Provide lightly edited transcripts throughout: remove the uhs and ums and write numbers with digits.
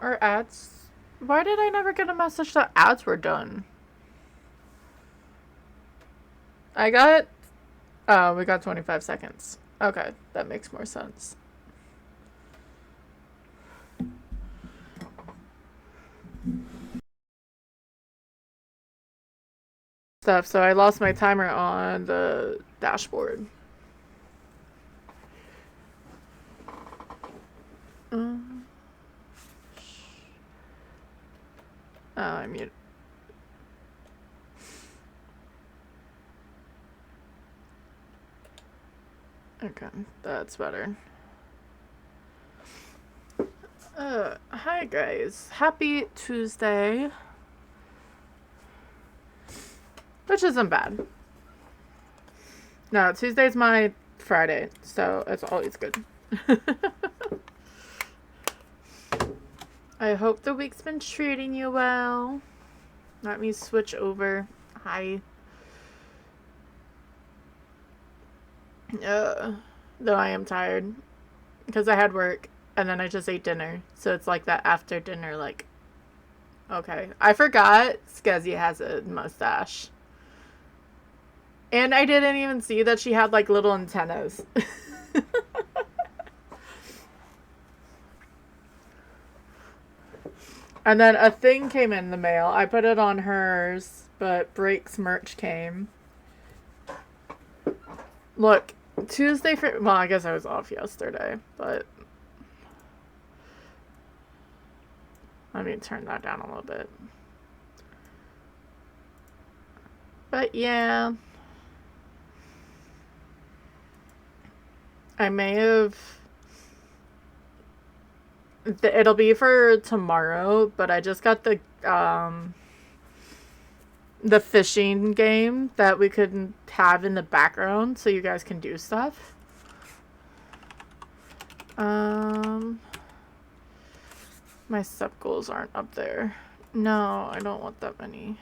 Are ads... Why did I never get a message that ads were done? I got... Oh, we got 25 seconds. Okay, that makes more sense. Stuff, so I lost my timer on the dashboard. Oh, I mute. Okay, that's better. Hi guys. Happy Tuesday. Which isn't bad. No, Tuesday's my Friday, so it's always good. I hope the week's been treating you well. Let me switch over. Hi. Though I am tired. Because I had work, and then I just ate dinner. So it's like that after dinner, like... Okay. I forgot Skezi has a mustache. And I didn't even see that she had, like, little antennas. And then a thing came in the mail. I put it on hers, but Break's merch came. Look, Tuesday for... Well, I guess I was off yesterday, but... Let me turn that down a little bit. But yeah... I may have... It'll be for tomorrow, but I just got the fishing game that we could have in the background so you guys can do stuff. My sub goals aren't up there. No, I don't want that many.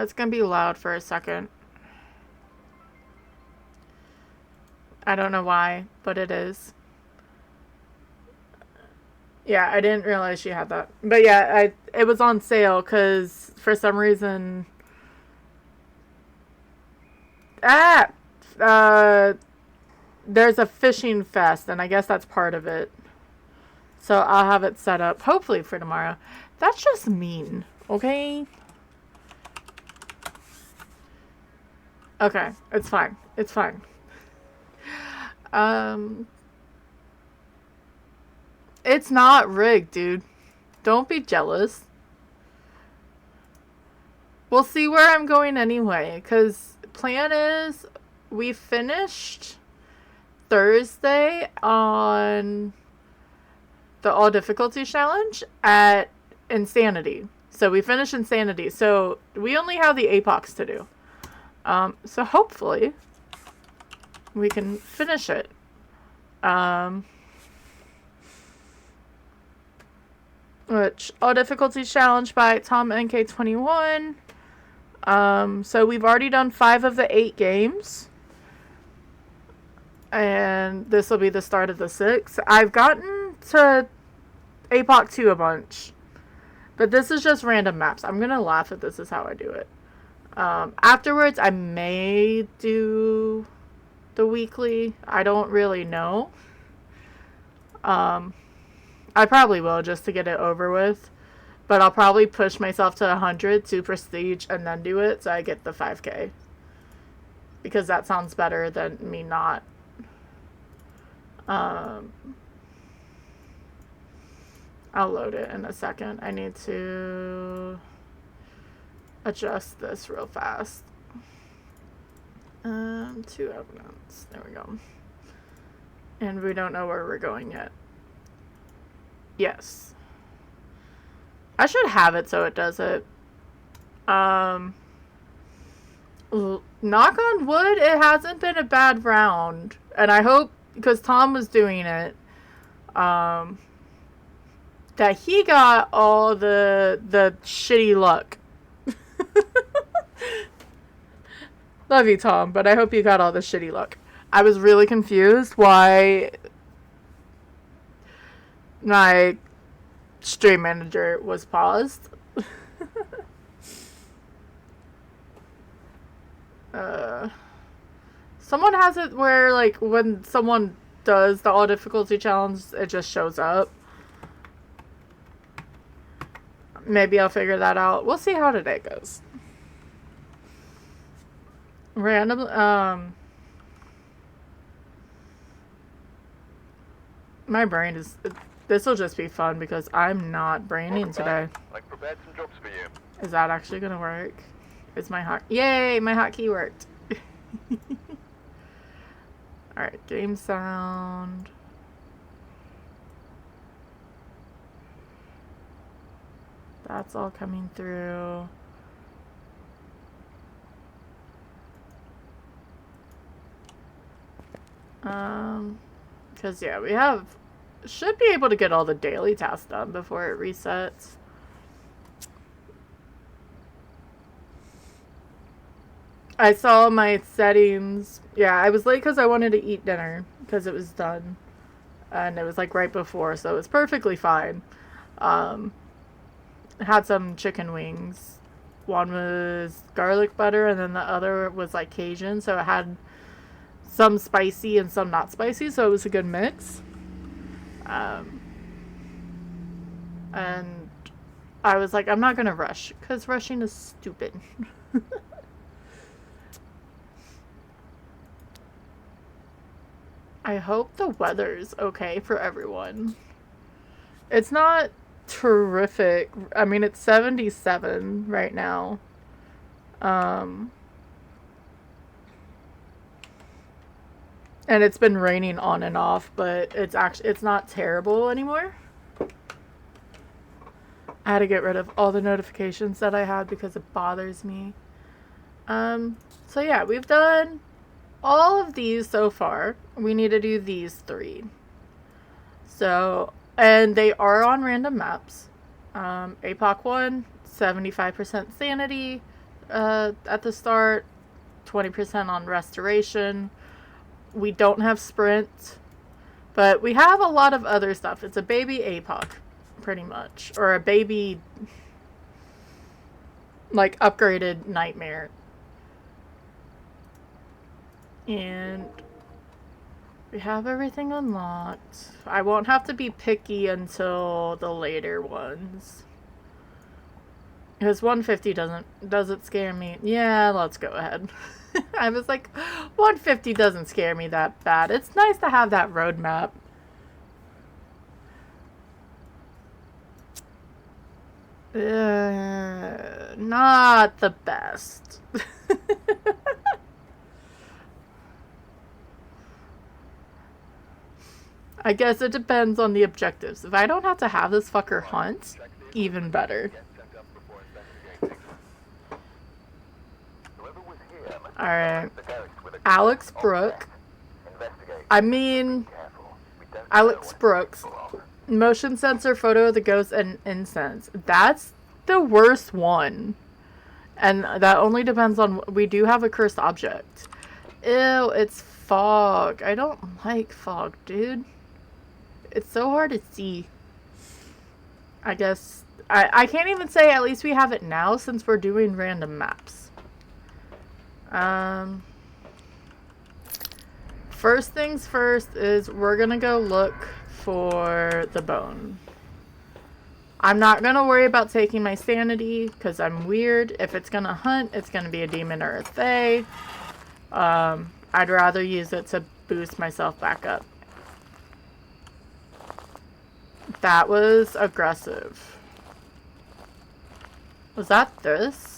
It's gonna be loud for a second. I don't know why, but it is. Yeah, I didn't realize she had that. But yeah, it was on sale because for some reason... there's a fishing fest, and I guess that's part of it. So I'll have it set up, hopefully for tomorrow. That's just mean, okay? Okay, it's fine. It's fine. It's not rigged, dude. Don't be jealous. We'll see where I'm going anyway, because plan is we finished Thursday on the all difficulty challenge at Insanity. So we finished Insanity. So we only have the Apox to do. So hopefully we can finish it. Which all difficulty challenge by Tom NK21. So we've already done 5 of the 8 games. And this will be the start of the 6th. I've gotten to APOC 2 a bunch. But this is just random maps. I'm going to laugh if this is how I do it. Afterwards, I may do the weekly. I don't really know. I probably will just to get it over with. But I'll probably push myself to 100 to prestige and then do it so I get the 5K. Because that sounds better than me not. I'll load it in a second. I need to adjust this real fast. 2 evidence. There we go. And we don't know where we're going yet. Yes. I should have it so it does it. Knock on wood, it hasn't been a bad round. And I hope, because Tom was doing it, that he got all the shitty luck. Love you, Tom, but I hope you got all the shitty luck. I was really confused why my stream manager was paused. Someone has it where, like, when someone does the all difficulty challenge, it just shows up. Maybe I'll figure that out. We'll see how today goes. Random, my brain is... This will just be fun because I'm not braining today. I prepared some jobs for you. Is that actually gonna work? Is my hot... Yay! My hotkey worked. Alright, game sound. That's all coming through. Because, yeah, we should be able to get all the daily tasks done before it resets. I saw my settings. Yeah, I was late because I wanted to eat dinner because it was done. And it was like right before, so it was perfectly fine. Had some chicken wings. One was garlic butter and then the other was like Cajun, so it had some spicy and some not spicy, so it was a good mix. And I was like, I'm not gonna rush because rushing is stupid. I hope the weather's okay for everyone. It's not terrific. I mean, it's 77 right now. And it's been raining on and off, but it's not terrible anymore. I had to get rid of all the notifications that I had because it bothers me. So yeah, we've done all of these so far. We need to do these 3. So, and they are on random maps. APOC 1, 75% sanity at the start, 20% on restoration. We don't have sprint, but we have a lot of other stuff. It's a baby APOC, pretty much. Or a baby, like, upgraded nightmare. And we have everything unlocked. I won't have to be picky until the later ones. Because 150 doesn't scare me. Yeah, let's go ahead. I was like, 150 doesn't scare me that bad. It's nice to have that roadmap. Not the best. I guess it depends on the objectives. If I don't have to have this fucker hunt, even better. Alright. Alex Brooke. I mean, Alex Brooks. Motion sensor, photo of the ghost, and incense. That's the worst one. And that only depends on... We do have a cursed object. Ew, it's fog. I don't like fog, dude. It's so hard to see. I guess... I can't even say at least we have it now since we're doing random maps. First things first is we're gonna go look for the bone. I'm not gonna worry about taking my sanity because I'm weird. If it's gonna hunt, it's gonna be a demon or a fae. I'd rather use it to boost myself back up. That was aggressive. Was that this?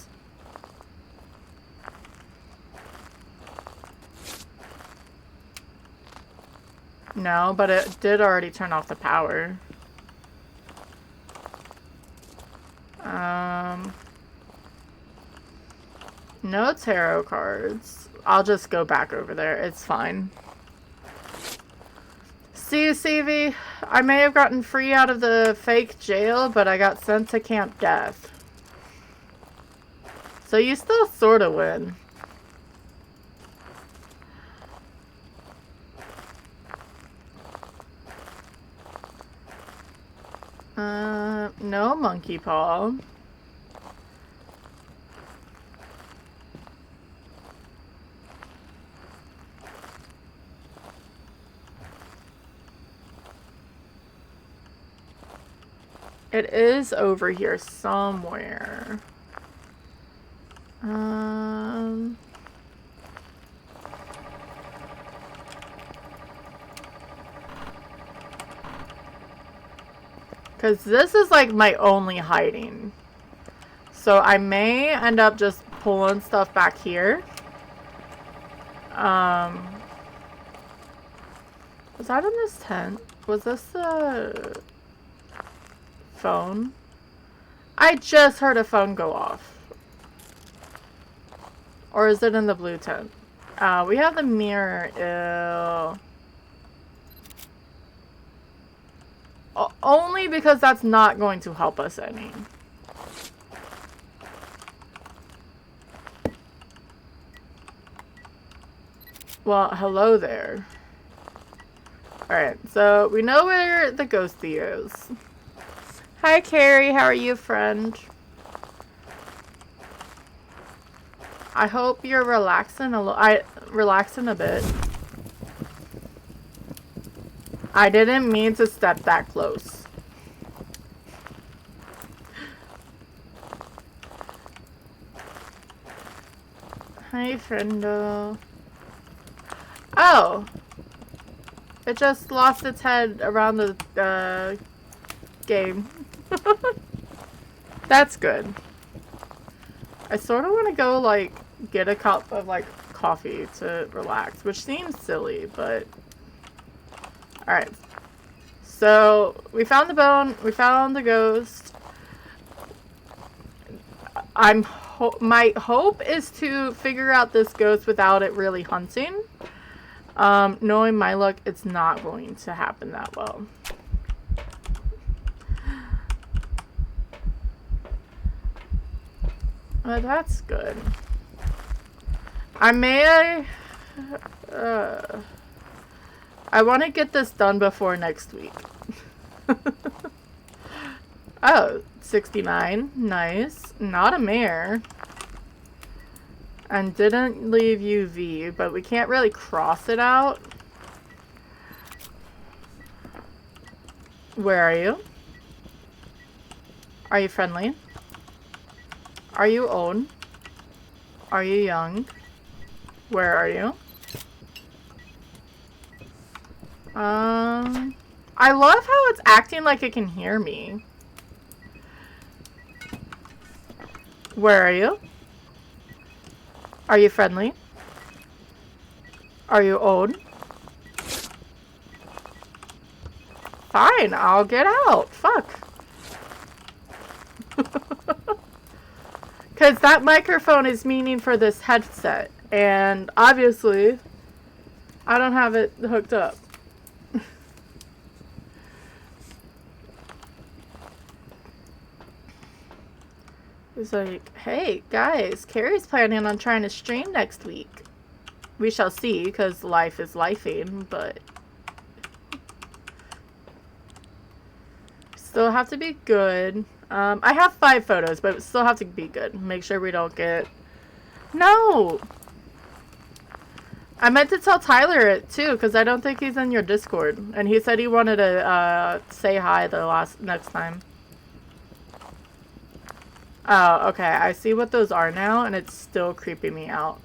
No, but it did already turn off the power. No tarot cards. I'll just go back over there. It's fine. See you, CV. I may have gotten free out of the fake jail, but I got sent to Camp Death. So you still sort of win. No monkey paw. It is over here somewhere. Because this is like my only hiding. So I may end up just pulling stuff back here. Was that in this tent? Was this the phone? I just heard a phone go off. Or is it in the blue tent? We have the mirror. Ew. Only because that's not going to help us any. Well, hello there. Alright, so we know where the ghosty is. Hi, Carrie. How are you, friend? I hope you're relaxing relaxing a bit. I didn't mean to step that close. Hi, friendo. Oh! It just lost its head around the game. That's good. I sort of want to go, like, get a cup of, like, coffee to relax, which seems silly, but... Alright. So, we found the bone, we found the ghost. My hope is to figure out this ghost without it really hunting. Knowing my luck, it's not going to happen that well. Well, that's good. I want to get this done before next week. Oh, 69. Nice. Not a mare. And didn't leave UV, but we can't really cross it out. Where are you? Are you friendly? Are you old? Are you young? Where are you? I love how it's acting like it can hear me. Where are you? Are you friendly? Are you old? Fine, I'll get out. Fuck. Because that microphone is meaning for this headset. And obviously, I don't have it hooked up. It's like, hey, guys, Carrie's planning on trying to stream next week. We shall see, because life is lifing, but... Still have to be good. I have 5 photos, but still have to be good. Make sure we don't get... No! I meant to tell Tyler it, too, because I don't think he's in your Discord. And he said he wanted to say hi next time. Oh, okay. I see what those are now, and it's still creeping me out.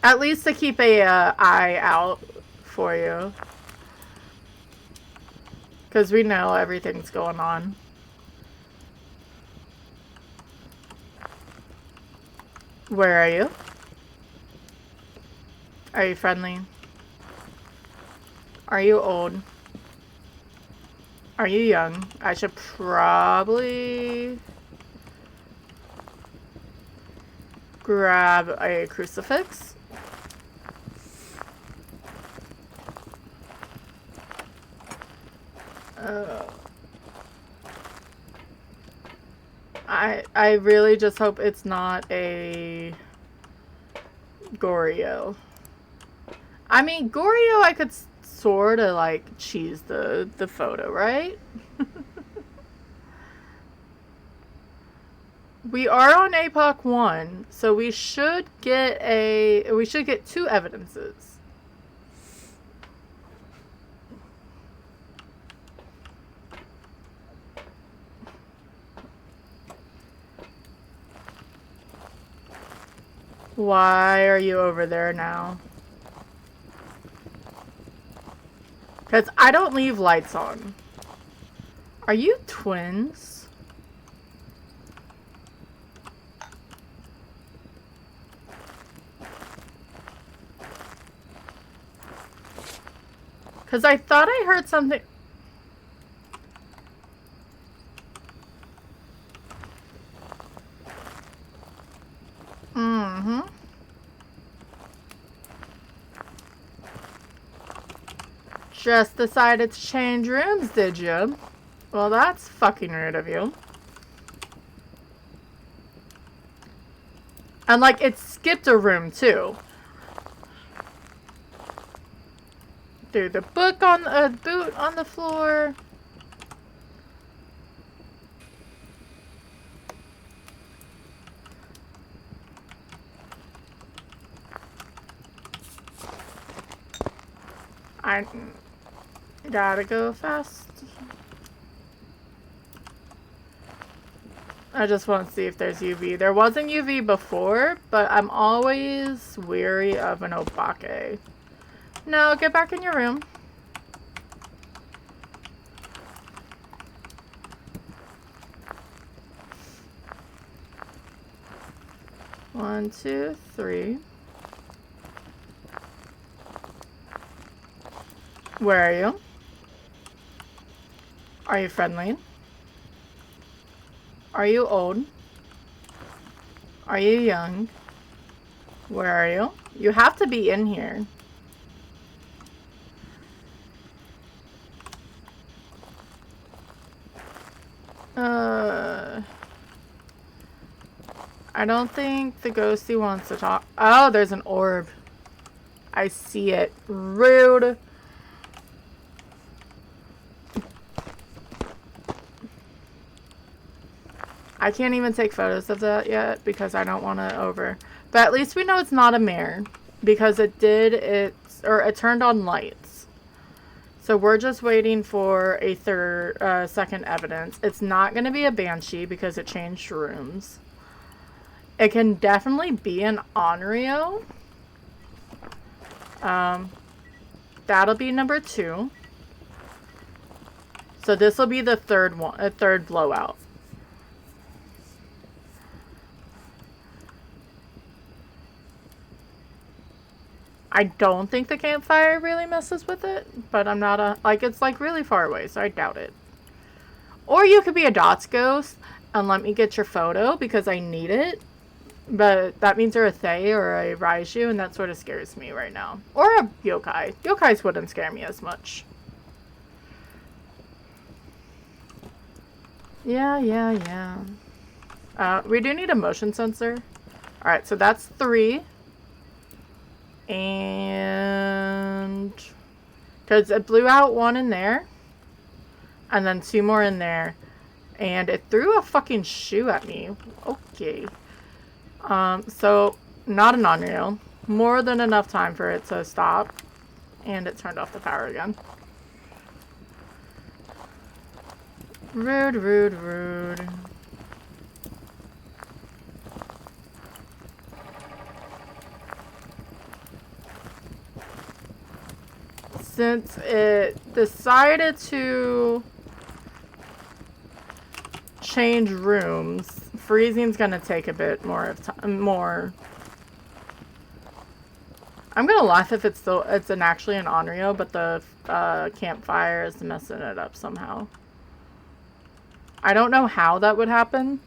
At least to keep a eye out for you. Because we know everything's going on. Where are you? Are you friendly? Are you old? Are you young? I should probably grab a crucifix. I really just hope it's not a Goryo. I mean, Goryo, I could sort of like cheese the photo, right? We are on APOC 1, so we should get two evidences. Why are you over there now? Because I don't leave lights on. Are you twins? Because I thought I heard something. Mm-hmm. Just decided to change rooms, did you? Well, that's fucking rude of you. And, like, it skipped a room, too. Threw the book on the boot on the floor. I gotta go fast. I just want to see if there's UV. There wasn't UV before, but I'm always weary of an obake. No, get back in your room. One, two, three. Where are you? Are you friendly? Are you old? Are you young? Where are you? You have to be in here. I don't think the ghosty wants to talk. Oh, there's an orb. I see it. Rude. I can't even take photos of that yet because I don't want to over. But at least we know it's not a mirror because it turned on lights. So we're just waiting for a second evidence. It's not going to be a banshee because it changed rooms. It can definitely be an Onryo. That'll be number 2. So this will be the third one, a third blowout. I don't think the campfire really messes with it, but I'm not it's like really far away, so I doubt it. Or you could be a dots ghost and let me get your photo because I need it. But that means you're a Thay or a Raiju, and that sort of scares me right now. Or a yokai. Yokais wouldn't scare me as much. Yeah. We do need a motion sensor. Alright, so that's 3. And... because it blew out 1 in there. And then 2 more in there. And it threw a fucking shoe at me. Okay. So, not an Onryo. More than enough time for it to stop. And it turned off the power again. Rude. Since it decided to change rooms, freezing's gonna take a bit more of time. I'm gonna laugh if it's actually an Onryo, but the campfire is messing it up somehow. I don't know how that would happen.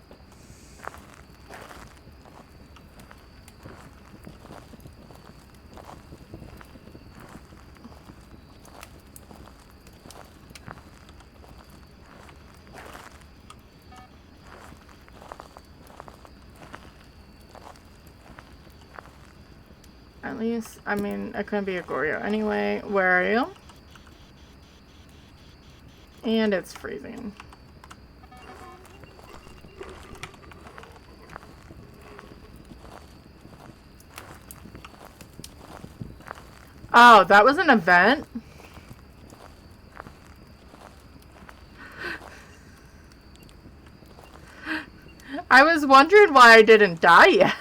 At least, I mean, it couldn't be a Goryo. Anyway, where are you? And it's freezing. Oh, that was an event? I was wondering why I didn't die yet.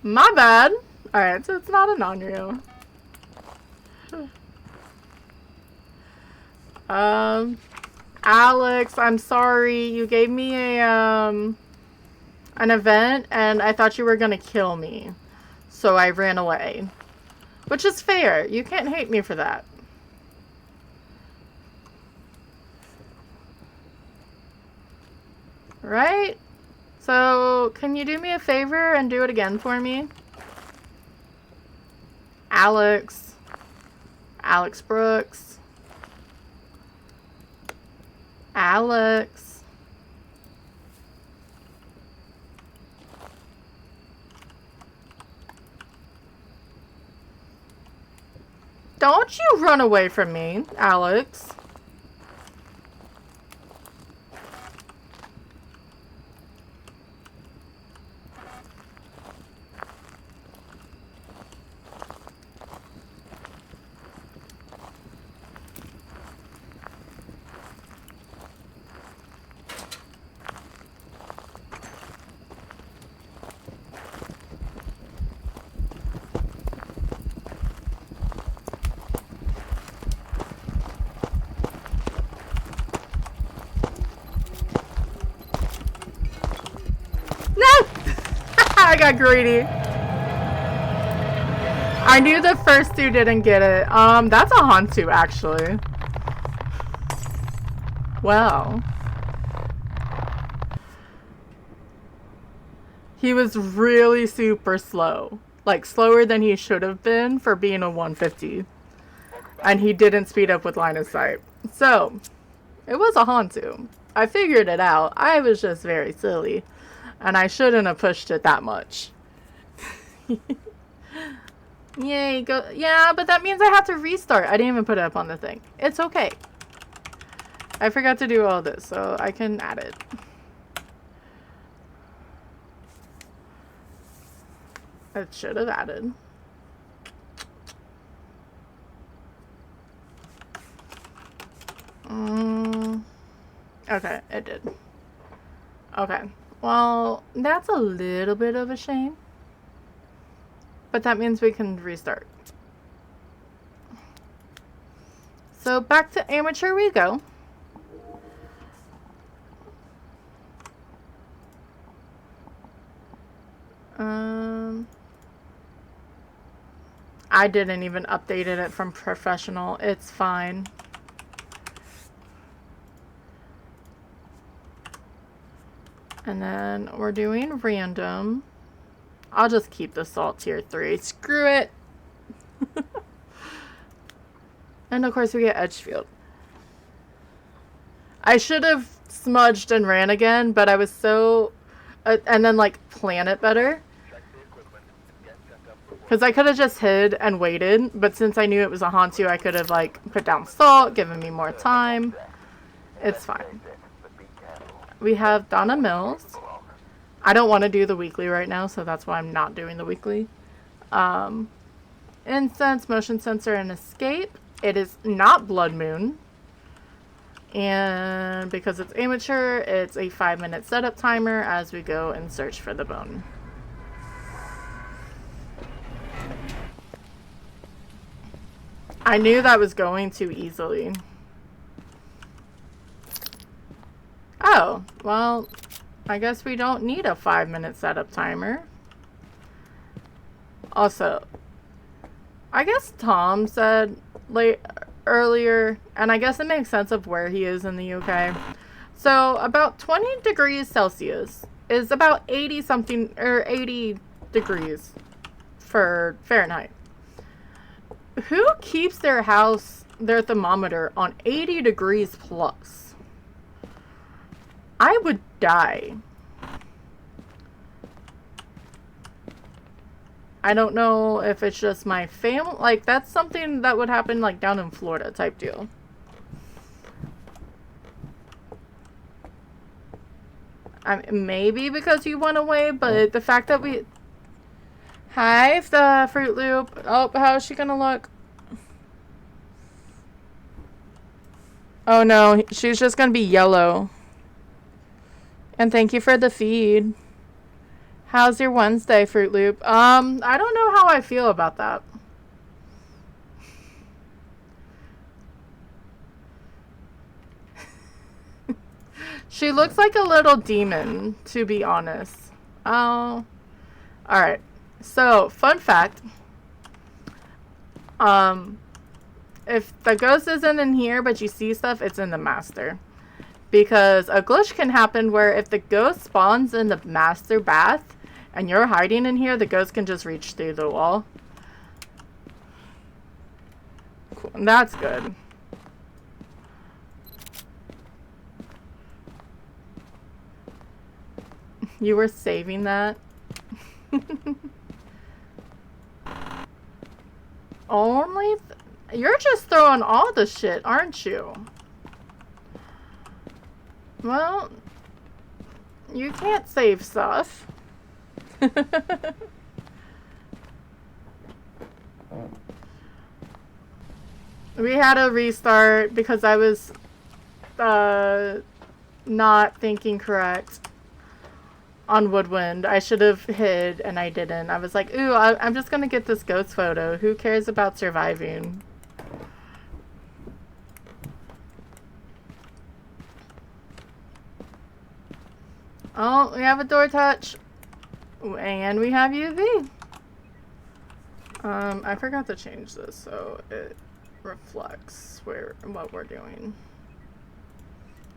My bad. Alright, so it's not an Onryo. Alex, I'm sorry. You gave me a, an event, and I thought you were gonna kill me. So I ran away. Which is fair. You can't hate me for that. Right? So, can you do me a favor and do it again for me? Alex. Alex Brooks. Alex. Don't you run away from me, Alex. I got greedy. I knew the first two didn't get it. That's a Hantu, actually. Well. He was really super slow. Like, slower than he should have been for being a 150. And he didn't speed up with line of sight. So, it was a Hantu. I figured it out. I was just very silly. And I shouldn't have pushed it that much. Yay, go. Yeah, but that means I have to restart. I didn't even put it up on the thing. It's okay. I forgot to do all this, so I can add it. I should have added. Okay, it did. Okay. Well, that's a little bit of a shame. But that means we can restart. So back to amateur we go. I didn't even update it from professional. It's fine. And then we're doing random. I'll just keep the salt tier 3. Screw it. And of course we get Edgefield. I should have smudged and ran again, but I was so... and then like plan it better. Because I could have just hid and waited, but since I knew it was a Hantu, I could have like put down salt, given me more time. It's fine. We have Donna Mills. I don't want to do the weekly right now, so that's why I'm not doing the weekly. Incense, motion sensor, and escape. It is not Blood Moon. And because it's amateur, it's a 5-minute setup timer as we go and search for the bone. I knew that was going too easily. Oh, well, I guess we don't need a 5-minute setup timer. Also, I guess Tom said earlier, and I guess it makes sense of where he is in the UK. So about 20 degrees Celsius is about 80 something or 80 degrees for Fahrenheit. Who keeps their house, their thermometer on 80 degrees plus? I would die. I don't know if it's just my family. Like, that's something that would happen, like, down in Florida type deal. Maybe because you went away, but the fact that we... Hi, the Fruit Loop. Oh, how is she gonna look? Oh, no. She's just gonna be yellow. And thank you for the feed. How's your Wednesday, Fruit Loop? I don't know how I feel about that. She looks like a little demon, to be honest. Oh. Alright. So, fun fact. If the ghost isn't in here, but you see stuff, it's in the master. Because a glitch can happen where if the ghost spawns in the master bath, and you're hiding in here, the ghost can just reach through the wall. Cool. And that's good. You were saving that? Only... You're just throwing all the shit, aren't you? Well... You can't save stuff. We had a restart because I was not thinking correct on Woodwind. I should have hid and I didn't. I was like, ooh, I'm just gonna get this ghost photo. Who cares about surviving? Oh, we have a door touch. And we have UV. I forgot to change this so it reflects what we're doing.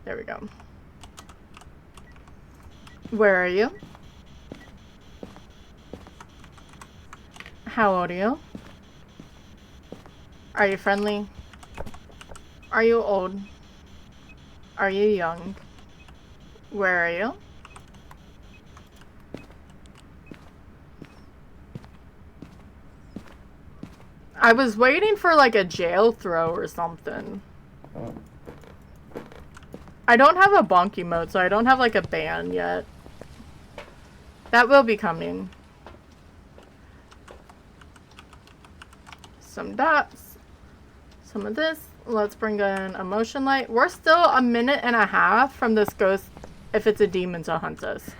There we go. Where are you? How old are you? Are you friendly? Are you old? Are you young? Where are you? I was waiting for like a jail throw or something. I don't have a bonky mode, so I don't have like a ban yet. That will be coming. Some dots. Some of this. Let's bring in a motion light. We're still a minute and a half from this ghost, if it's a demon, to hunt us.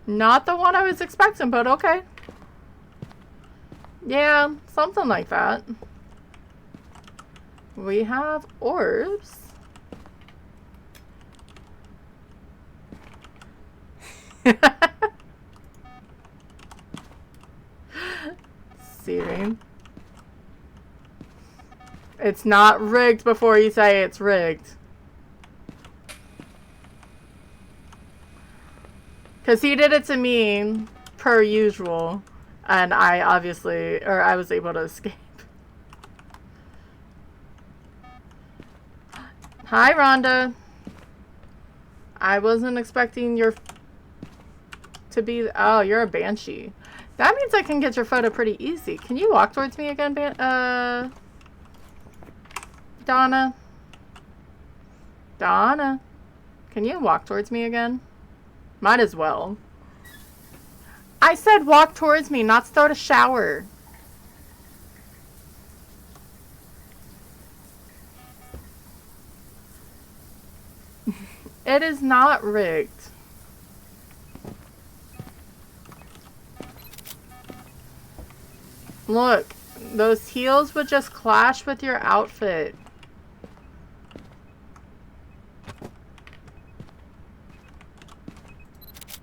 Not the one I was expecting, but okay. Yeah, something like that. We have orbs. Searing. It's not rigged before you say it's rigged. Because he did it to me, per usual, and I was able to escape. Hi, Rhonda. I wasn't expecting to be, oh, you're a banshee. That means I can get your photo pretty easy. Can you walk towards me again, Donna? Donna? Can you walk towards me again? Might as well. I said walk towards me, not start a shower. It is not rigged. Look, those heels would just clash with your outfit.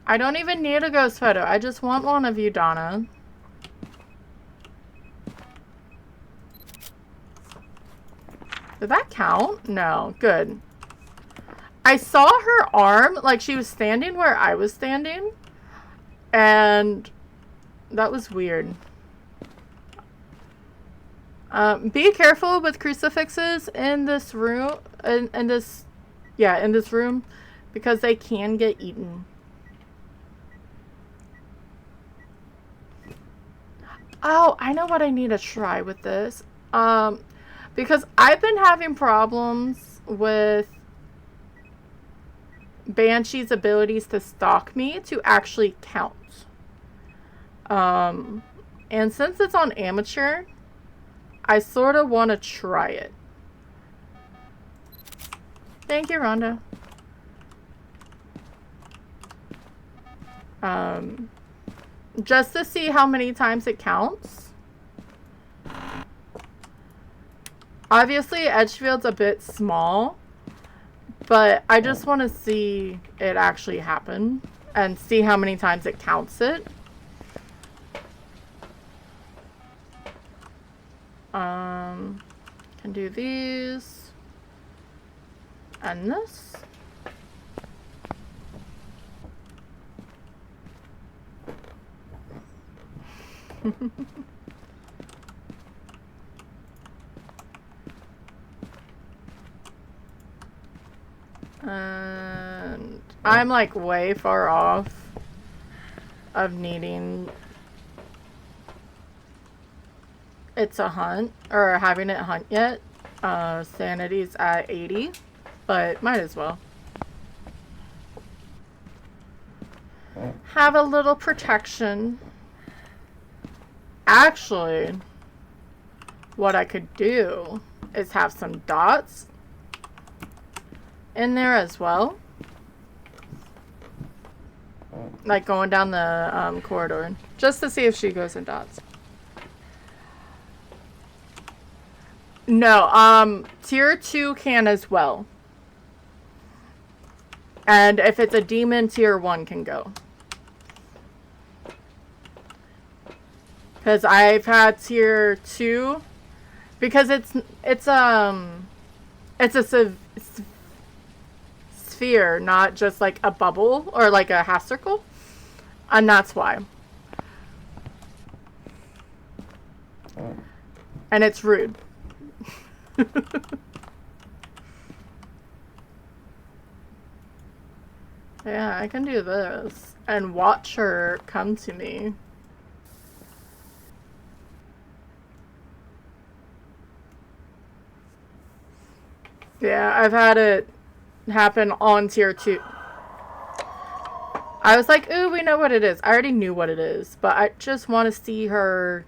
I don't even need a ghost photo. I just want one of you, Donna. Did that count? No. Good. I saw her arm, like she was standing where I was standing. And that was weird. Be careful with crucifixes in this room, in this room, because they can get eaten. Oh, I know what I need to try with this. Because I've been having problems with Banshee's abilities to stalk me to actually count. And since it's on amateur, I sort of want to try it. Thank you, Rhonda. Just to see how many times it counts. Obviously, Edgefield's a bit small, but I just want to see it actually happen and see how many times it counts it. Can do these and this. And I'm like way far off of needing it to hunt or having it hunt yet. Sanity's at 80, but might as well have a little protection. Actually, what I could do is have some dots in there as well, like going down the corridor, just to see if she goes in dots. No, tier 2 can as well, and if it's a demon, tier 1 can go. Because I've had tier 2, because it's a sphere, not just like a bubble or like a half circle, and that's why. And it's rude. Yeah, I can do this and watch her come to me. Yeah, I've had it happen on tier 2. I was like, ooh, we know what it is. I already knew what it is, but I just want to see her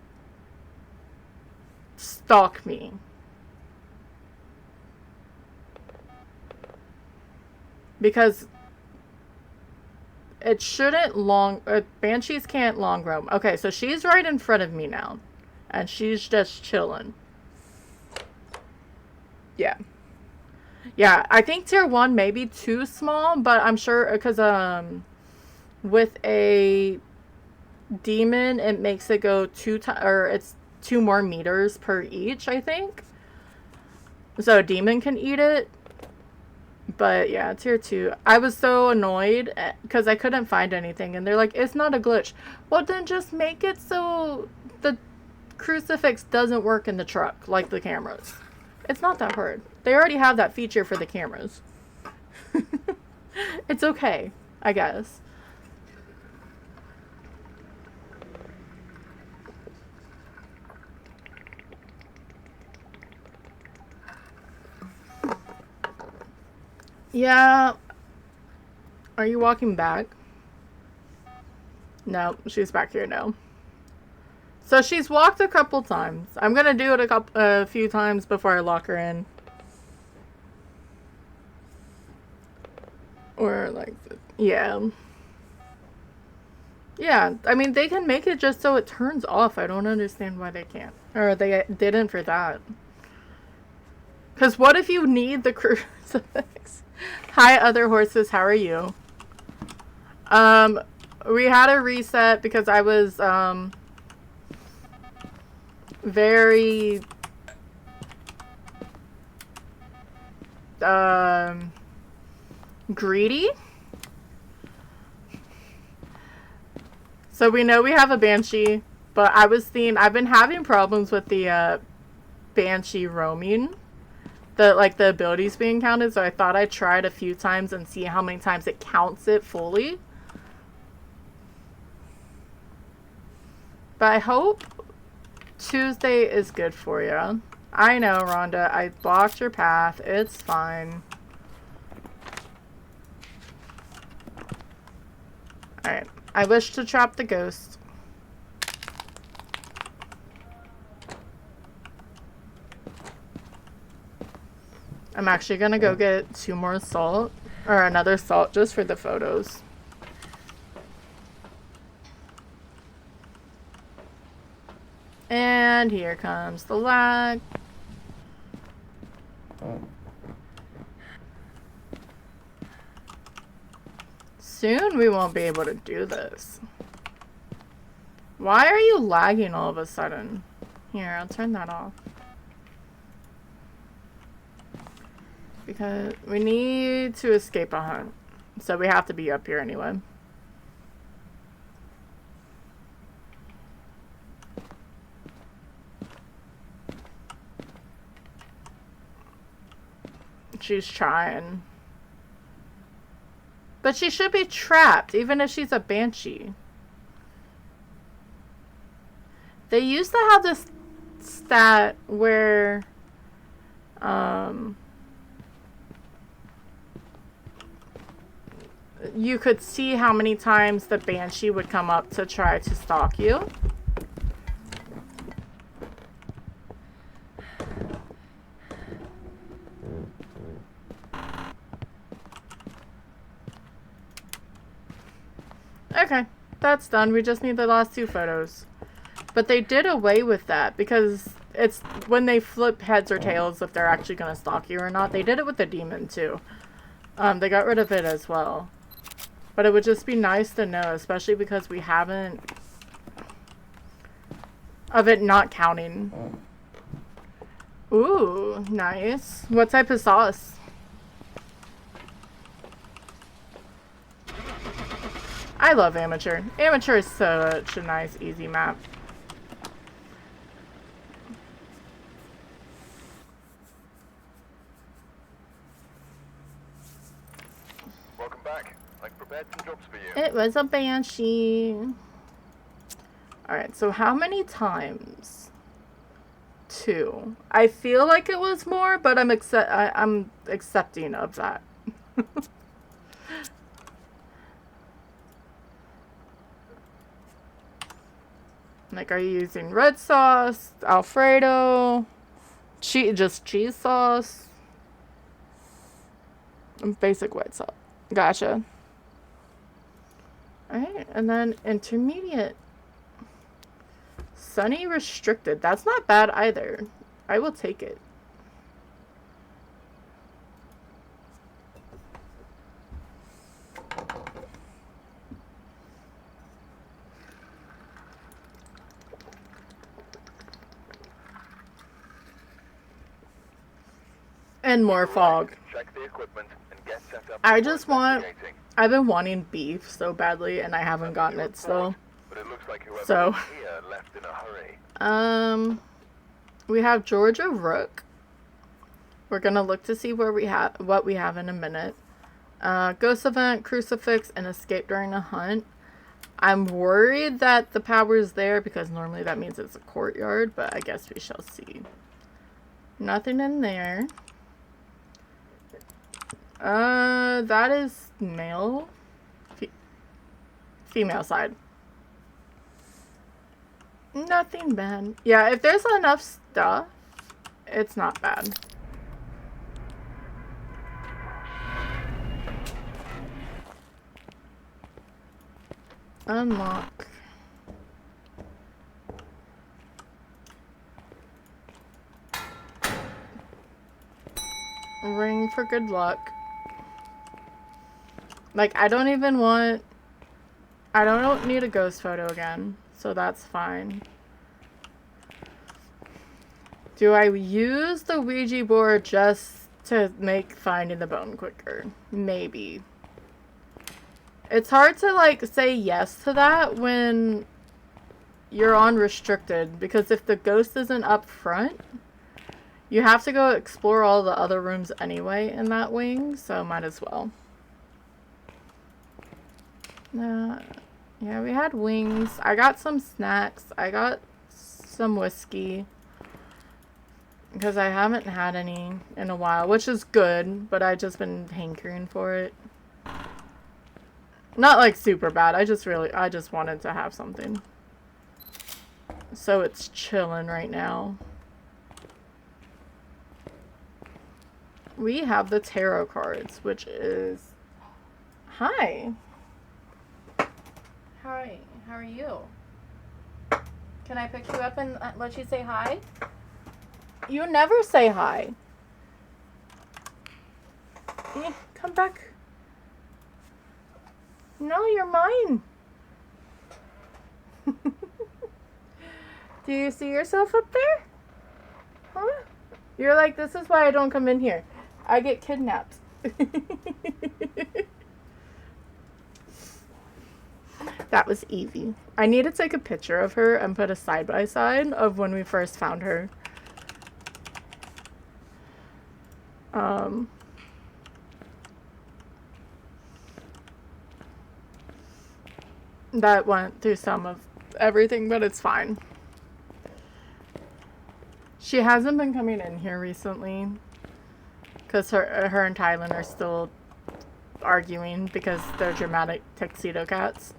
stalk me. Because it shouldn't Banshees can't long roam. Okay, so she's right in front of me now. And she's just chilling. Yeah. Yeah, I think tier 1 may be too small, but I'm sure because with a demon it makes it go it's 2 more meters per each, I think. So a demon can eat it. But yeah, tier 2. I was so annoyed because I couldn't find anything, and they're like, it's not a glitch. Well, then just make it so the crucifix doesn't work in the truck like the cameras. It's not that hard. They already have that feature for the cameras. It's okay, I guess. Yeah. Are you walking back? No, she's back here now. So she's walked a couple times. I'm gonna do it a few times before I lock her in. Or like, yeah. Yeah, I mean, they can make it just so it turns off. I don't understand why they can't. Or they didn't for that. Because what if you need the crucifix? Hi, other horses. How are you? We had a reset because I was, very, greedy. So we know we have a Banshee, but I've been having problems with the, Banshee roaming. The abilities being counted, so I thought I'd try it a few times and see how many times it counts it fully. But I hope Tuesday is good for you. I know, Rhonda, I blocked your path. It's fine. Alright. I wish to trap the ghost. I'm actually gonna go get 2 more salt. Or another salt just for the photos. And here comes the lag. Soon we won't be able to do this. Why are you lagging all of a sudden? Here, I'll turn that off. Because we need to escape a hunt. So we have to be up here anyway. She's trying. But she should be trapped, even if she's a banshee. They used to have this stat where you could see how many times the banshee would come up to try to stalk you. Okay, that's done. We just need the last 2 photos. But they did away with that because it's when they flip heads or tails if they're actually going to stalk you or not. They did it with the demon too. They got rid of it as well. But it would just be nice to know, especially because we haven't... of it not counting. Ooh, nice. What type of sauce? I love Amateur. Amateur is such a nice, easy map. Welcome back. I've prepared some jobs for you. It was a banshee. Alright, so how many times? 2. I feel like it was more, but I'm accepting of that. Like, are you using red sauce, Alfredo, just cheese sauce, basic white sauce? Gotcha. Alright, and then intermediate. Sunny restricted. That's not bad either. I will take it. And more fog. Check the equipment and get set up. I just want... I've been wanting beef so badly, and I haven't gotten it still. But it looks like whoever So... was here left in a hurry. We have Georgia Rook. We're gonna look to see where we have what we have in a minute. Ghost event, crucifix, and escape during a hunt. I'm worried that the power is there because normally that means it's a courtyard, but I guess we shall see. Nothing in there. That is male. Female side. Nothing bad. Yeah, if there's enough stuff, it's not bad. Unlock. Ring for good luck. Like, I don't even want... I don't need a ghost photo again, so that's fine. Do I use the Ouija board just to make finding the bone quicker? Maybe. It's hard to, like, say yes to that when you're on restricted, because if the ghost isn't up front, You have to go explore all the other rooms anyway in that wing, so might as well. Yeah, we had wings. I got some snacks. I got some whiskey. Because I haven't had any in a while, which is good, but I just been hankering for it. Not like super bad. I just wanted to have something. So it's chilling right now. We have the tarot cards, which is... Hi. Hi. How are you? Can I pick you up and let you say hi? You never say hi. Come back. No, you're mine. Do you see yourself up there? Huh? You're like, this is why I don't come in here. I get kidnapped. That was Evie. I need to take a picture of her and put a side-by-side of when we first found her. That went through some of everything, but it's fine. She hasn't been coming in here recently because her and Tylen are still arguing because they're dramatic tuxedo cats.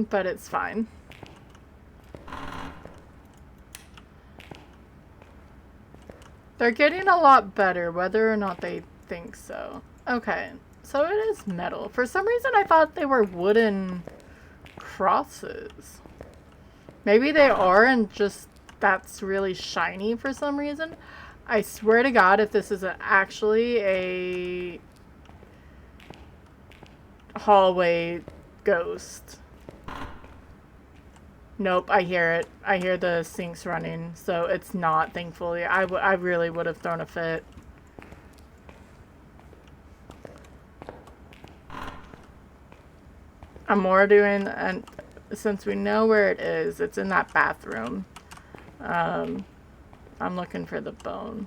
But it's fine. They're getting a lot better, whether or not they think so. Okay, so it is metal. For some reason, I thought they were wooden crosses. Maybe they are, and just that's really shiny for some reason. I swear to God, if this isn't actually a hallway ghost. Nope, I hear it. I hear the sinks running, so it's not, thankfully. I really would have thrown a fit. I'm more doing, and since we know where it is, it's in that bathroom. I'm looking for the bone.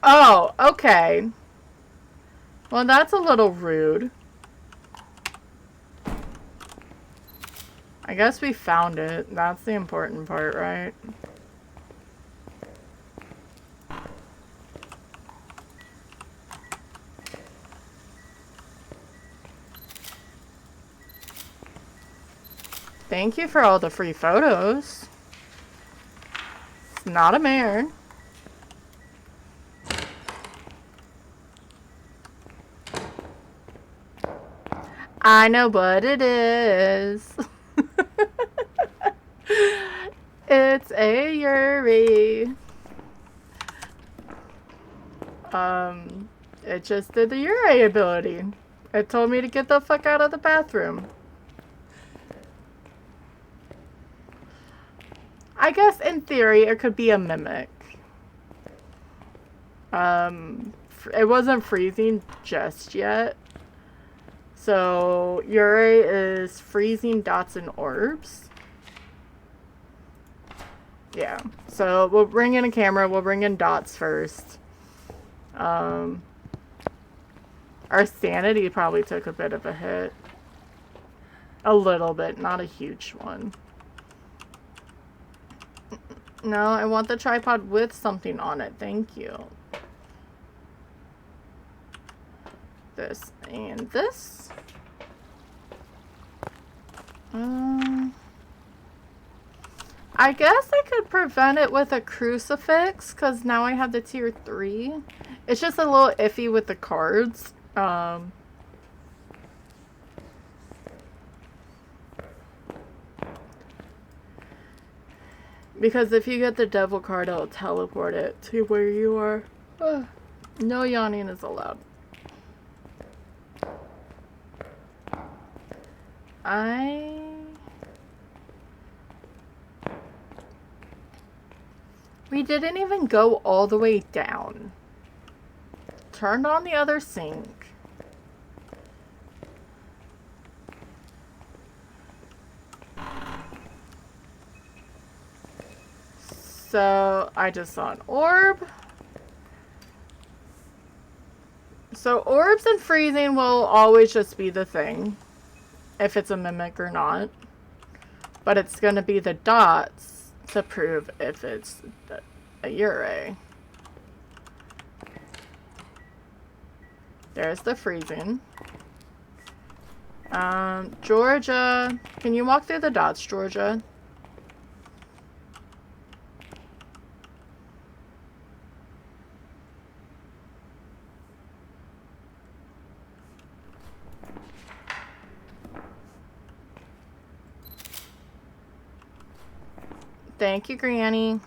Oh, okay. Well, that's a little rude. I guess we found it. That's the important part, right? Thank you for all the free photos. It's not a mare. I know what it is. It's a Yuri. It just did the Yuri ability. It told me to get the fuck out of the bathroom. I guess in theory it could be a mimic. It wasn't freezing just yet. So Yuri is freezing dots and orbs. Yeah. So we'll bring in a camera. We'll bring in dots first. Our sanity probably took a bit of a hit. A little bit, not a huge one. No, I want the tripod with something on it. Thank you. This and this. I guess I could prevent it with a crucifix, because now I have the tier 3. It's just a little iffy with the cards. Because if you get the devil card, it'll teleport it to where you are. No yawning is allowed. We didn't even go all the way down. Turned on the other sink. So, I just saw an orb. So, orbs and freezing will always just be the thing. If it's a mimic or not. But it's going to be the dots to prove if it's a Yurei. There's the freezing. Georgia. Can you walk through the dots, Georgia? Thank you, Granny.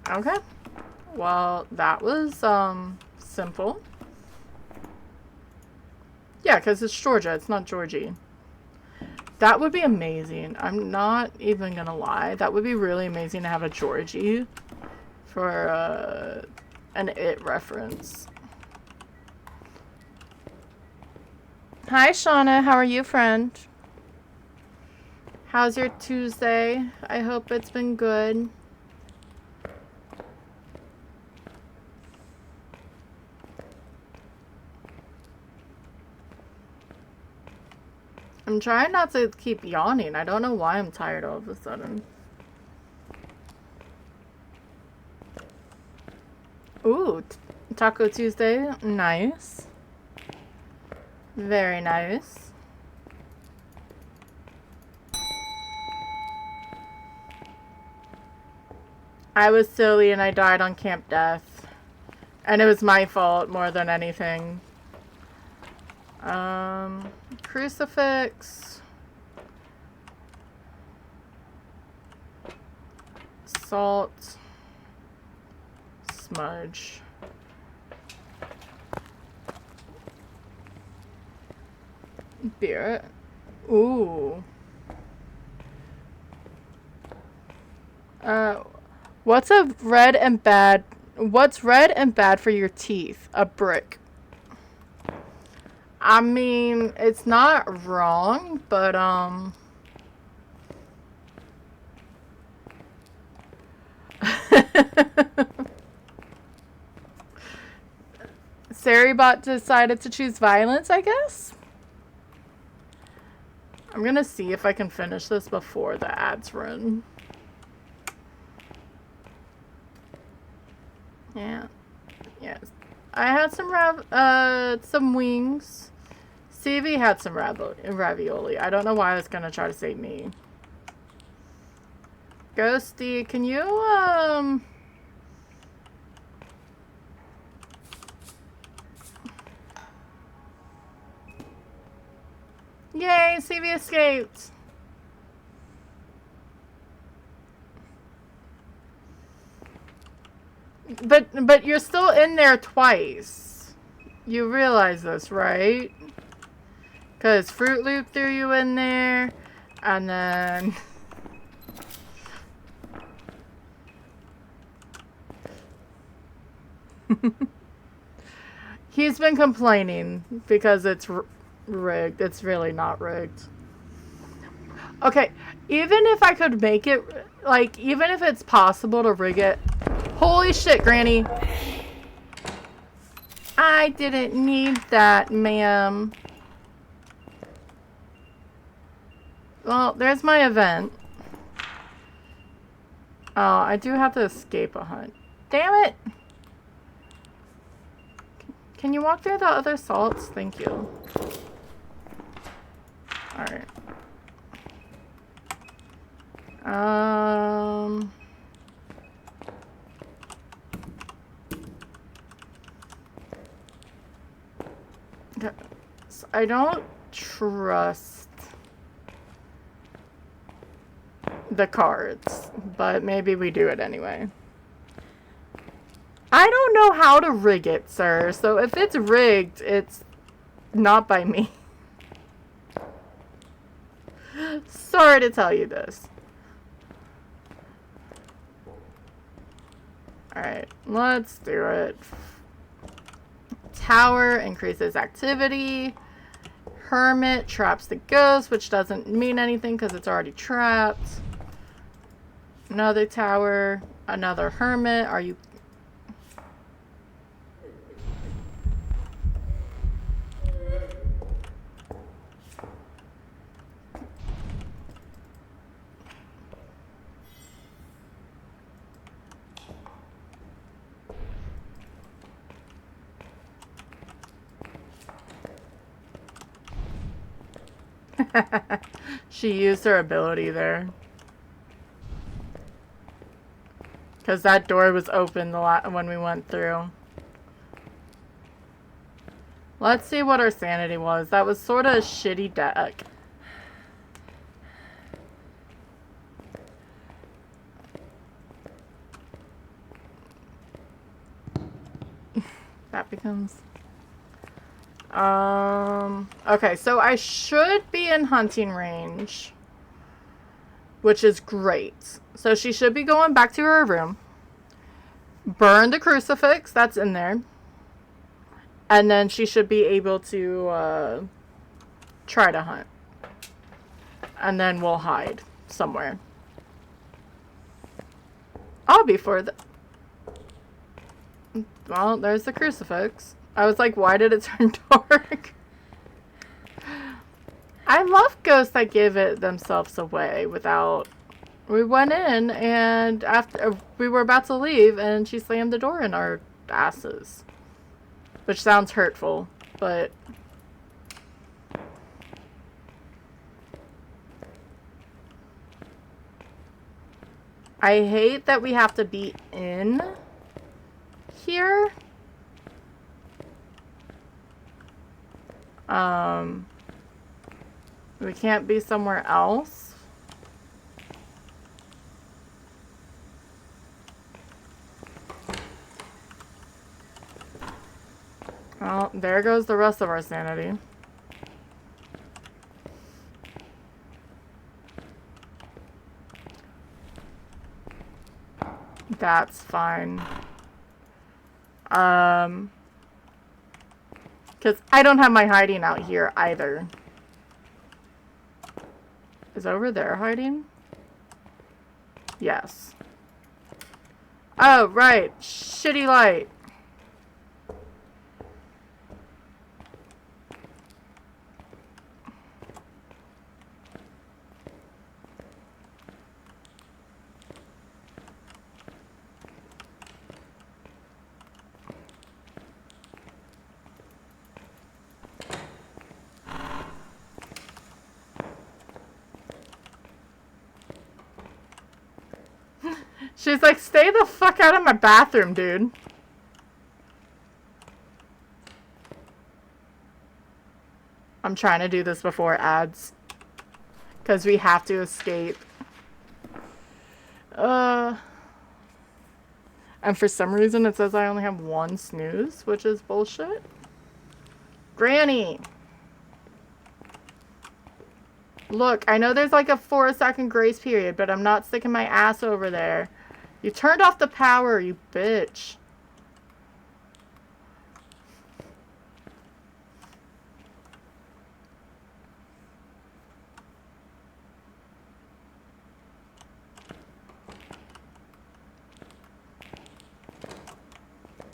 Okay. Well, that was, simple. Yeah, because it's Georgia. It's not Georgie. That would be amazing. I'm not even gonna lie. That would be really amazing to have a Georgie for, an It reference. Hi, Shauna. How are you, friend? How's your Tuesday? I hope it's been good. I'm trying not to keep yawning. I don't know why I'm tired all of a sudden. Ooh, Taco Tuesday. Nice. Very nice. I was silly and I died on Camp Death. And it was my fault more than anything. Crucifix. Salt. Smudge. Beer. Ooh. What's red and bad for your teeth? A brick. I mean, it's not wrong, but, Saribot decided to choose violence, I guess? I'm gonna see if I can finish this before the ads run. Yeah. Yes. I had some wings. CV had some ravioli. I don't know why I was gonna try to say me. Ghosty, can you, Yay, CV escaped! But you're still in there twice. You realize this, right? Because Fruit Loop threw you in there, and then... He's been complaining because it's rigged. It's really not rigged. Okay, even if I could make it, like, even if it's possible to rig it... Holy shit, Granny! I didn't need that, ma'am. Well, there's my event. Oh, I do have to escape a hunt. Damn it! Can you walk through the other salts? Thank you. Alright. I don't trust the cards, but maybe we do it anyway. I don't know how to rig it, sir, so if it's rigged, it's not by me. Sorry to tell you this. Alright, let's do it. Tower increases activity. Hermit traps the ghost, which doesn't mean anything because it's already trapped. Another tower. Another hermit. Are you... She used her ability there. Because that door was open when we went through. Let's see what our sanity was. That was sort of a shitty deck. That becomes... Okay, so I should be in hunting range, which is great. So she should be going back to her room. Burn the crucifix that's in there. And then she should be able to try to hunt. And then we'll hide somewhere. I'll be for the... Well, there's the crucifix. I was like, why did it turn dark? I love ghosts that give it themselves away without... We went in and after we were about to leave and she slammed the door in our asses. Which sounds hurtful, but... I hate that we have to be in here. We can't be somewhere else. Well, there goes the rest of our sanity. That's fine. Because I don't have my hiding out here either. Is over there hiding? Yes. Oh, right. Shitty light. She's like, stay the fuck out of my bathroom, dude. I'm trying to do this before ads. Because we have to escape. And for some reason it says I only have one snooze, which is bullshit. Granny! Look, I know there's like a 4-second grace period, but I'm not sticking my ass over there. You turned off the power, you bitch.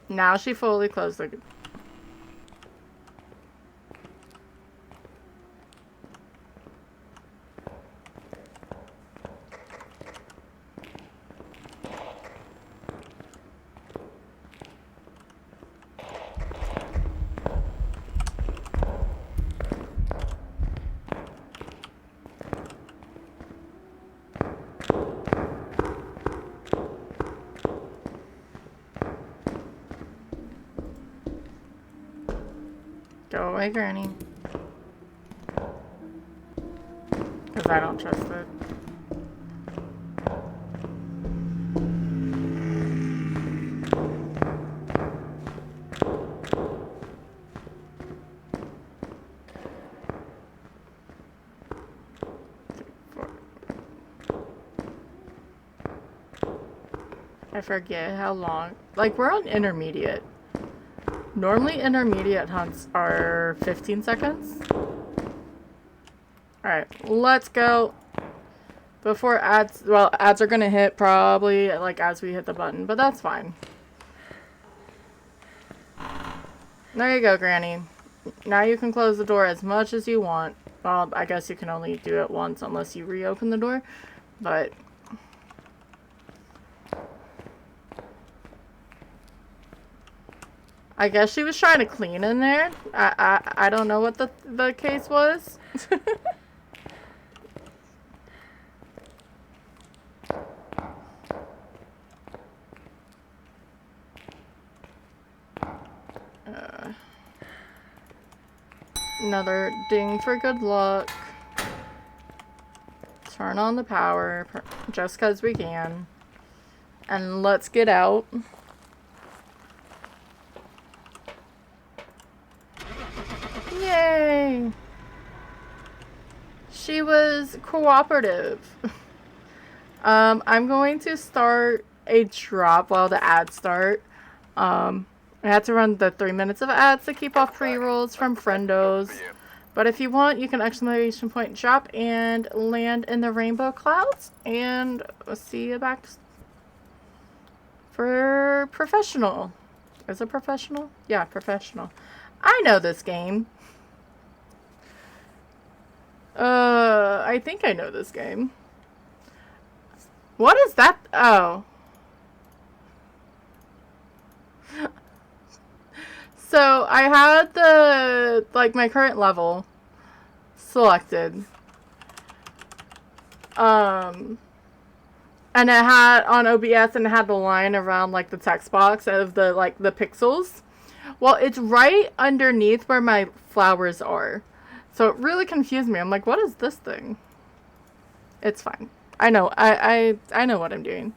Now she fully closed the... Go away, Granny. Because I don't trust it. I forget how long. Like, we're on intermediate. Normally, intermediate hunts are 15 seconds. Alright, let's go. Before ads, well, ads are gonna hit probably, like, as we hit the button, but that's fine. There you go, Granny. Now you can close the door as much as you want. Well, I guess you can only do it once unless you reopen the door, but... I guess she was trying to clean in there. I don't know what the case was. Another ding for good luck. Turn on the power just because we can. And let's get out. Yay! She was cooperative. I'm going to start a drop while the ads start. I had to run the 3 minutes of ads to keep off pre-rolls from friendos. But if you want, you can exclamation point drop and land in the rainbow clouds. And we'll see you back for professional. Is it professional? Yeah, professional. I know this game. I think I know this game. What is that? Oh. So, I had the, like, my current level selected. And it had, on OBS, and it had the line around, like, the text box of the, like, the pixels. Well, it's right underneath where my flowers are. So, it really confused me. I'm like, what is this thing? It's fine. I know. I know what I'm doing.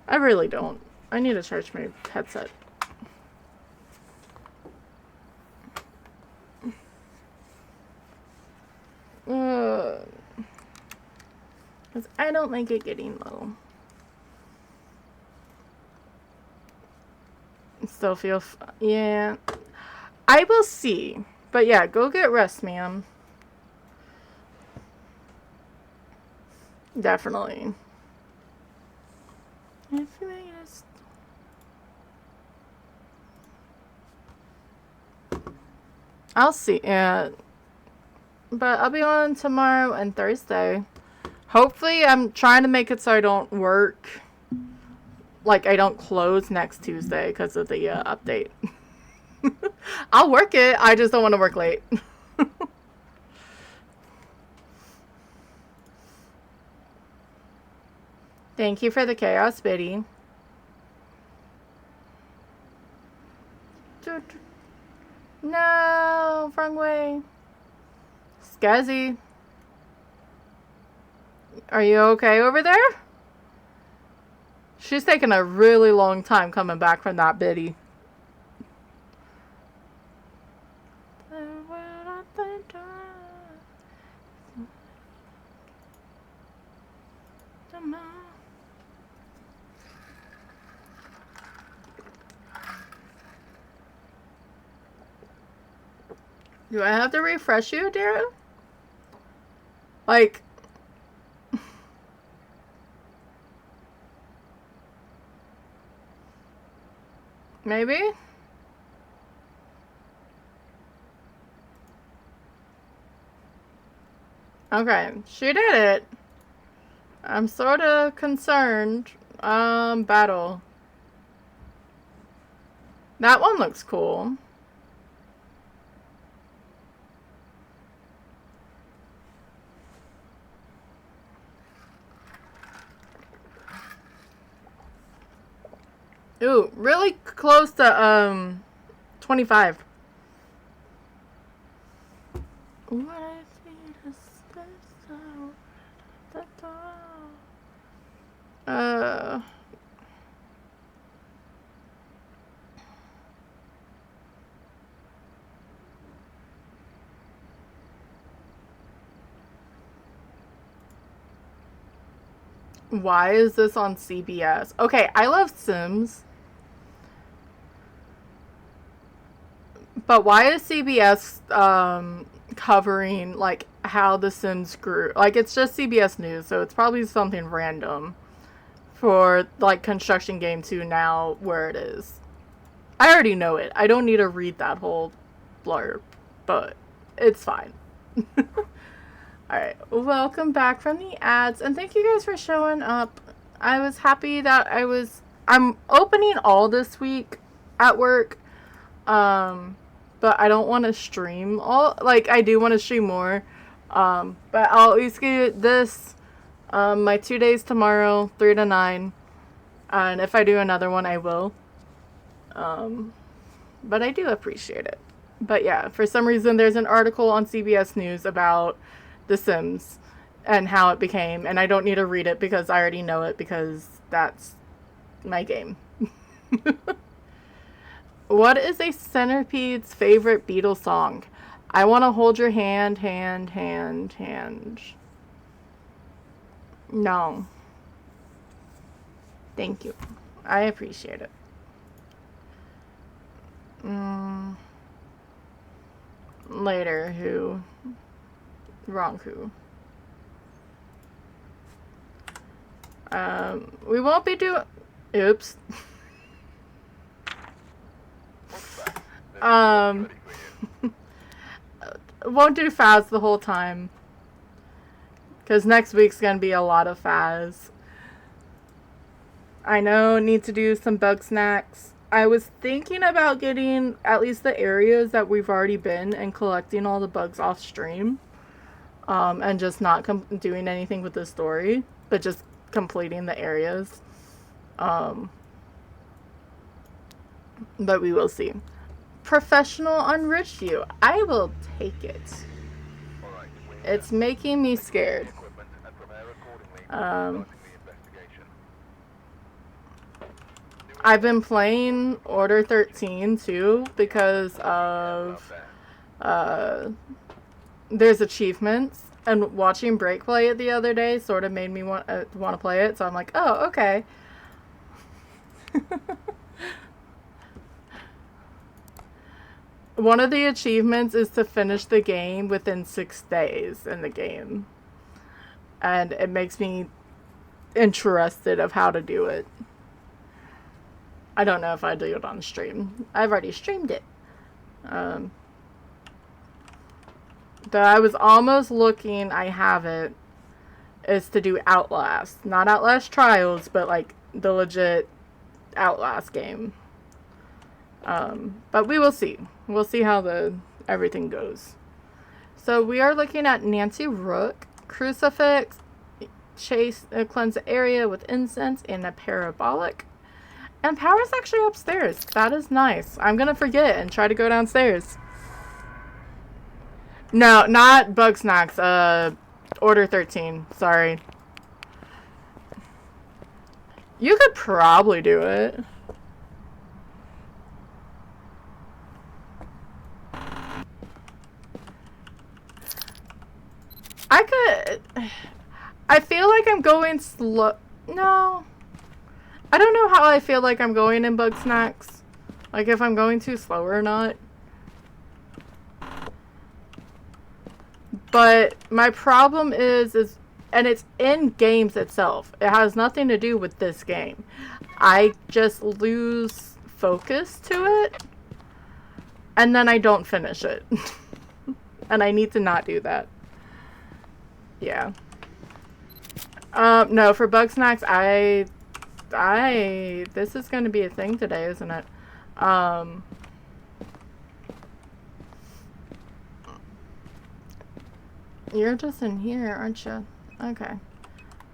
I really don't. I need to charge my headset. Because I don't like it getting low. Still feel... yeah. I will see. But yeah, go get rest, ma'am. Definitely. I'll see. Yeah. But I'll be on tomorrow and Thursday. Hopefully, I'm trying to make it so I don't work. Like, I don't close next Tuesday because of the update. I'll work it. I just don't want to work late. Thank you for the chaos, Biddy. No, wrong way. Scuzzy. Are you okay over there? She's taking a really long time coming back from that biddy. Do I have to refresh you, Dara? Like... maybe? Okay, she did it. I'm sort of concerned. Battle. That one looks cool. Ooh, really close to, 25. What I feel is Why is this on CBS? Okay, I love Sims. But why is CBS covering like how the Sims grew? Like it's just CBS News, so it's probably something random for like Construction Game 2 now where it is. I already know it. I don't need to read that whole blurb, but it's fine. Alright, welcome back from the ads, and thank you guys for showing up. I was happy that I'm opening all this week at work, but I don't want to stream all, like, I do want to stream more, but I'll at least get this, my 2 days tomorrow, 3 to 9, and if I do another one, I will, but I do appreciate it. But yeah, for some reason, there's an article on CBS News about The Sims and how it became, and I don't need to read it because I already know it because that's my game. What is a centipede's favorite Beatles song? I want to hold your hand, hand, hand, hand. No. Thank you. I appreciate it. Later, who? Wrong who. We won't be doing... Oops. Won't do Phas the whole time. Because next week's going to be a lot of Phas. I know, need to do some bug snacks. I was thinking about getting at least the areas that we've already been and collecting all the bugs off stream. And just not doing anything with the story, but just completing the areas. But we will see. Professional on Ridgeview. I will take it. It's making me scared. I've been playing Order 13 too because of there's achievements, and watching Break play it the other day sort of made me want to play it, so I'm like, oh, okay. One of the achievements is to finish the game within 6 days in the game, and it makes me interested of how to do it. I don't know if I do it on stream. I've already streamed it. But I was almost looking, I have it, is to do Outlast. Not Outlast Trials, but like the legit Outlast game. But we will see. We'll see how everything goes. So we are looking at Nancy Rook, Crucifix, Chase, cleanse the area with incense, and a parabolic. And power's actually upstairs. That is nice. I'm gonna forget and try to go downstairs. No, not Bug Snacks. Order 13. Sorry. You could probably do it. I could... I feel like I'm going slow... No. I don't know how I feel like I'm going in Bug Snacks. Like if I'm going too slow or not. But my problem is, and it's in games itself. It has nothing to do with this game. I just lose focus to it. And then I don't finish it. And I need to not do that. Yeah. No, for Bug Snacks, this is going to be a thing today, isn't it? You're just in here, aren't you? Okay.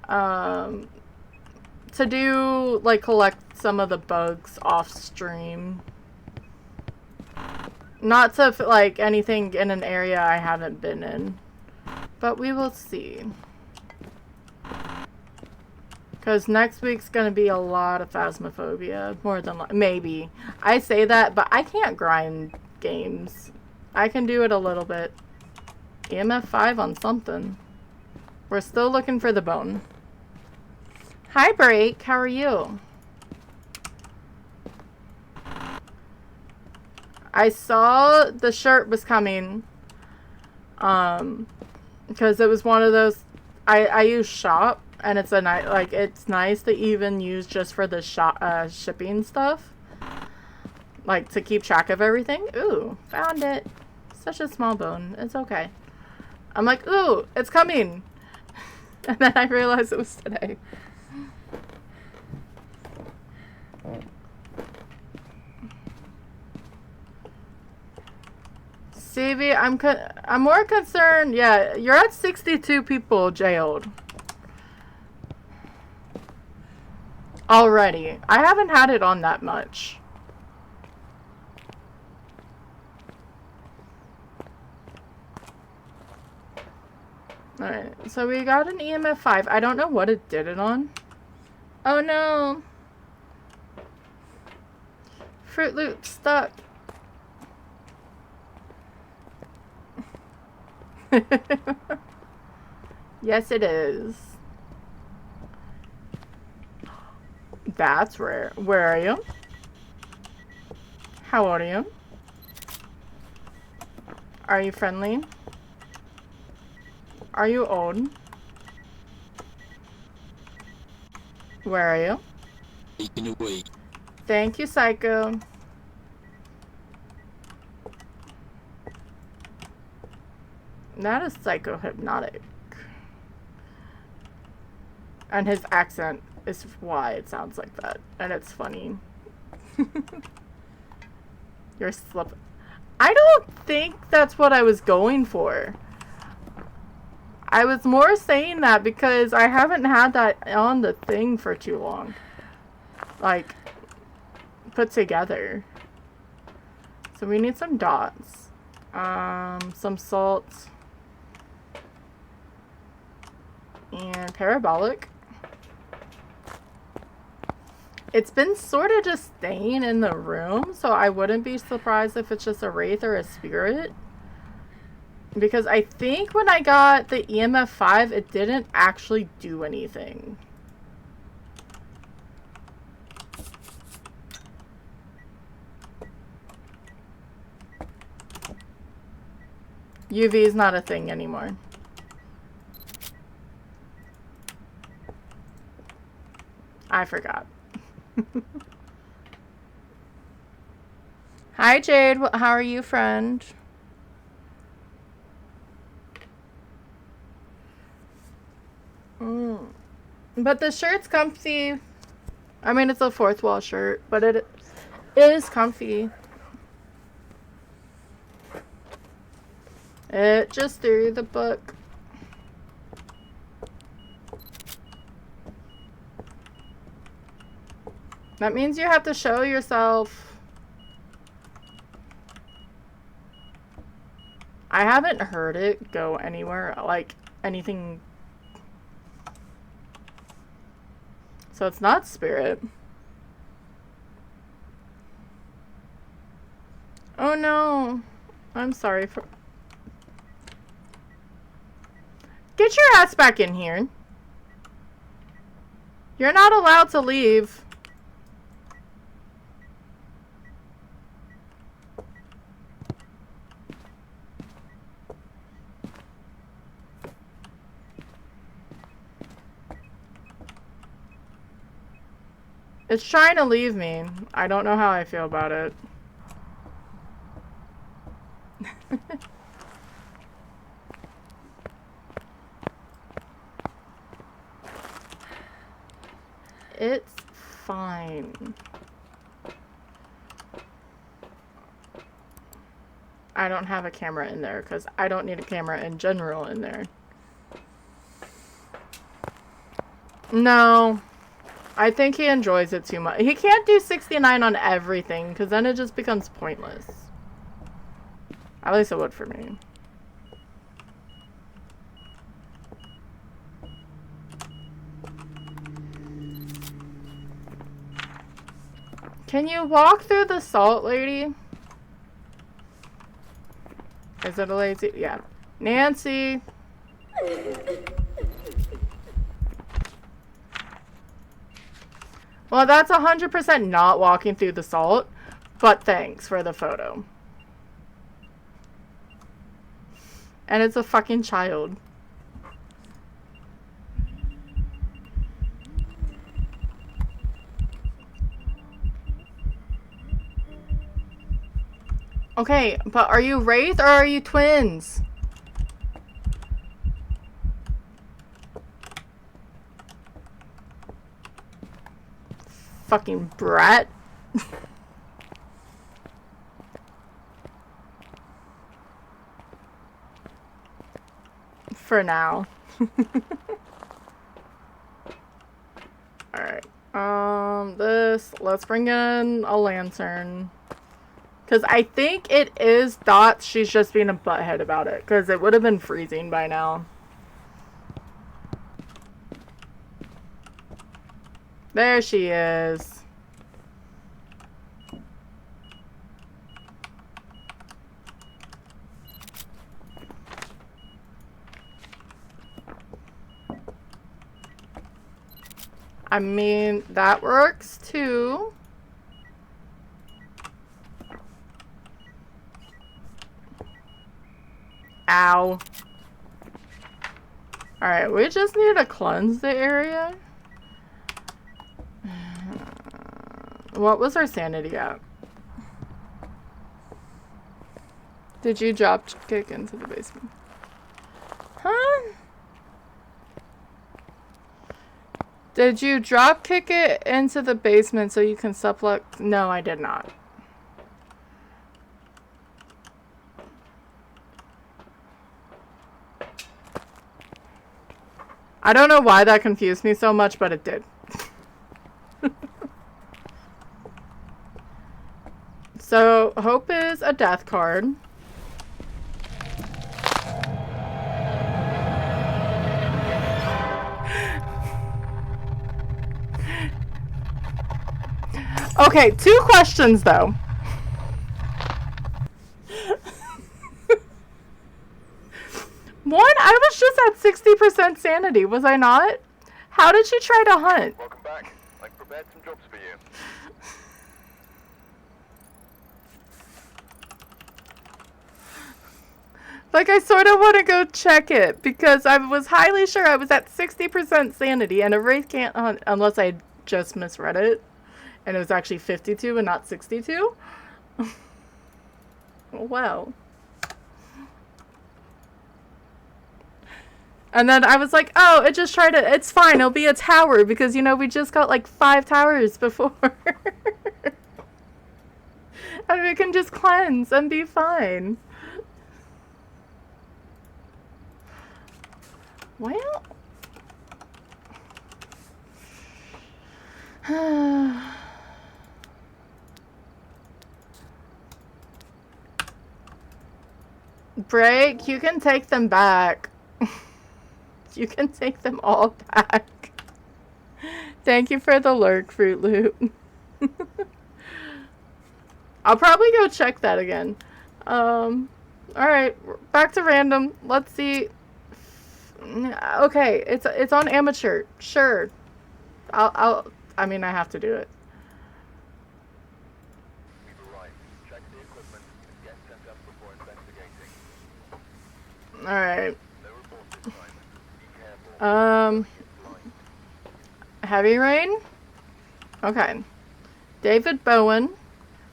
To do, like, collect some of the bugs off stream. Not to, like, anything in an area I haven't been in. But we will see. Because next week's going to be a lot of Phasmophobia. More than, maybe. I say that, but I can't grind games. I can do it a little bit. EMF 5 on something. We're still looking for the bone. Hi, Break. How are you? I saw the shirt was coming. Because it was one of those. I use Shop, and it's a it's nice to even use just for the shipping stuff. Like, to keep track of everything. Ooh, found it. Such a small bone. It's okay. I'm like, ooh, it's coming. And then I realized it was today. Stevie, I'm more concerned. Yeah, you're at 62 people jailed. Already. I haven't had it on that much. Alright, so we got an EMF 5. I don't know what it did it on. Oh no! Fruit Loop stuck. Yes, it is. That's rare. Where are you? How old are you? Are you friendly? Are you old? Where are you? Taken away. Thank you, Psycho. That is psycho-hypnotic. And his accent is why it sounds like that. And it's funny. You're slipping. I don't think that's what I was going for. I was more saying that because I haven't had that on the thing for too long. Like, put together. So we need some dots. Some salt. And parabolic. It's been sort of just staying in the room, so I wouldn't be surprised if it's just a wraith or a spirit. Because I think when I got the EMF 5, it didn't actually do anything. UV is not a thing anymore. I forgot. Hi, Jade. How are you, friend? But the shirt's comfy. I mean, it's a fourth wall shirt, but it is comfy. It just threw the book. That means you have to show yourself. I haven't heard it go anywhere, like anything. So it's not spirit. Oh no. I'm sorry for... Get your ass back in here. You're not allowed to leave. It's trying to leave me. I don't know how I feel about it. It's fine. I don't have a camera in there because I don't need a camera in general in there. No. I think he enjoys it too much. He can't do 69 on everything because then it just becomes pointless. At least it would for me. Can you walk through the salt, lady? Is it a lazy? Yeah. Nancy. Well, that's 100% not walking through the salt, but thanks for the photo. And it's a fucking child. Okay, but are you Wraith or are you twins? Fucking brat. For now. Alright. Let's bring in a lantern. Because I think it is Dot. She's just being a butthead about it. Because it would have been freezing by now. There she is. I mean, that works too. Ow. Alright, we just need to cleanse the area. What was our sanity at? Did you drop kick into the basement? Huh? Did you drop kick it into the basement so you can suplux? No, I did not. I don't know why that confused me so much, but it did. So, Hope is a death card. Okay, 2 questions though. One, I was just at 60% sanity, was I not? How did she try to hunt? Welcome back. I've prepared some jobs for you. Like, I sort of want to go check it because I was highly sure I was at 60% sanity and a Wraith can't hunt unless I just misread it and it was actually 52 and not 62. Wow. And then I was like, oh, it just tried to, it's fine, it'll be a tower because, you know, we just got like 5 towers before. And we can just cleanse and be fine. Well. Break, you can take them back. You can take them all back. Thank you for the lurk, Fruit Loop. I'll probably go check that again. Alright, back to random. Let's see. Okay, it's on amateur. Sure. I mean, I have to do it. We've arrived. Check the equipment and get set up before investigating. Alright. No report this time. Be careful. Heavy rain? Okay. David Bowen.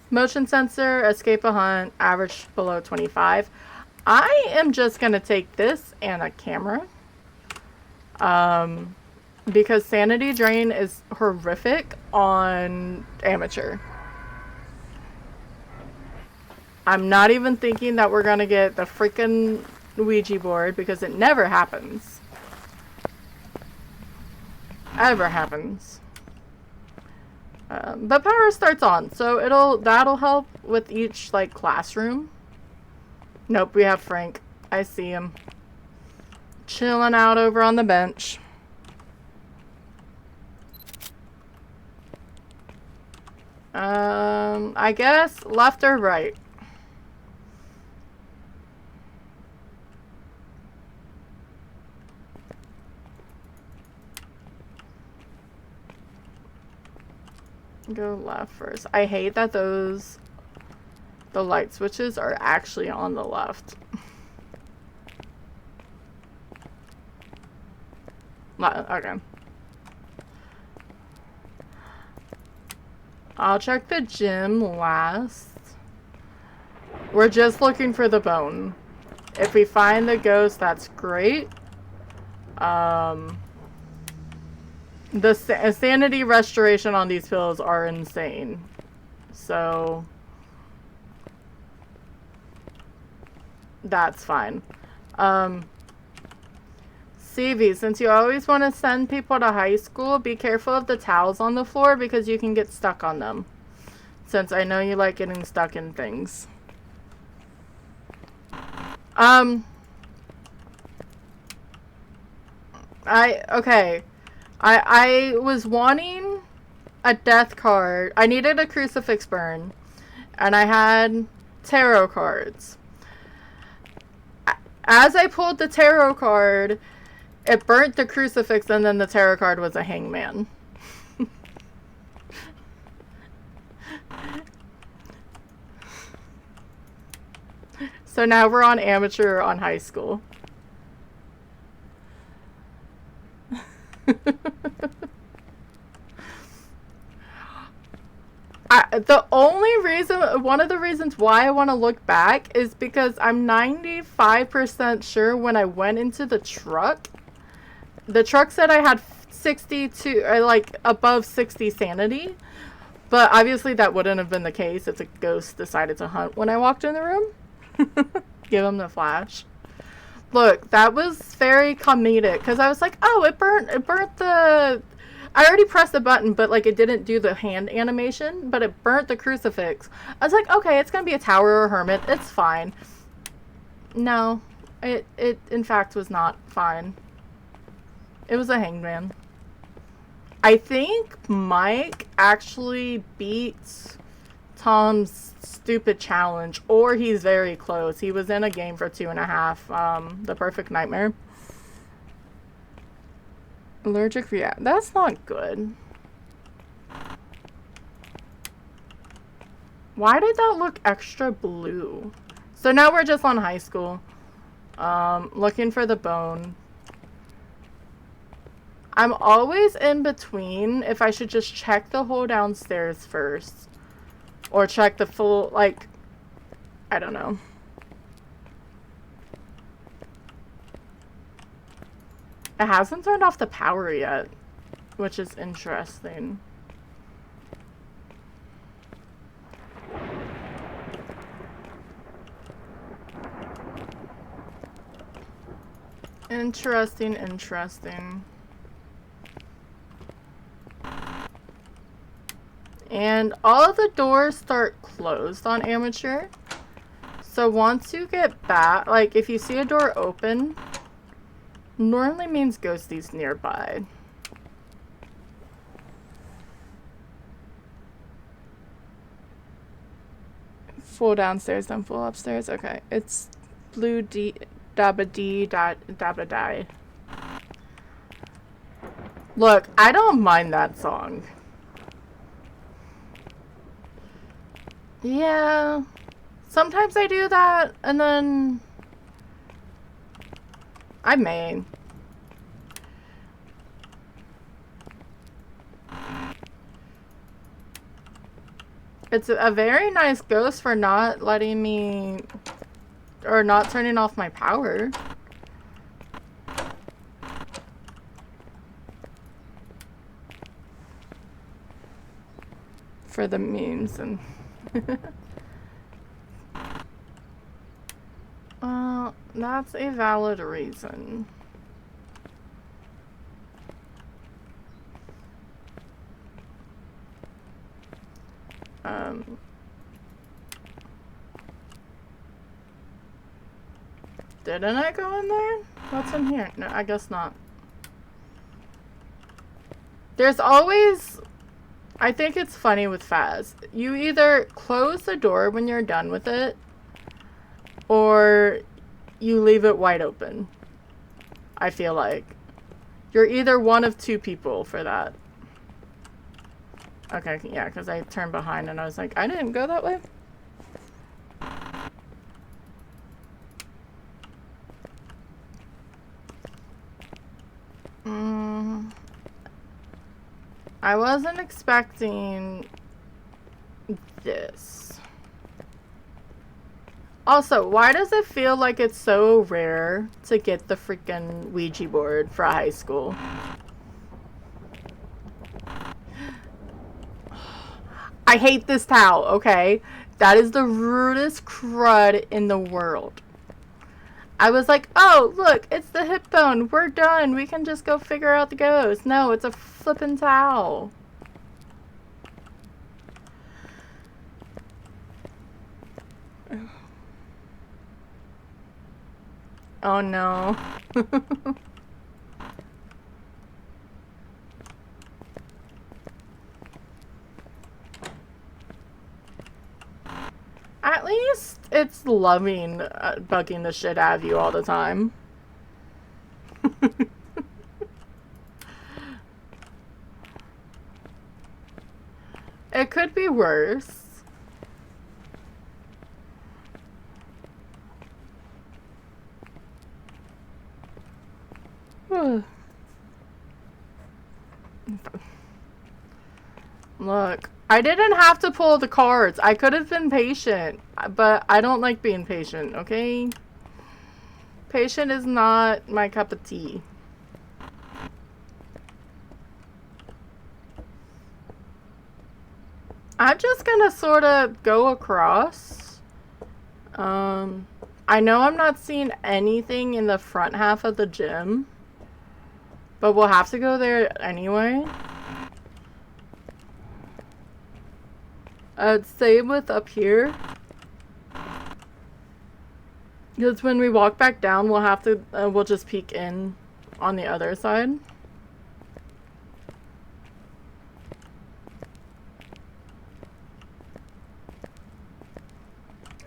Motion sensor, escape a hunt, average below 25. I am just going to take this and a camera. Because sanity drain is horrific on amateur. I'm not even thinking that we're going to get the freaking Ouija board because it never happens. Ever happens. But power starts on, so that'll help with each like classroom. Nope, we have Frank. I see him. Chilling out over on the bench. I guess left or right. Go left first. I hate that the light switches are actually on the left. Okay. I'll check the gym last. We're just looking for the bone. If we find the ghost, that's great. The sanity restoration on these pills are insane. So that's fine. CV, since you always want to send people to high school, be careful of the towels on the floor because you can get stuck on them. Since I know you like getting stuck in things. I was wanting a death card. I needed a crucifix burn. And I had tarot cards. As I pulled the tarot card, it burnt the crucifix, and then the tarot card was a hangman. So now we're on amateur on high school. One of the reasons why I want to look back is because I'm 95% sure when I went into the truck said I had 62, or like above 60 sanity, but obviously that wouldn't have been the case if the ghost decided to hunt when I walked in the room. Give him the flash. Look, that was very comedic because I was like, oh, it burnt the... I already pressed the button, but like it didn't do the hand animation, but it burnt the crucifix. I was like, okay, it's gonna be a tower or a hermit. It's fine. No, it in fact was not fine. It was a hangman. I think Mike actually beats Tom's stupid challenge, or he's very close. He was in a game for 2.5, The Perfect Nightmare. Allergic react. That's not good. Why did that look extra blue? So now we're just on high school. Looking for the bone. I'm always in between if I should just check the hole downstairs first. Or check the full, like, I don't know. It hasn't turned off the power yet, which is interesting. Interesting. And all of the doors start closed on amateur. So once you get back, like if you see a door open, normally means ghosties nearby. Full downstairs, then full upstairs. Okay, it's blue D dabba D dabba die. Look, I don't mind that song. Yeah, sometimes I do that, and then I may. It's a very nice ghost for not letting me, or not turning off my power. For the memes and... that's a valid reason. Didn't I go in there? What's in here? No, I guess not. There's always... I think it's funny with Phas. You either close the door when you're done with it, or you leave it wide open. I feel like. You're either one of two people for that. Okay, yeah, because I turned behind and I was like, I didn't go that way. I wasn't expecting this. Also, why does it feel like it's so rare to get the freaking Ouija board for high school? I hate this towel, okay? That is the rudest crud in the world. I was like, oh, look, it's the hip bone. We're done. We can just go figure out the ghost. No, it's a flippin' towel. Oh, no. At least it's loving bugging the shit out of you all the time. It could be worse. Look, I didn't have to pull the cards. I could have been patient, but I don't like being patient, okay? Patient is not my cup of tea. I'm just gonna sort of go across. I know I'm not seeing anything in the front half of the gym, but we'll have to go there anyway. Same with up here. Because when we walk back down, we'll have to, we'll just peek in on the other side.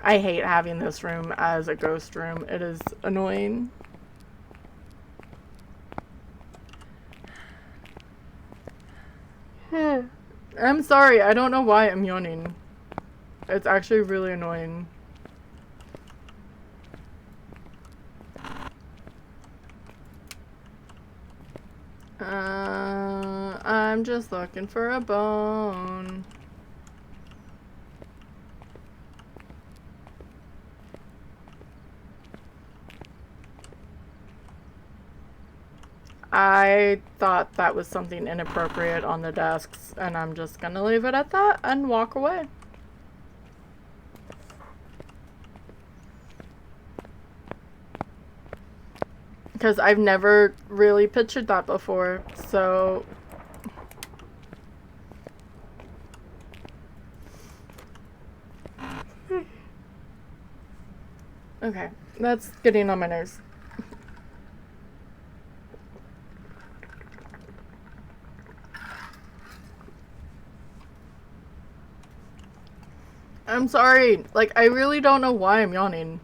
I hate having this room as a ghost room. It is annoying. I'm sorry, I don't know why I'm yawning. It's actually really annoying. I'm just looking for a bone. I thought that was something inappropriate on the desks, and I'm just gonna leave it at that and walk away. Because I've never really pictured that before, so... Okay, that's getting on my nerves. I'm sorry, like, I really don't know why I'm yawning.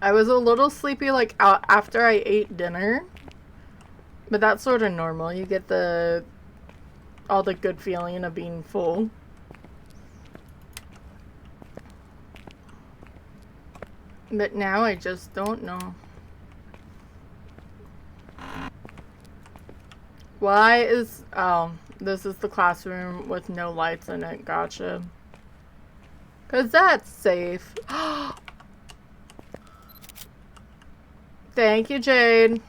I was a little sleepy, like, after I ate dinner. But that's sort of normal. You get all the good feeling of being full. But now I just don't know. Why is... Oh, this is the classroom with no lights in it. Gotcha. Because that's safe. Thank you, Jade.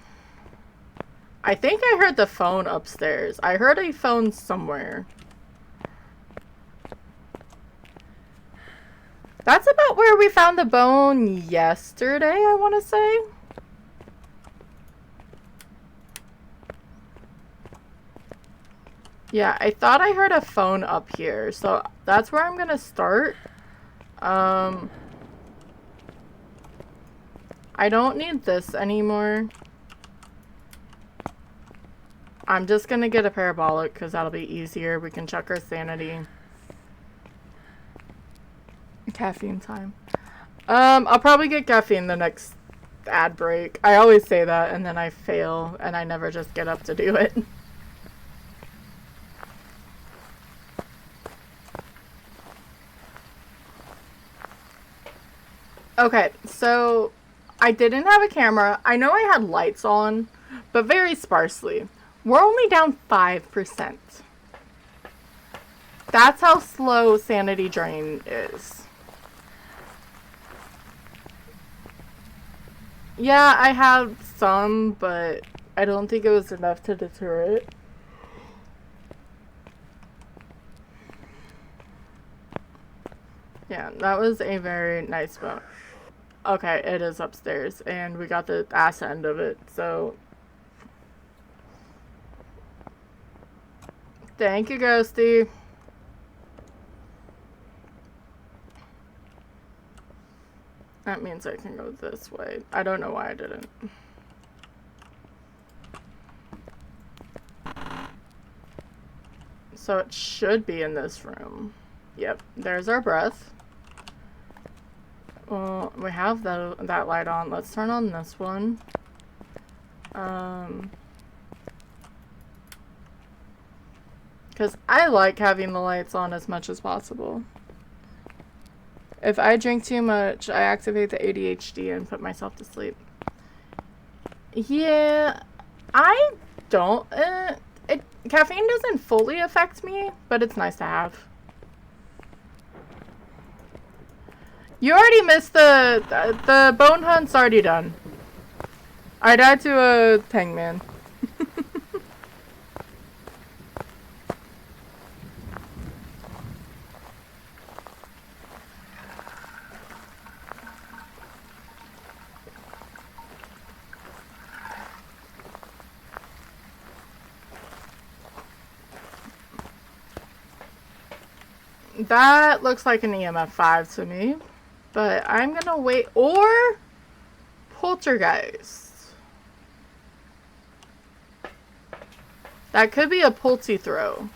I think I heard the phone upstairs. I heard a phone somewhere. That's about where we found the bone yesterday, I want to say. Yeah, I thought I heard a phone up here, so that's where I'm gonna start. I don't need this anymore. I'm just gonna get a parabolic because that'll be easier. We can check our sanity. Caffeine time. I'll probably get caffeine the next ad break. I always say that and then I fail and I never just get up to do it. Okay, so I didn't have a camera. I know I had lights on, but very sparsely. We're only down 5%. That's how slow sanity drain is. Yeah, I had some, but I don't think it was enough to deter it. Yeah, that was a very nice boat. Okay, it is upstairs, and we got the ass end of it, so... Thank you, Ghosty. That means I can go this way. I don't know why I didn't. So it should be in this room. Yep, there's our breath. Well, we have that light on. Let's turn on this one. Because I like having the lights on as much as possible. If I drink too much, I activate the ADHD and put myself to sleep. Yeah, I don't. Caffeine doesn't fully affect me, but it's nice to have. You already missed the bone hunt's already done. I died to a hangman. That looks like an EMF 5 to me. But I'm gonna wait. Or poltergeist. That could be a pulty throw.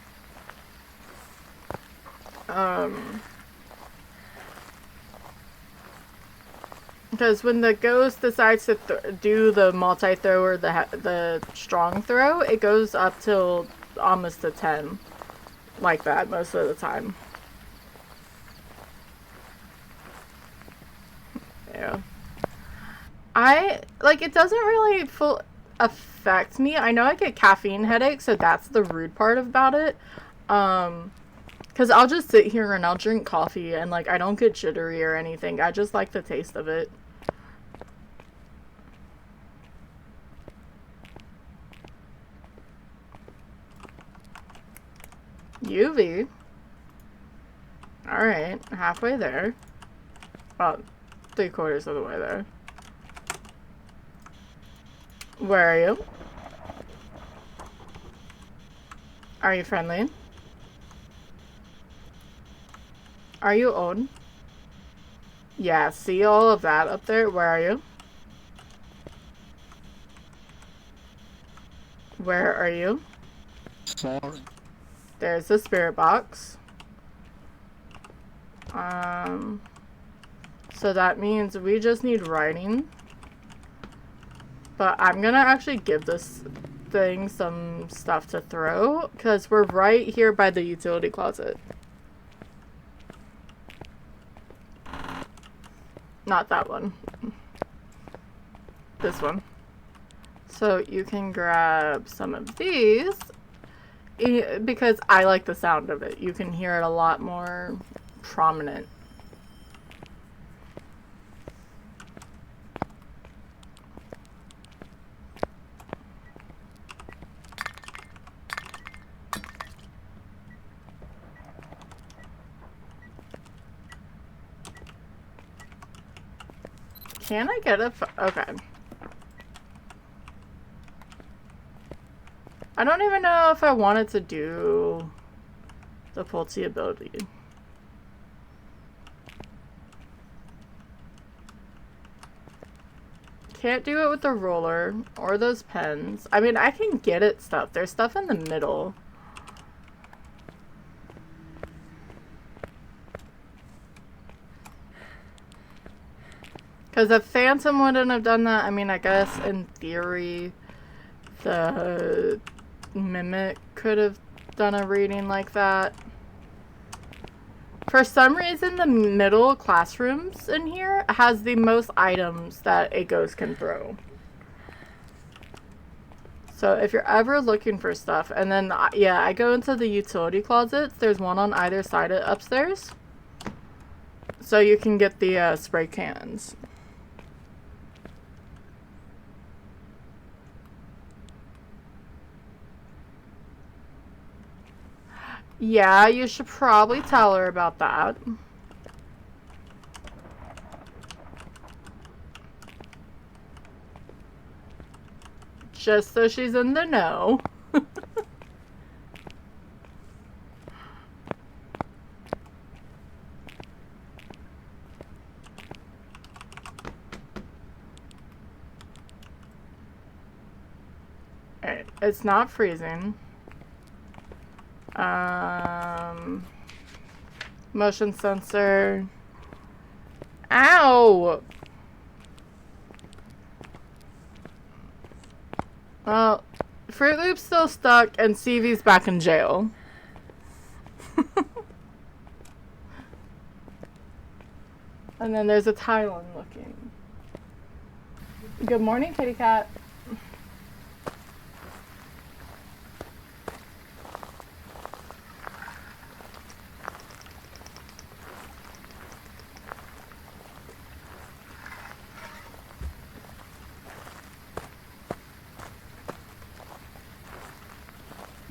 Because when the ghost decides to do the multi-throw or the strong throw, it goes up till almost a 10. Like that most of the time. Yeah. It doesn't really affect me. I know I get caffeine headaches, so that's the rude part about it. Because I'll just sit here and I'll drink coffee and, I don't get jittery or anything. I just like the taste of it. UV. Alright, halfway there. About 3/4 of the way there. Where are you? Are you friendly? Are you old? Yeah, see all of that up there? Where are you? Where are you? Sorry. There's the spirit box. So that means we just need writing. But I'm gonna actually give this thing some stuff to throw, because we're right here by the utility closet. Not that one. This one. So you can grab some of these, because I like the sound of it. You can hear it a lot more prominent. Can I get okay. I don't even know if I wanted to do the Pulsey ability. Can't do it with the roller or those pens. I mean, I can get it stuff. There's stuff in the middle. Because if Phantom wouldn't have done that, I mean, I guess in theory, the Mimic could have done a reading like that. For some reason, the middle classrooms in here has the most items that a ghost can throw. So if you're ever looking for stuff, and then, yeah, I go into the utility closets. There's one on either side of upstairs. So you can get the spray cans. Yeah, you should probably tell her about that. Just so she's in the know. Alright, it's not freezing. Motion sensor. Ow! Well, Fruit Loop's still stuck and CV's back in jail. And then there's a Tylon looking. Good morning, kitty cat.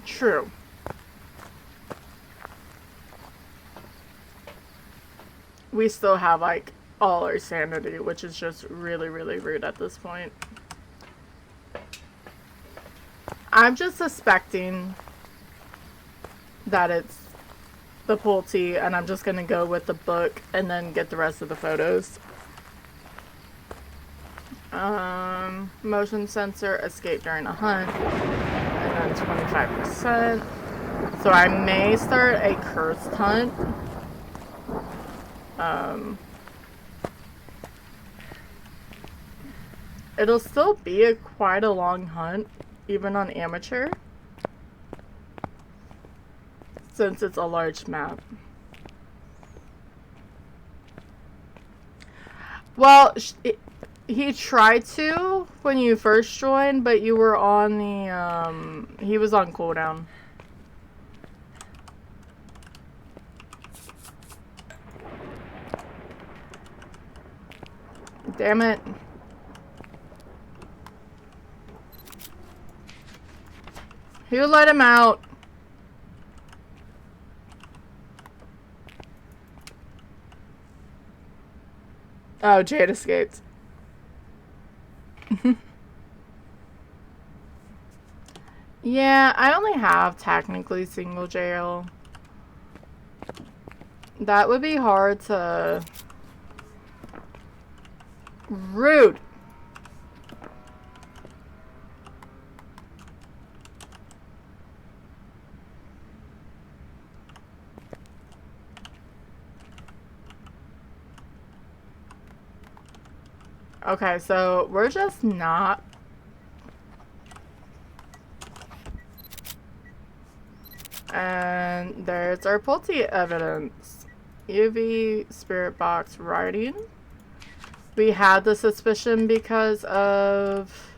True. We still have, like, all our sanity, which is just really, really rude at this point. I'm just suspecting that it's the Pulte, and I'm just gonna go with the book and then get the rest of the photos. Motion sensor, escape during a hunt, and then 25%. So I may start a cursed hunt. It'll still be quite a long hunt, even on amateur, since it's a large map. Well, he tried to when you first joined, but you were on the, he was on cooldown. Damn it. Who let him out? Oh, Jade escaped. Yeah, I only have technically single jail. That would be hard to... Rude. Okay, so we're just not... And there's our Pulte evidence. UV spirit box writing. We had the suspicion because of...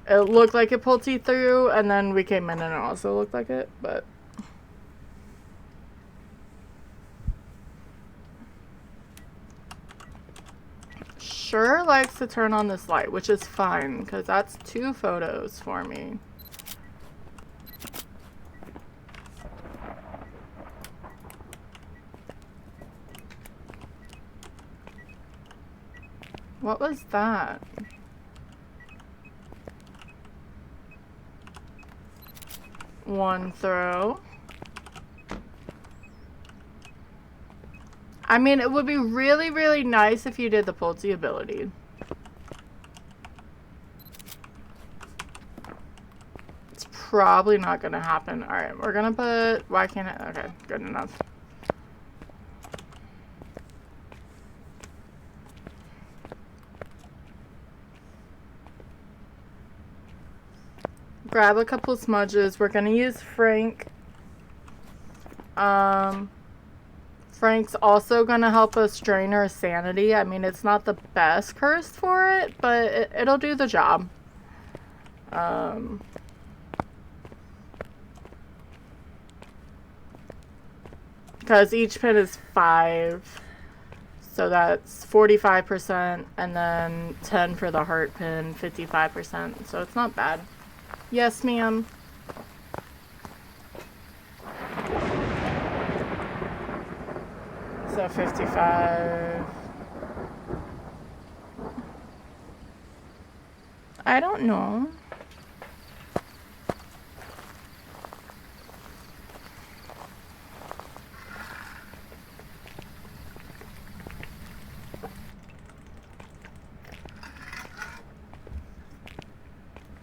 It looked like it Pulte through, and then we came in and it also looked like it, but... Sure likes to turn on this light, which is fine, because that's 2 photos for me. What was that? One throw. I mean, it would be really, really nice if you did the Pulte ability. It's probably not gonna happen. Alright, we're gonna put... Why can't I... Okay, good enough. grab a couple smudges. We're gonna use Frank. Frank's also gonna help us drain our sanity. I mean, it's not the best curse for it, but it'll do the job. Because each pin is 5. So that's 45%, and then 10 for the heart pin, 55%. So it's not bad. Yes, ma'am. So 55. I don't know.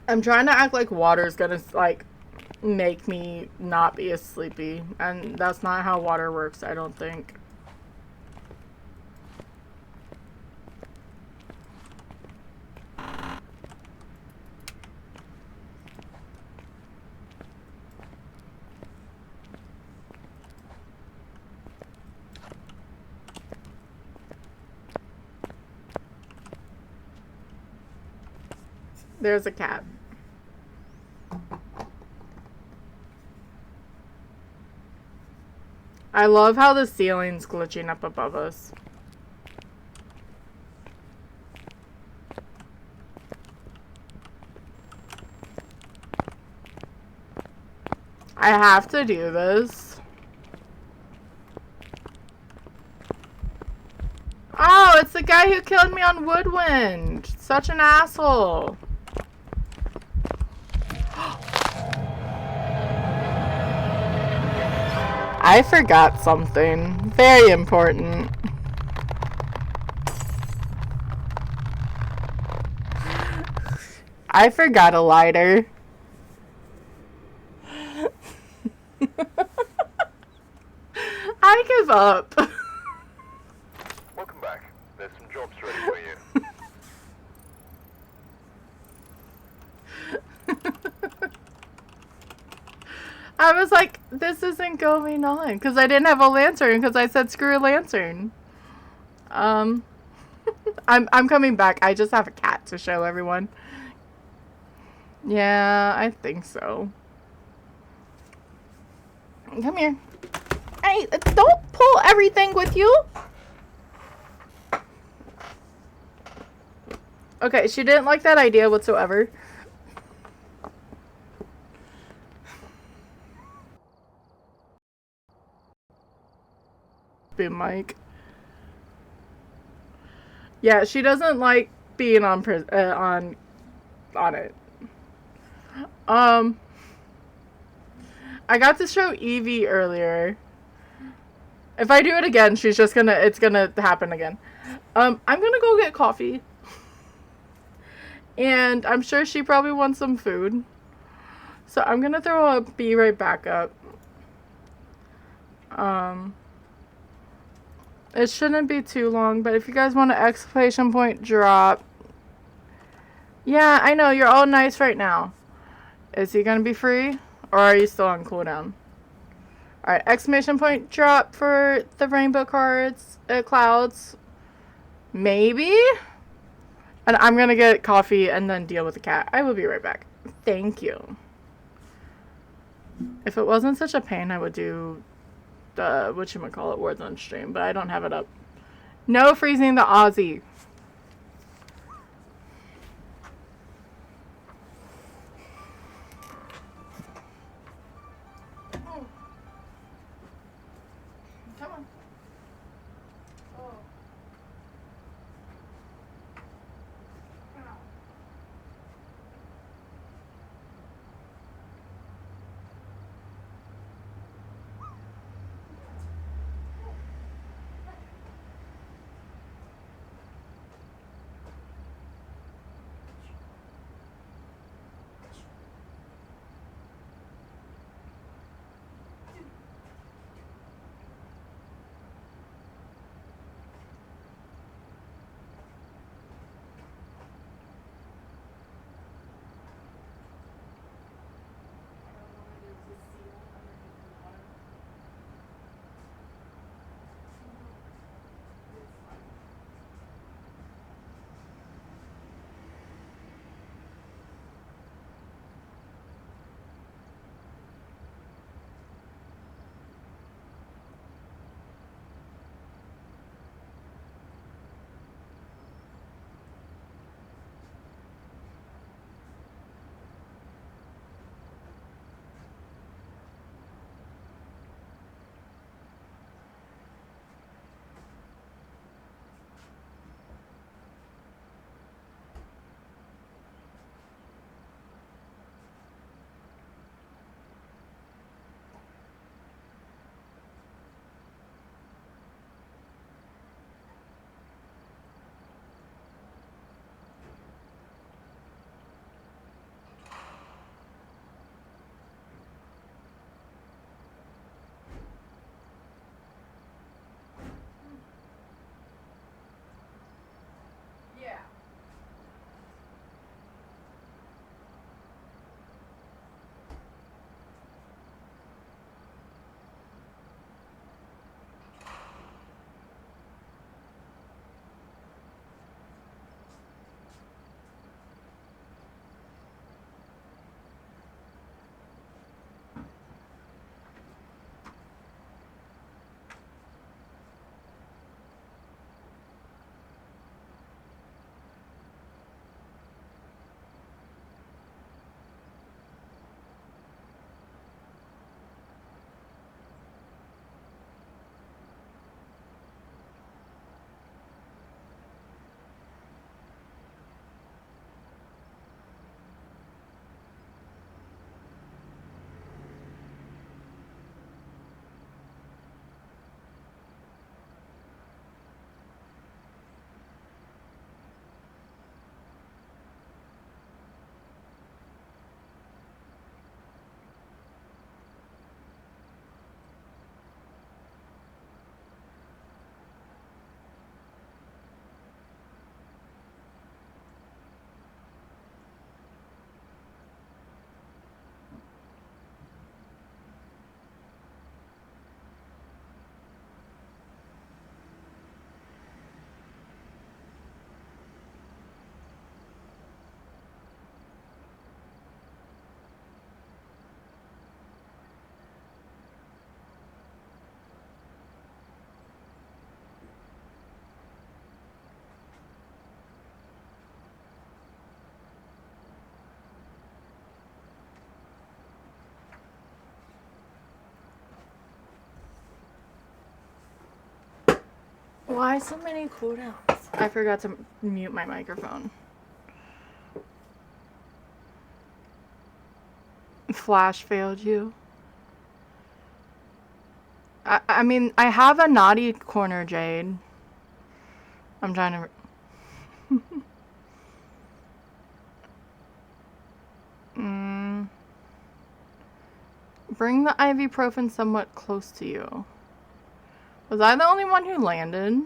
I'm trying to act like water's gonna, like, make me not be as sleepy. And that's not how water works, I don't think. There's a cat. I love how the ceiling's glitching up above us. I have to do this. Oh, it's the guy who killed me on Woodwind. Such an asshole. I forgot something very important. I forgot a lighter. I give up. Welcome back. There's some jobs ready for you. I was like, this isn't going on. Because I didn't have a lantern. Because I said, screw a lantern. I'm coming back. I just have a cat to show everyone. Yeah, I think so. Come here. Hey, don't pull everything with you. Okay, she didn't like that idea whatsoever. Boom mic. Yeah, she doesn't like being on it. I got to show Evie earlier. If I do it again, it's gonna happen again. I'm gonna go get coffee. And I'm sure she probably wants some food. So I'm gonna throw a be right back up. It shouldn't be too long, but if you guys want an exclamation point drop. Yeah, I know, you're all nice right now. Is he gonna be free? Or are you still on cooldown? Alright, exclamation point drop for the rainbow cards, clouds. Maybe? And I'm gonna get coffee and then deal with the cat. I will be right back. Thank you. If it wasn't such a pain, I would do the whatchamacallit Warzone stream, but I don't have it up. No freezing the Aussie. Come on. Oh. Why so many cooldowns? I forgot to mute my microphone. Flash failed you. I mean, I have a naughty corner, Jade. I'm trying to... Bring the ibuprofen somewhat close to you. Was I the only one who landed?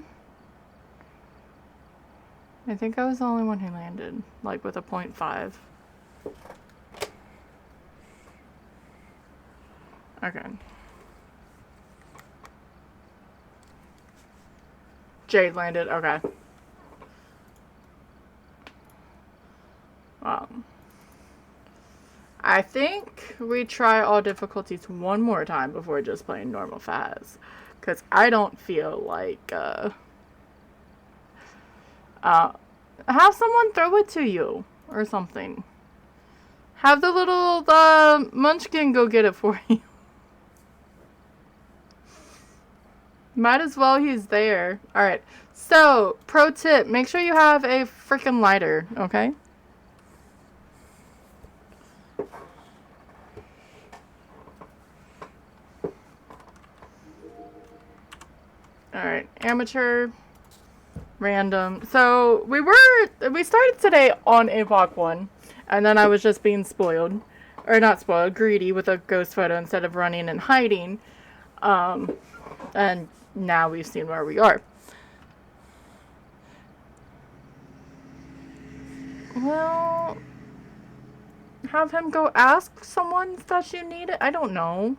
I think I was the only one who landed, like with a 0.5. Okay. Jade landed, okay. I think we try all difficulties one more time before just playing normal Phas. Because I don't feel like, have someone throw it to you or something. Have the little munchkin go get it for you. Might as well, he's there. Alright, so, pro tip, make sure you have a freaking lighter, okay? Alright, amateur, random. So, we started today on APOC 1, and then I was just being spoiled. Or not spoiled, greedy with a ghost photo instead of running and hiding. And now we've seen where we are. Well, have him go ask someone that you need it? I don't know.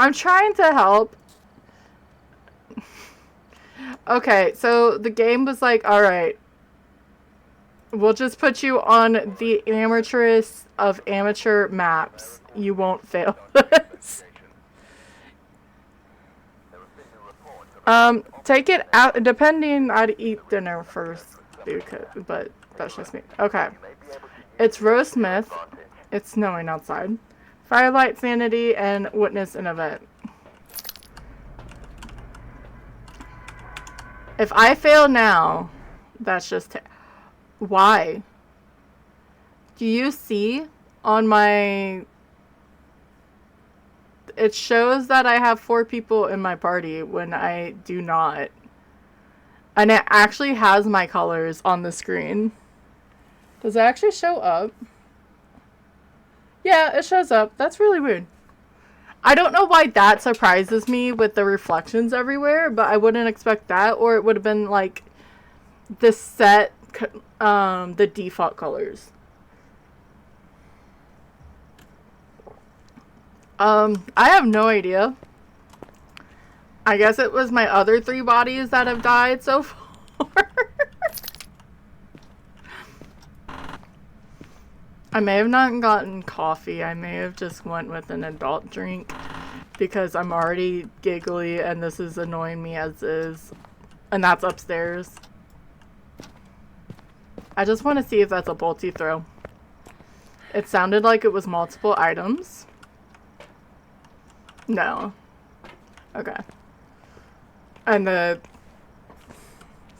I'm trying to help. Okay, so the game was like, alright, we'll just put you on the amateurist of amateur maps. You won't fail this. Take it out, depending, I'd eat dinner first, but that's just me. Okay. It's Rose Smith. It's snowing outside. Firelight Sanity and Witness an Event. If I fail now, that's just... Why? Do you see on my... It shows that I have 4 people in my party when I do not. And it actually has my colors on the screen. Does it actually show up? Yeah, it shows up. That's really weird. I don't know why that surprises me with the reflections everywhere, but I wouldn't expect that, or it would have been like the set, the default colors. I have no idea. I guess it was my other 3 bodies that have died so far. I may have not gotten coffee. I may have just went with an adult drink because I'm already giggly and this is annoying me as is. And that's upstairs. I just want to see if that's a bolty throw. It sounded like it was multiple items. No. Okay. And the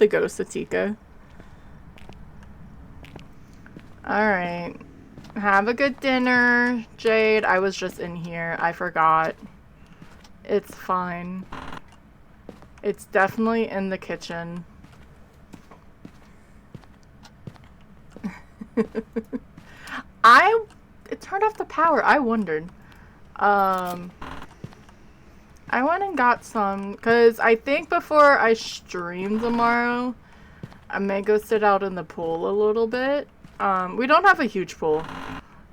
ghost of Tika. Alright. Have a good dinner, Jade. I was just in here. I forgot. It's fine. It's definitely in the kitchen. It turned off the power. I wondered. I went and got some, because I think before I stream tomorrow, I may go sit out in the pool a little bit. We don't have a huge pool.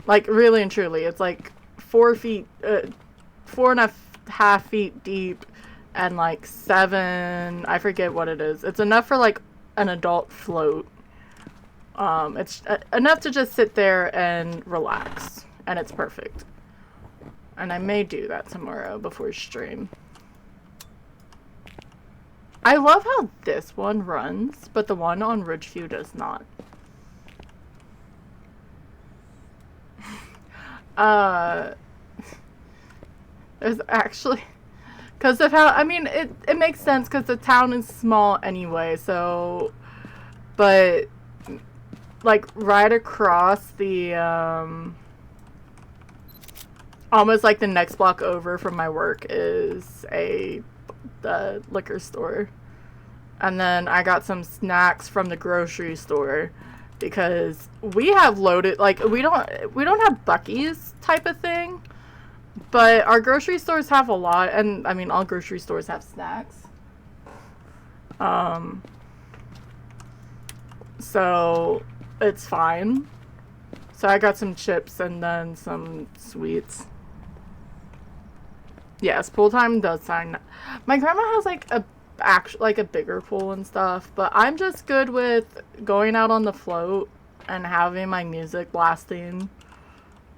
Like, really and truly. It's like 4.5 feet deep and like 7, I forget what it is. It's enough for like an adult float. It's enough to just sit there and relax. And it's perfect. And I may do that tomorrow before stream. I love how this one runs, but the one on Ridgeview does not. There's actually... Because of how, I mean, it makes sense because the town is small anyway, so, but, like, right across the, almost like the next block over from my work is the liquor store. And then I got some snacks from the grocery store because we have loaded, like, we don't have Buc-ee's type of thing. But our grocery stores have a lot, and I mean, all grocery stores have snacks. So it's fine. So I got some chips and then some sweets. Yes, pool time does sound. My grandma has like a bigger pool and stuff, but I'm just good with going out on the float and having my music blasting.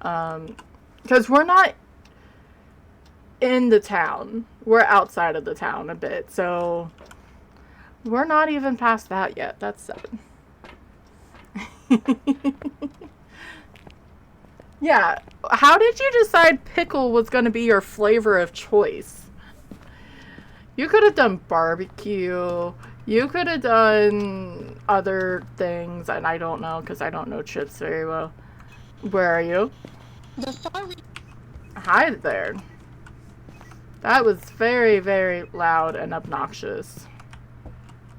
Because we're not in the town. We're outside of the town a bit, so we're not even past that yet. That's sad. Yeah, how did you decide pickle was going to be your flavor of choice? You could have done barbecue. You could have done other things, and I don't know because I don't know chips very well. Where are you? Hi there. That was very, very loud and obnoxious.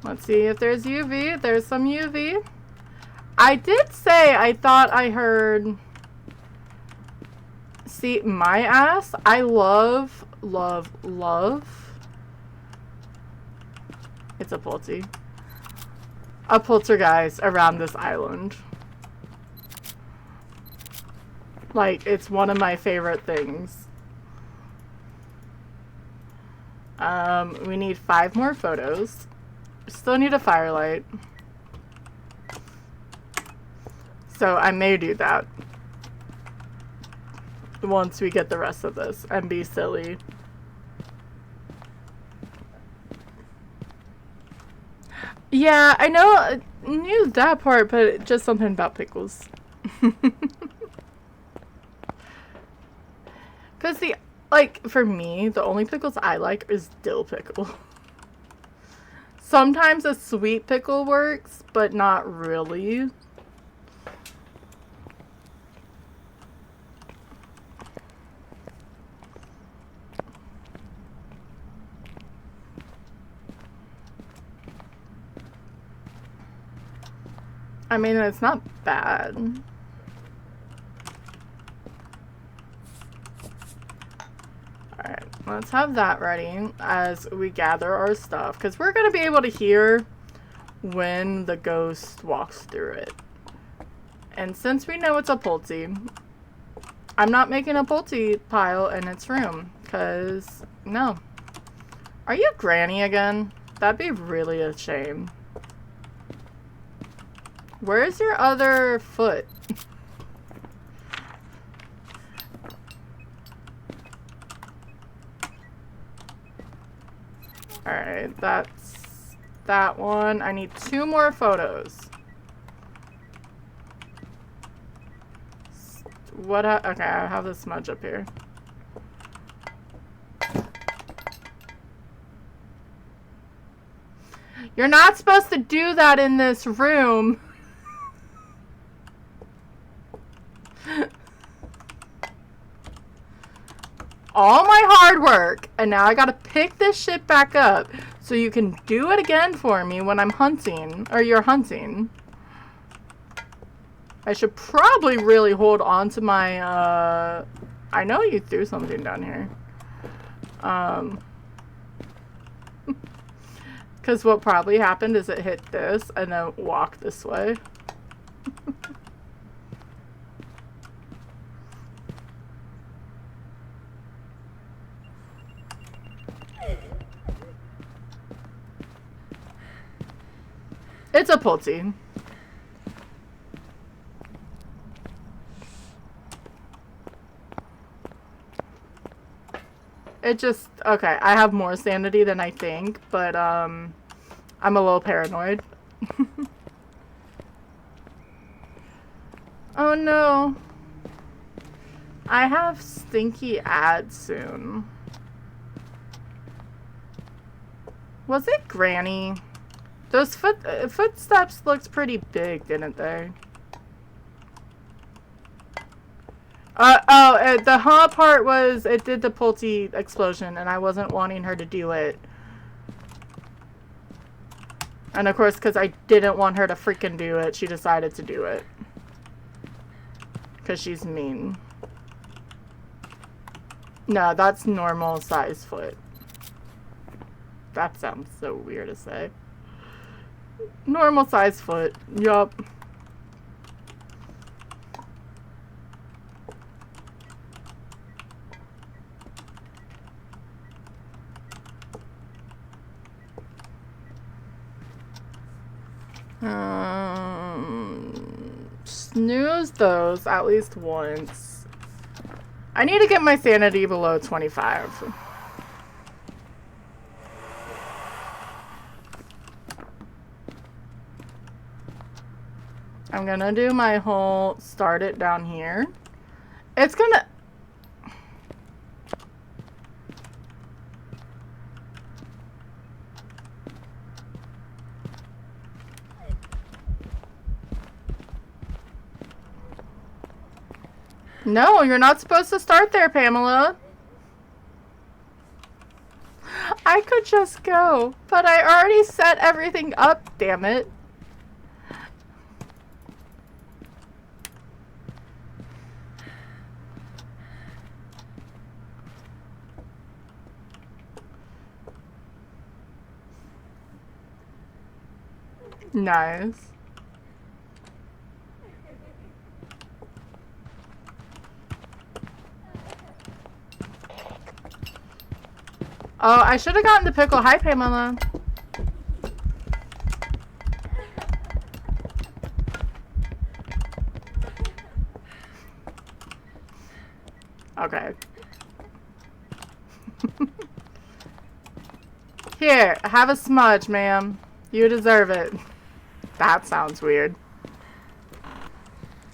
Let's see if there's UV. There's some UV. I did say I thought I heard... See, my ass, I love, love, love... It's a poltergeist around this island. Like, it's one of my favorite things. We need 5 more photos. Still need a firelight. So I may do that once we get the rest of this and be silly. Yeah, I know, I knew that part, but just something about pickles. Because for me, the only pickles I like is dill pickle. Sometimes a sweet pickle works, but not really. I mean, it's not bad. Alright, let's have that ready as we gather our stuff. Because we're going to be able to hear when the ghost walks through it. And since we know it's a Pulte, I'm not making a Pulte pile in its room. Because, no. Are you Granny again? That'd be really a shame. Where's your other foot? Alright, that's that one. I need 2 more photos. Okay, I have the smudge up here. You're not supposed to do that in this room. All my hard work, and now I gotta pick this shit back up so you can do it again for me when I'm hunting, or you're hunting. I should probably really hold on to my, I know you threw something down here. Because what probably happened is it hit this and then walked this way. It's a Pulte. It just, okay, I have more sanity than I think, but, I'm a little paranoid. Oh no. I have stinky ads soon. Was it Granny? Those footsteps looked pretty big, didn't they? The huh part was it did the Pulte explosion, and I wasn't wanting her to do it. And of course, because I didn't want her to freaking do it, she decided to do it. Because she's mean. No, that's normal size foot. That sounds so weird to say. Normal size foot. Yup. Snooze those at least once. I need to get my sanity below 25. I'm gonna do my whole start it down here. It's gonna... No, you're not supposed to start there, Pamela. I could just go, but I already set everything up, damn it. Nice. Oh, I should have gotten the pickle. Hi, Pamela. Okay. Here, have a smudge, ma'am. You deserve it. That sounds weird.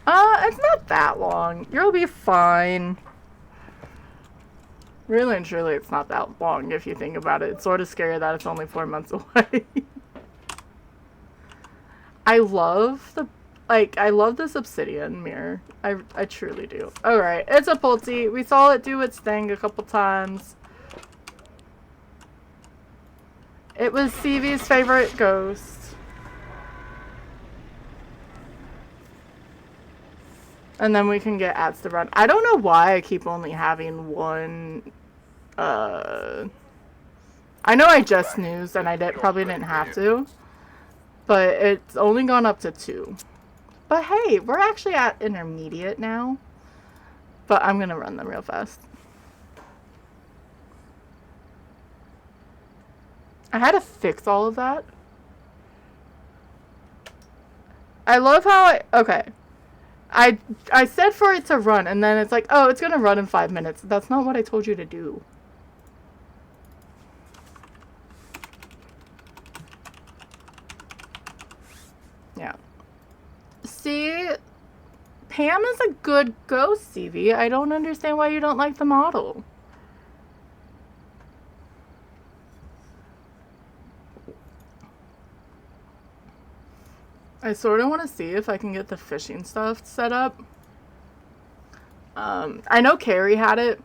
It's not that long. You'll be fine. Really and truly, it's not that long if you think about it. It's sort of scary that it's only 4 months away. I love the, I love this obsidian mirror. I truly do. Alright, it's a Pulte. We saw it do its thing a couple times. It was Stevie's favorite ghost. And then we can get ads to run. I don't know why I keep only having one. I know I just snoozed and I probably didn't have to. But it's only gone up to 2. But hey, we're actually at intermediate now. But I'm going to run them real fast. I had to fix all of that. I love how okay. I said for it to run, and then it's like, oh, it's gonna run in 5 minutes. That's not what I told you to do. Yeah. See, Pam is a good ghost, Stevie. I don't understand why you don't like the model. I sort of want to see if I can get the fishing stuff set up. I know Carrie had it,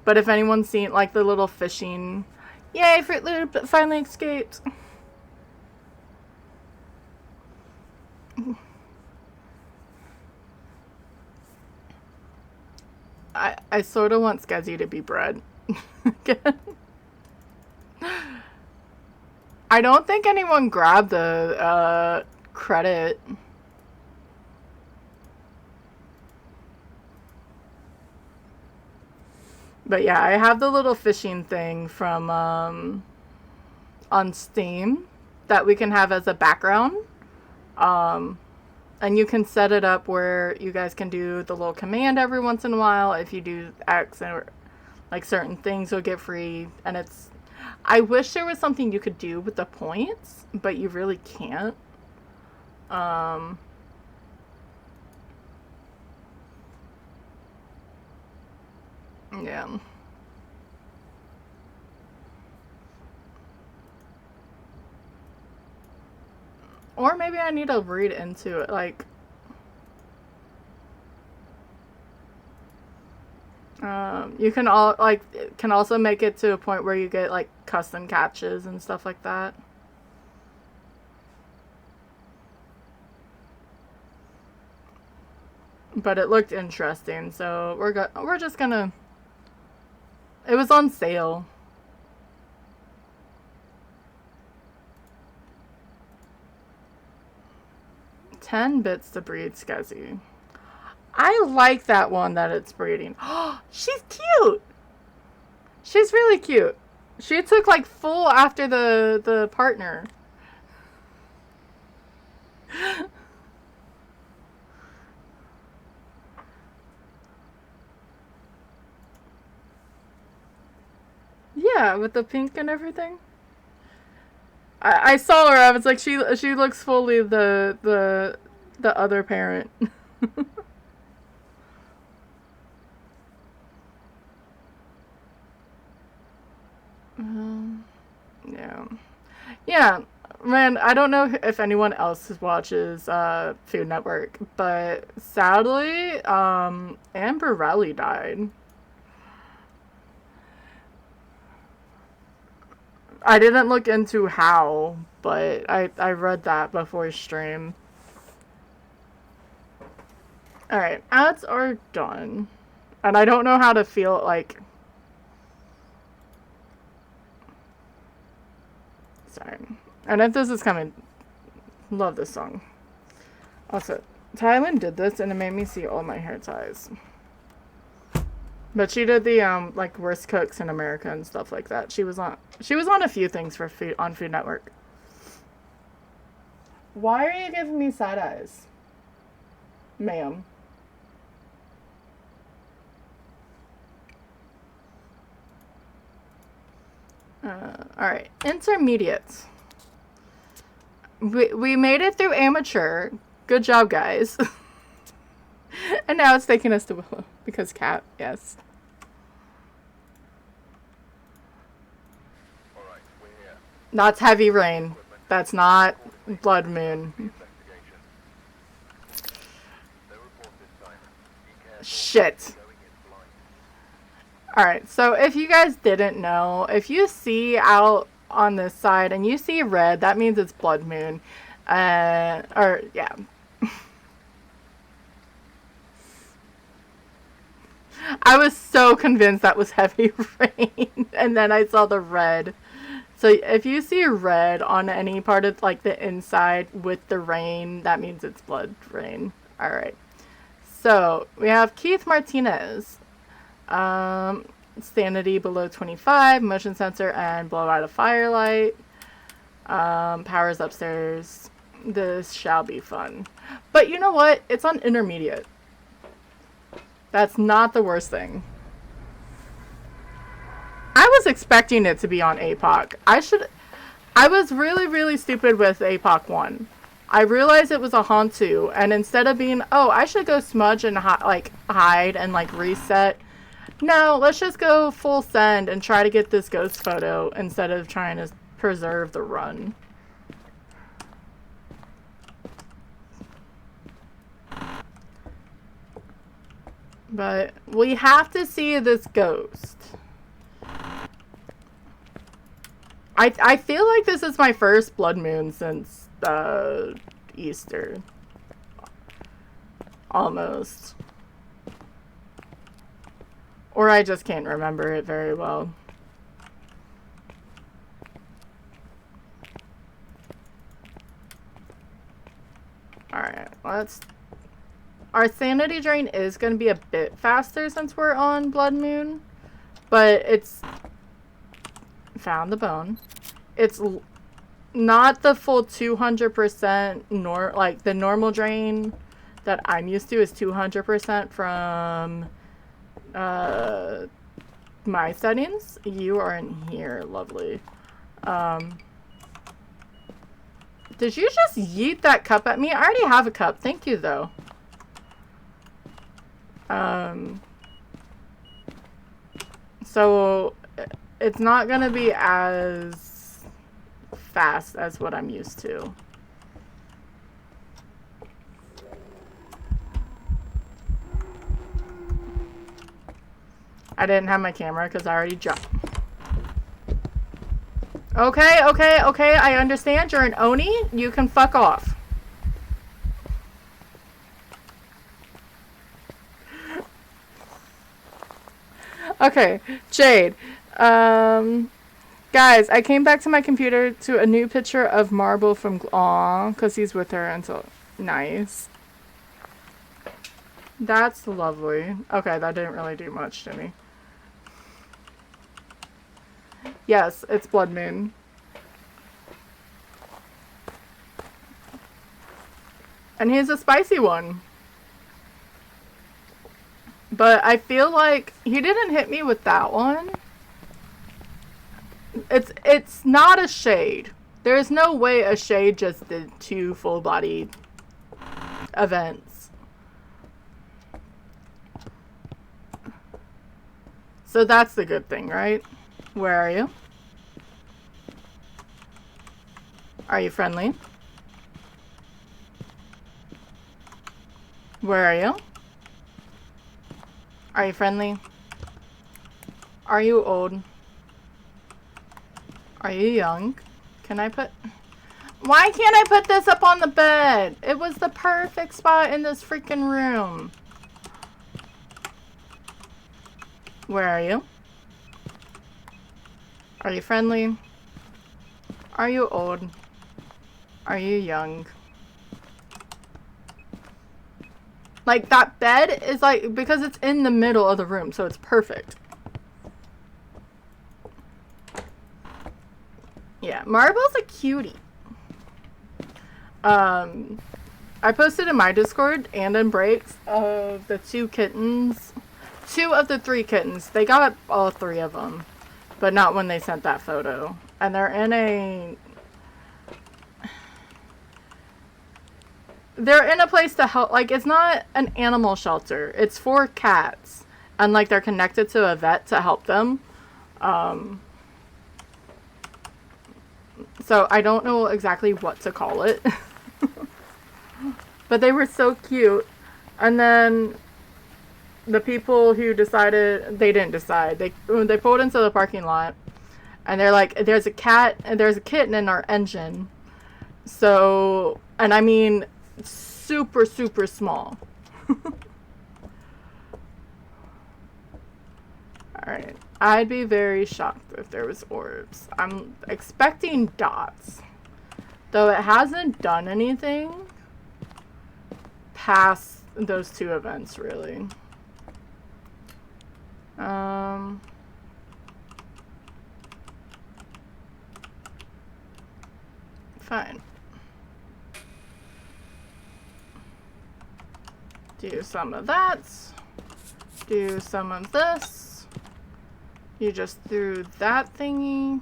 but if anyone's seen like the little fishing, yay, Fruit Loop finally escaped. I sort of want Skezzy to be bred again. I don't think anyone grabbed the credit. But yeah, I have the little fishing thing from on Steam that we can have as a background. And you can set it up where you guys can do the little command every once in a while. If you do X or like certain things you'll get free. And it's, I wish there was something you could do with the points, but you really can't. Yeah. Or maybe I need to read into it. Like, you can can also make it to a point where you get like custom catches and stuff like that. But it looked interesting, so we're just gonna. It was on sale. 10 bits to breed Scuzzy. I like that one that it's breeding. Oh, she's cute. She's really cute. She took like full after the partner. Yeah, with the pink and everything. I saw her. I was like, she looks fully the other parent. Yeah, yeah, man. I don't know if anyone else watches Food Network, but sadly, Amber Raleigh died. I didn't look into how, but I read that before stream. Alright, ads are done. And I don't know how to feel like... Sorry. And if this is coming... Love this song. Also, Thailand did this and it made me see all my hair ties. But she did the like worst cooks in America and stuff like that. She was on a few things for Food Network. Why are you giving me side eyes, ma'am? Alright, intermediate. We made it through amateur. Good job, guys. And now it's taking us to Willow. Because cat, yes. Alright, we're here. That's heavy rain. That's not blood moon. Investigation. No report this time. Be careful. Shit. Going in blind. Alright, so if you guys didn't know, if you see out on this side and you see red, that means it's blood moon. Or, yeah. I was so convinced that was heavy rain, and then I saw the red. So if you see red on any part of like the inside with the rain, that means it's blood rain. Alright. So we have Keith Martinez. Sanity below 25, motion sensor and blow out of firelight. Powers upstairs. This shall be fun. But you know what? It's on intermediate. That's not the worst thing. I was expecting it to be on APOC. I was really, really stupid with APOC 1. I realized it was a Hantu, and instead of being, oh, I should go smudge and hide and like reset. No, let's just go full send and try to get this ghost photo instead of trying to preserve the run. But we have to see this ghost. I feel like this is my first blood moon since Easter. Almost. Or I just can't remember it very well. Alright, let's... Our sanity drain is going to be a bit faster since we're on blood moon. But it's... Found the bone. It's not the full 200% like the normal drain that I'm used to is 200% from my settings. You are in here, lovely. Did you just yeet that cup at me? I already have a cup. Thank you, though. So it's not gonna be as fast as what I'm used to. I didn't have my camera because I already jumped. Okay, okay, okay. I understand. You're an Oni. You can fuck off. Okay, Jade. Guys, I came back to my computer to a new picture of Marble from... Aw, because he's with her until... Nice. That's lovely. Okay, that didn't really do much to me. Yes, it's Blood Moon. And he's a spicy one. But I feel like he didn't hit me with that one. It's not a shade. There's no way a shade just did 2 full body events. So that's the good thing, right? Where are you? Are you friendly? Where are you? Are you friendly? Are you old? Are you young? Can I put... Why can't I put this up on the bed? It was the perfect spot in this freaking room. Where are you? Are you friendly? Are you old? Are you young? Like, that bed is like... Because it's in the middle of the room, so it's perfect. Yeah, Marble's a cutie. I posted in my Discord and in Breaks of the 2 kittens. 2 of the 3 kittens. They got all 3 of them. But not when they sent that photo. And they're in a... They're in a place to help. Like, it's not an animal shelter. It's for cats. And, like, they're connected to a vet to help them. So I don't know exactly what to call it. But they were so cute. And then the people who decided... They didn't decide. They pulled into the parking lot. And they're like, there's a cat and there's a kitten in our engine. So... And I mean... super, super small. Alright. I'd be very shocked if there was orbs. I'm expecting dots. Though it hasn't done anything past those 2 events, really. Fine. Do some of that. Do some of this. You just threw that thingy.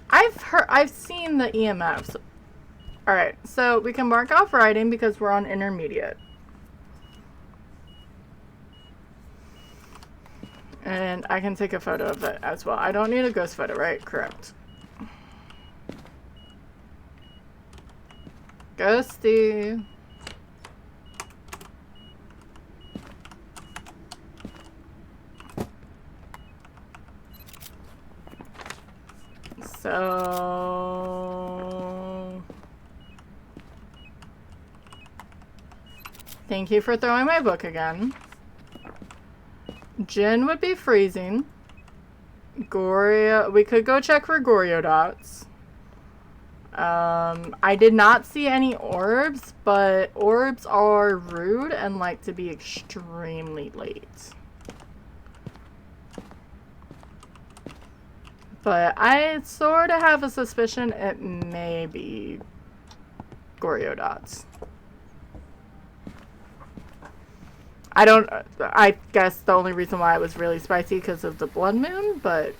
I've seen the EMFs. Alright, so we can mark off writing because we're on intermediate. And I can take a photo of it as well. I don't need a ghost photo, right? Correct. Ghosty. So... Thank you for throwing my book again. Jin would be freezing. Goryo... We could go check for Goryo dots. I did not see any orbs, but orbs are rude and like to be extremely late. But I sort of have a suspicion it may be Goryo dots. I guess the only reason why it was really spicy because of the blood moon, but...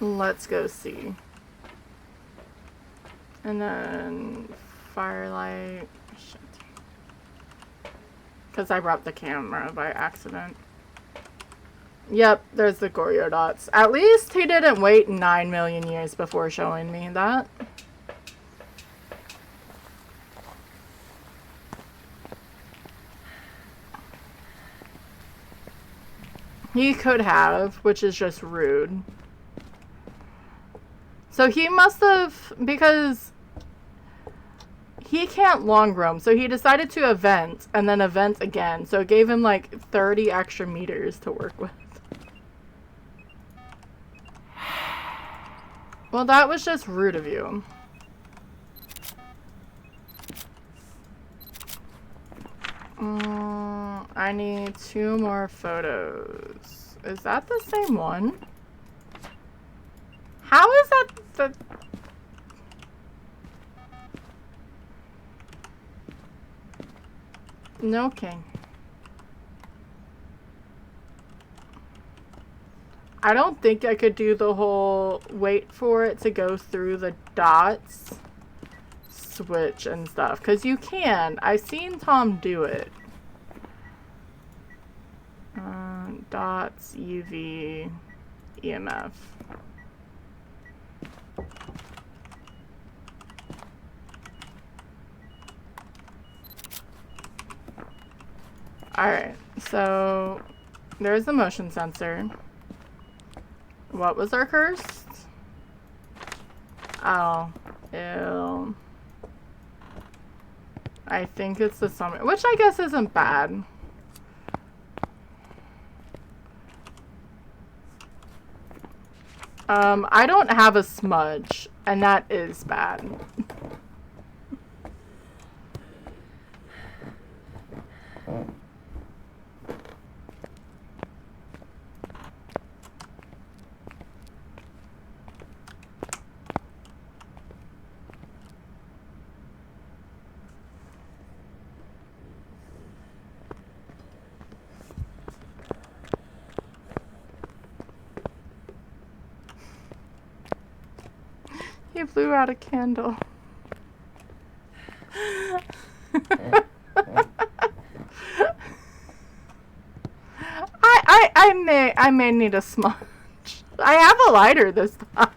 Let's go see. And then... Firelight... Shit. Because I brought the camera by accident. Yep, there's the Goryo dots. At least he didn't wait 9 million years before showing me that. He could have, which is just rude. So he must have, because he can't long roam, so he decided to event and then event again. So it gave him like 30 extra meters to work with. Well, that was just rude of you. I need 2 more photos. Is that the same one? How is that the... No king. I don't think I could do the whole wait for it to go through the dots switch and stuff, because you can. I've seen Tom do it. Dots, UV, EMF. Alright, so there's the motion sensor. What was our curse? Oh, ew. I think it's the summit, which I guess isn't bad. I don't have a smudge, and that is bad. He blew out a candle. I may need a smudge. I have a lighter this time.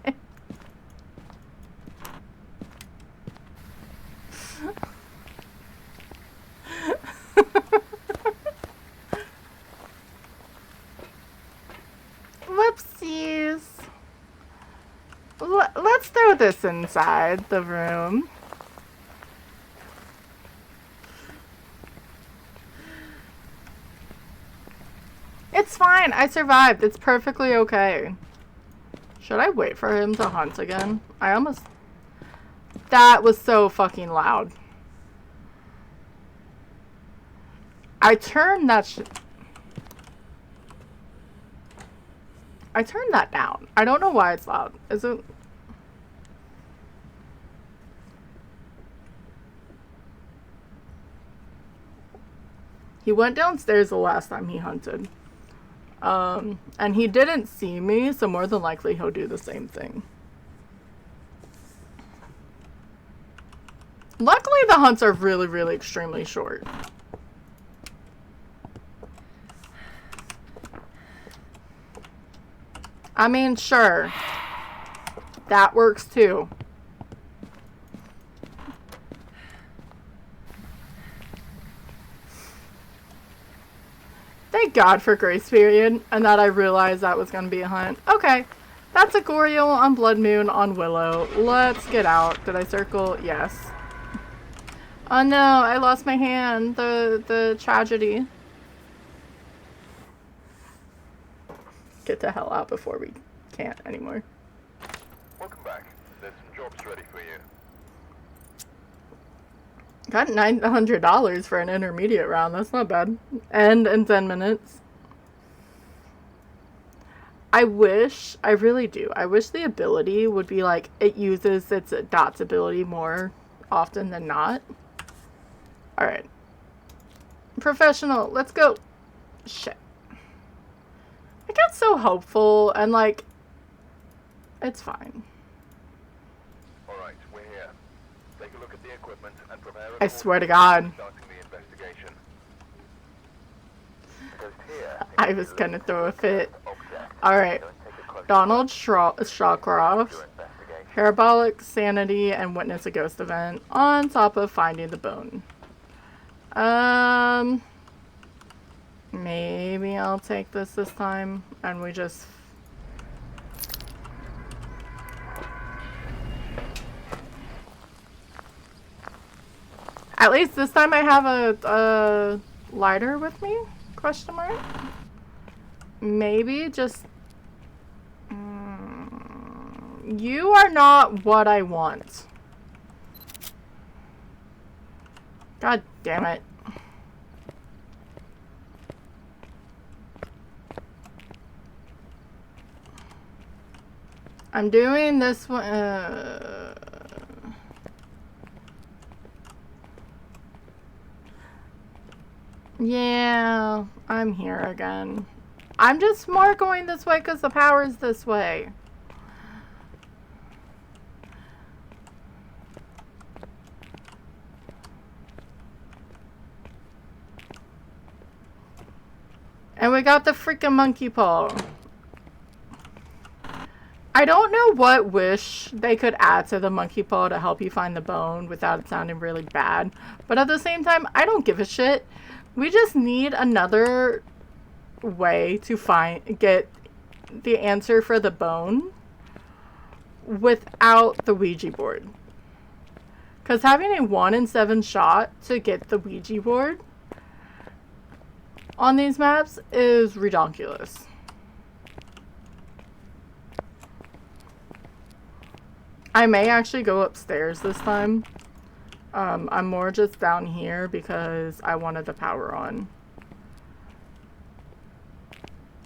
Whoopsies. Let's throw this inside the room. It's fine. I survived. It's perfectly okay. Should I wait for him to hunt again? I almost... That was so fucking loud. I turned that I turned that down. I don't know why it's loud. Is it... He went downstairs the last time he hunted. And he didn't see me, so more than likely he'll do the same thing. Luckily, the hunts are really, really extremely short. I mean, sure. That works too. Thank God for Grace Period, and that I realized that was going to be a hunt. Okay, that's a Goriel on Blood Moon on Willow. Let's get out. Did I circle? Yes. Oh no, I lost my hand. The tragedy. Get the hell out before we can't anymore. Welcome back. There's some jobs ready for you. Got $900 for an intermediate round. That's not bad. And in 10 minutes. I really do. I wish the ability would be like, it uses its dots ability more often than not. Alright. Professional, let's go. Shit. I got so hopeful and like, it's fine. Alright, we're here. Take a look at the equipment and prepare a I swear to God. starting the investigation. Because here, I was gonna throw a fit. Alright. Donald Shawcroft, Parabolic Sanity, and Witness a Ghost Event on top of finding the bone. Maybe I'll take this time and we just... At least this time I have a lighter with me? Question mark? Maybe just... You are not what I want. God damn it. I'm doing this one. Yeah, I'm here again. I'm just more going this way because the power's this way. And we got the freaking monkey paw. I don't know what wish they could add to the monkey paw to help you find the bone without it sounding really bad. But at the same time, I don't give a shit. We just need another way to get the answer for the bone without the Ouija board. Because having a 1 in 7 shot to get the Ouija board on these maps is ridiculous. I may actually go upstairs this time. I'm more just down here because I wanted the power on.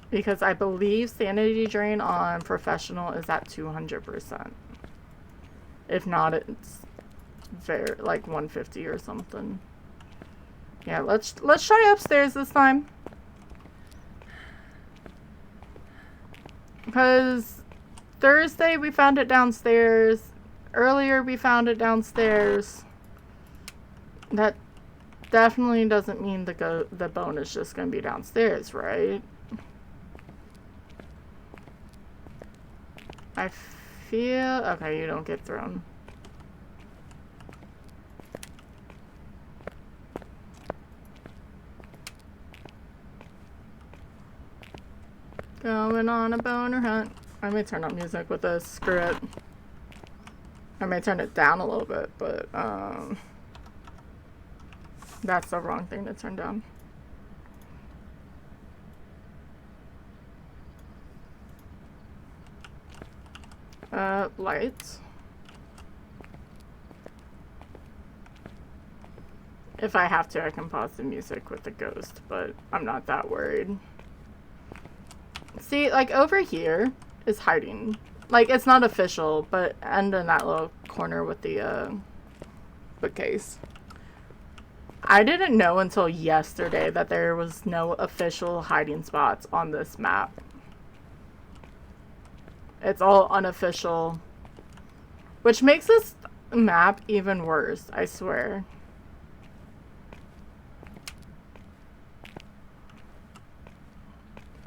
Because I believe sanity drain on professional is at 200%. If not, it's very like 150 or something. Yeah, let's try upstairs this time. Because Thursday we found it downstairs. Earlier we found it downstairs. That definitely doesn't mean the bone is just going to be downstairs, right? I feel... Okay, you don't get thrown. Going on a boner hunt. I may turn up music with this. Screw it. I may turn it down a little bit, but that's the wrong thing to turn down. Lights. If I have to, I can pause the music with the ghost, but I'm not that worried. See, like over here is hiding. Like it's not official, but and in that little corner with the bookcase. I didn't know until yesterday that there was no official hiding spots on this map. It's all unofficial, which makes this map even worse, I swear.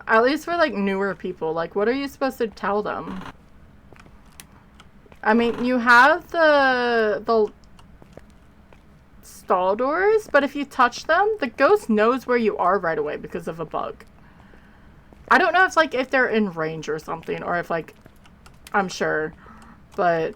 At least for like newer people, like what are you supposed to tell them? I mean, you have the stall doors, but if you touch them, the ghost knows where you are right away because of a bug. I don't know if like if they're in range or something, or if like I'm sure, but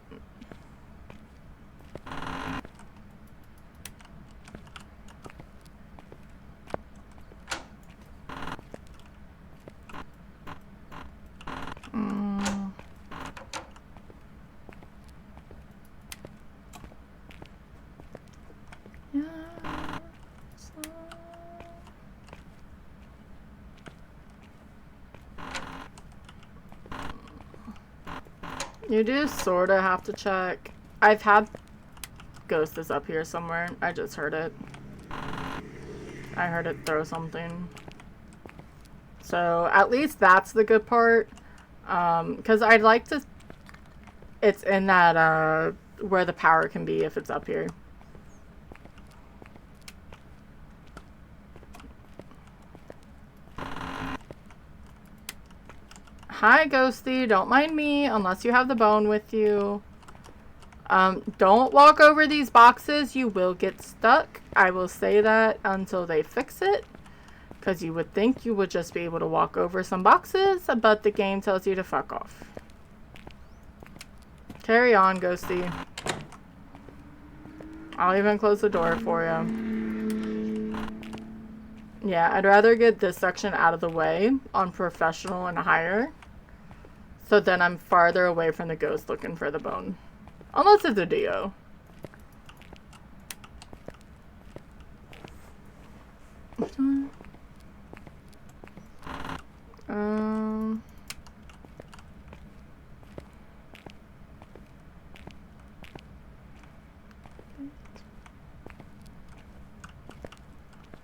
you do sort of have to check. I've had ghost is up here somewhere. I just heard it. I heard it throw something. So at least that's the good part. Because I'd like to... It's in that, where the power can be if it's up here. Hi, Ghosty. Don't mind me unless you have the bone with you. Don't walk over these boxes. You will get stuck. I will say that until they fix it. Because you would think you would just be able to walk over some boxes, but the game tells you to fuck off. Carry on, Ghosty. I'll even close the door for you. Yeah, I'd rather get this section out of the way on professional and higher. So then I'm farther away from the ghost looking for the bone. Unless it's a Dio.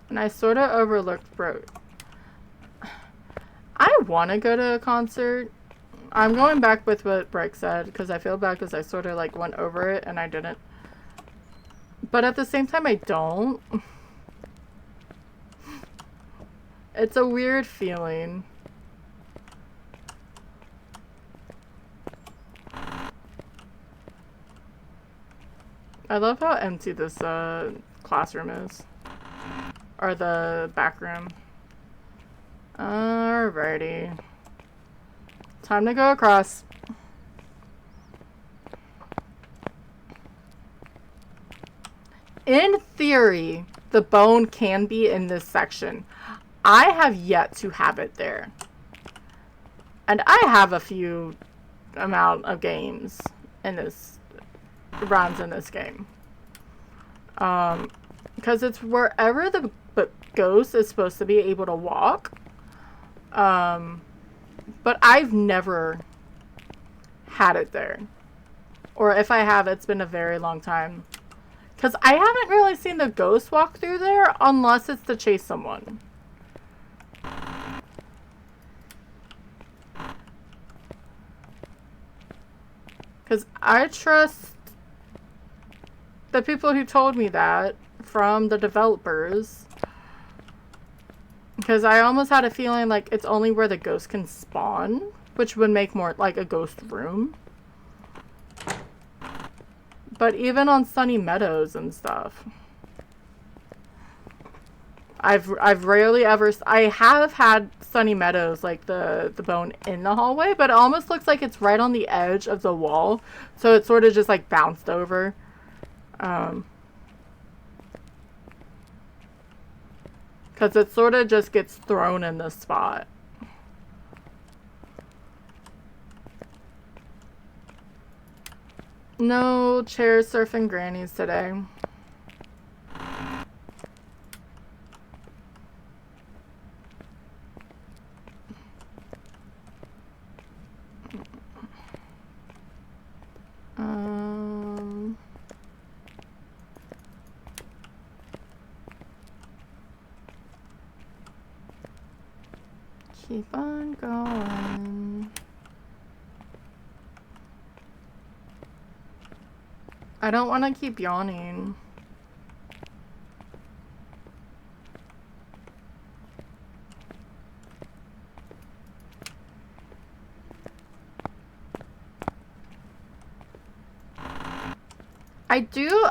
And I sort of overlooked Bro. I want to go to a concert. I'm going back with what Breck said because I feel bad because I sort of like went over it and I didn't. But at the same time, I don't. It's a weird feeling. I love how empty this classroom is. Or the back room. Alrighty. Time to go across. In theory, the bone can be in this section. I have yet to have it there. And I have a few amount of games in this, runs in this game. Because it's wherever the ghost is supposed to be able to walk. But I've never had it there. Or if I have, it's been a very long time. Because I haven't really seen the ghost walk through there unless it's to chase someone. Because I trust the people who told me that from the developers. Because I almost had a feeling like it's only where the ghost can spawn, which would make more like a ghost room. But even on Sunny Meadows and stuff, I've rarely ever. I have had Sunny Meadows, like the bone in the hallway, but it almost looks like it's right on the edge of the wall, so it sort of just like bounced over. Because it sort of just gets thrown in this spot. No chair surfing grannies today. Keep on going. I don't want to keep yawning.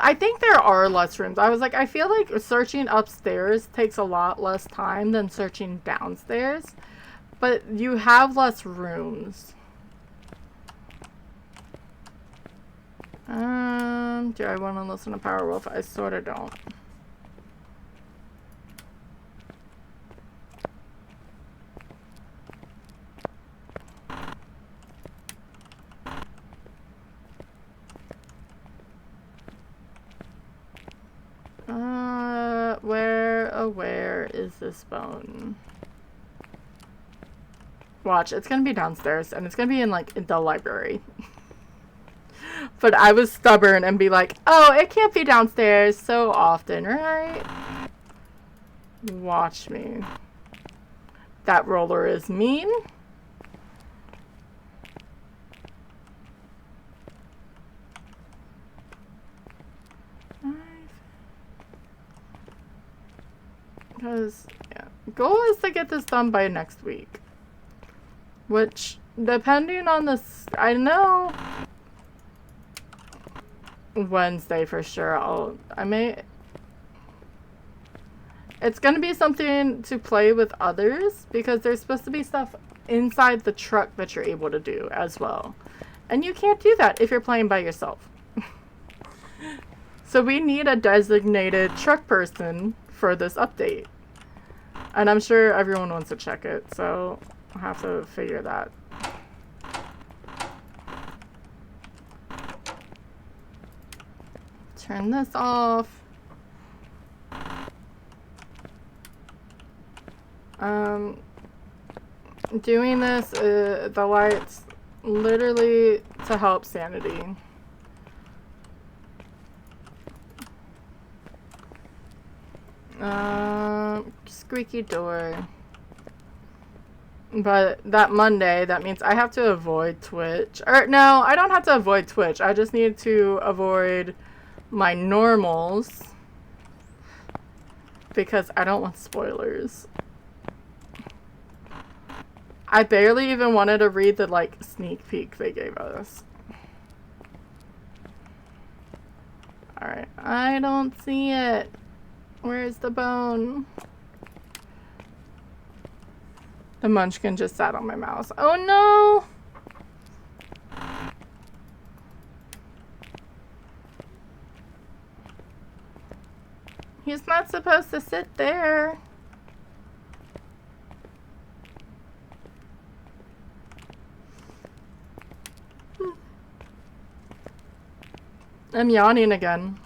I think there are less rooms. I was like, I feel like searching upstairs takes a lot less time than searching downstairs. But you have less rooms. Do I want to listen to Powerwolf? I sort of don't. Where is this bone? Watch, it's gonna be downstairs, and it's gonna be in, like, in the library. But I was stubborn and be like, oh, it can't be downstairs so often, right? Watch me. That roller is mean. Because, yeah, goal is to get this done by next week. Which, depending on this, I know Wednesday for sure. It's going to be something to play with others because there's supposed to be stuff inside the truck that you're able to do as well. And you can't do that if you're playing by yourself. So we need a designated truck person for this update. And I'm sure everyone wants to check it, so I'll have to figure that. Turn this off. Doing this, the lights, literally to help sanity. Squeaky door. But that Monday, that means I have to avoid Twitch. Or no, I don't have to avoid Twitch. I just need to avoid my normals because I don't want spoilers. I barely even wanted to read the, like, sneak peek they gave us. Alright, I don't see it. Where's the bone? The munchkin just sat on my mouse. Oh no! He's not supposed to sit there. I'm yawning again.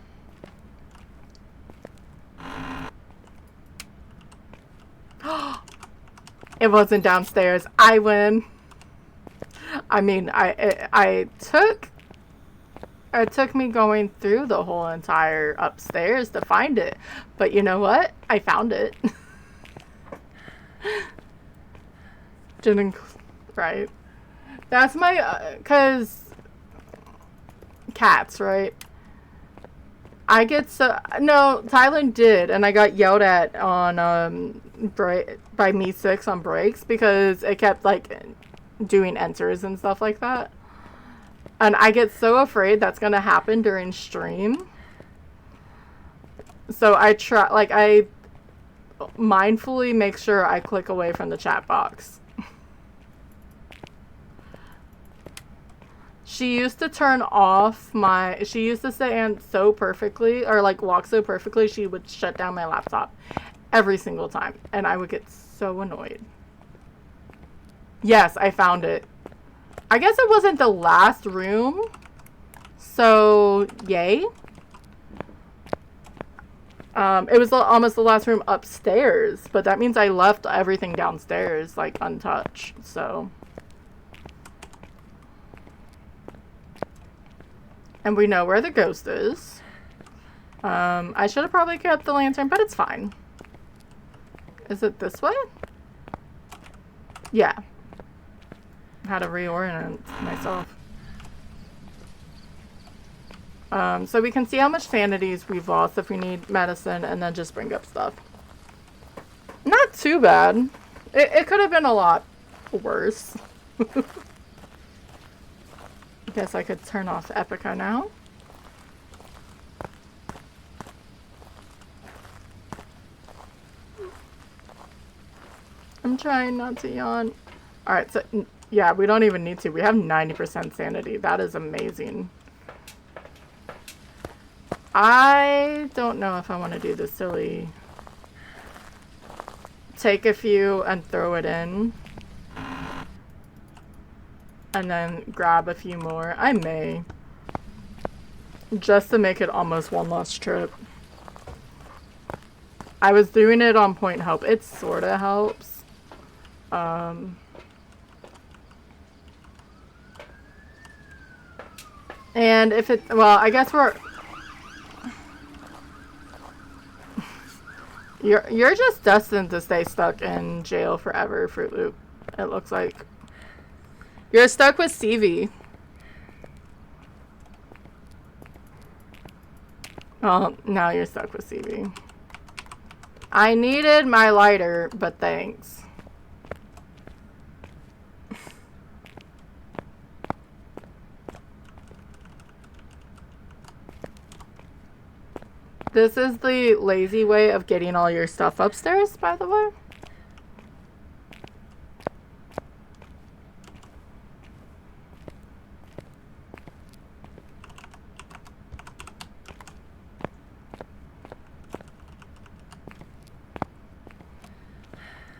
It wasn't downstairs. I win. I mean, it took me going through the whole entire upstairs to find it. But you know what? I found it. Didn't, right? That's my, 'cause cats, right? I get so, no, Thailand did, and I got yelled at on, by Me 6 on breaks because it kept, like, doing enters and stuff like that. And I get so afraid that's gonna happen during stream. So I try, like, I mindfully make sure I click away from the chat box. She used to turn off my, she used to stand so perfectly, or like walk so perfectly, she would shut down my laptop every single time. And I would get so annoyed. Yes, I found it. I guess it wasn't the last room. So, yay. It was almost the last room upstairs, but that means I left everything downstairs, like, untouched, so. And we know where the ghost is. I should have probably kept the lantern, but it's fine. Is it this way? Yeah. How to reorient myself. So we can see how much sanities we've lost if we need medicine and then just bring up stuff. Not too bad. It could have been a lot worse. Guess I could turn off Epica now. I'm trying not to yawn. Alright, so yeah, we don't even need to. We have 90% sanity. That is amazing. I don't know if I want to do the silly take a few and throw it in. And then grab a few more. I may. Just to make it almost one last trip. I was doing it on point help. It sorta helps. And if it, well, I guess we're, you're just destined to stay stuck in jail forever, Fruit Loop. It looks like. You're stuck with CV. Oh, now you're stuck with CV. I needed my lighter, but thanks. This is the lazy way of getting all your stuff upstairs, by the way.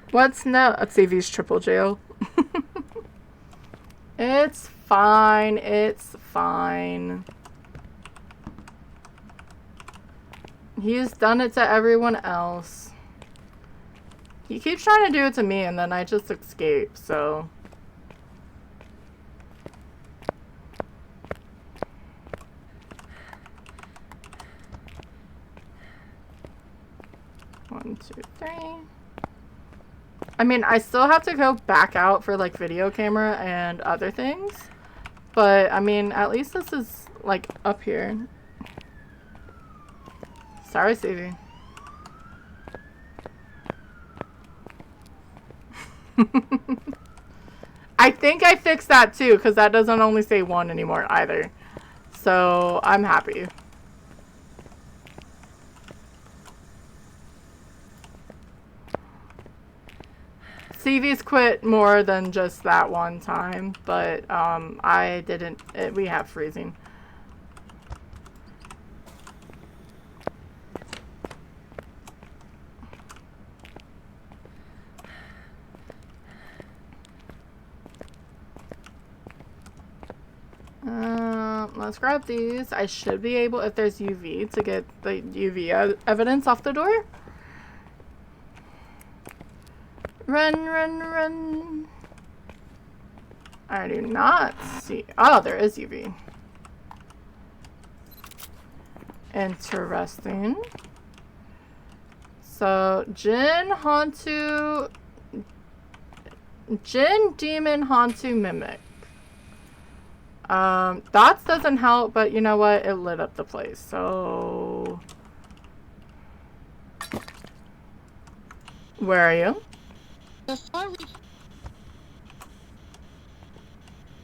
What's now? Let's see these triple jail. It's fine. It's fine. He's done it to everyone else. He keeps trying to do it to me and then I just escape, so. One, two, three. I mean, I still have to go back out for like video camera and other things. But I mean, at least this is like up here. Sorry, Stevie. I think I fixed that too, because that doesn't only say 1 anymore either. So I'm happy. CV's quit more than just that one time, but I didn't. We have freezing. Let's grab these. I should be able, if there's UV, to get the UV evidence off the door. Run, run, run. I do not see. Oh, there is UV. Interesting. So, Jinn, Hantu, Jinn, Demon, Hantu, Mimic. Dots doesn't help, but you know what? It lit up the place, so... Where are you?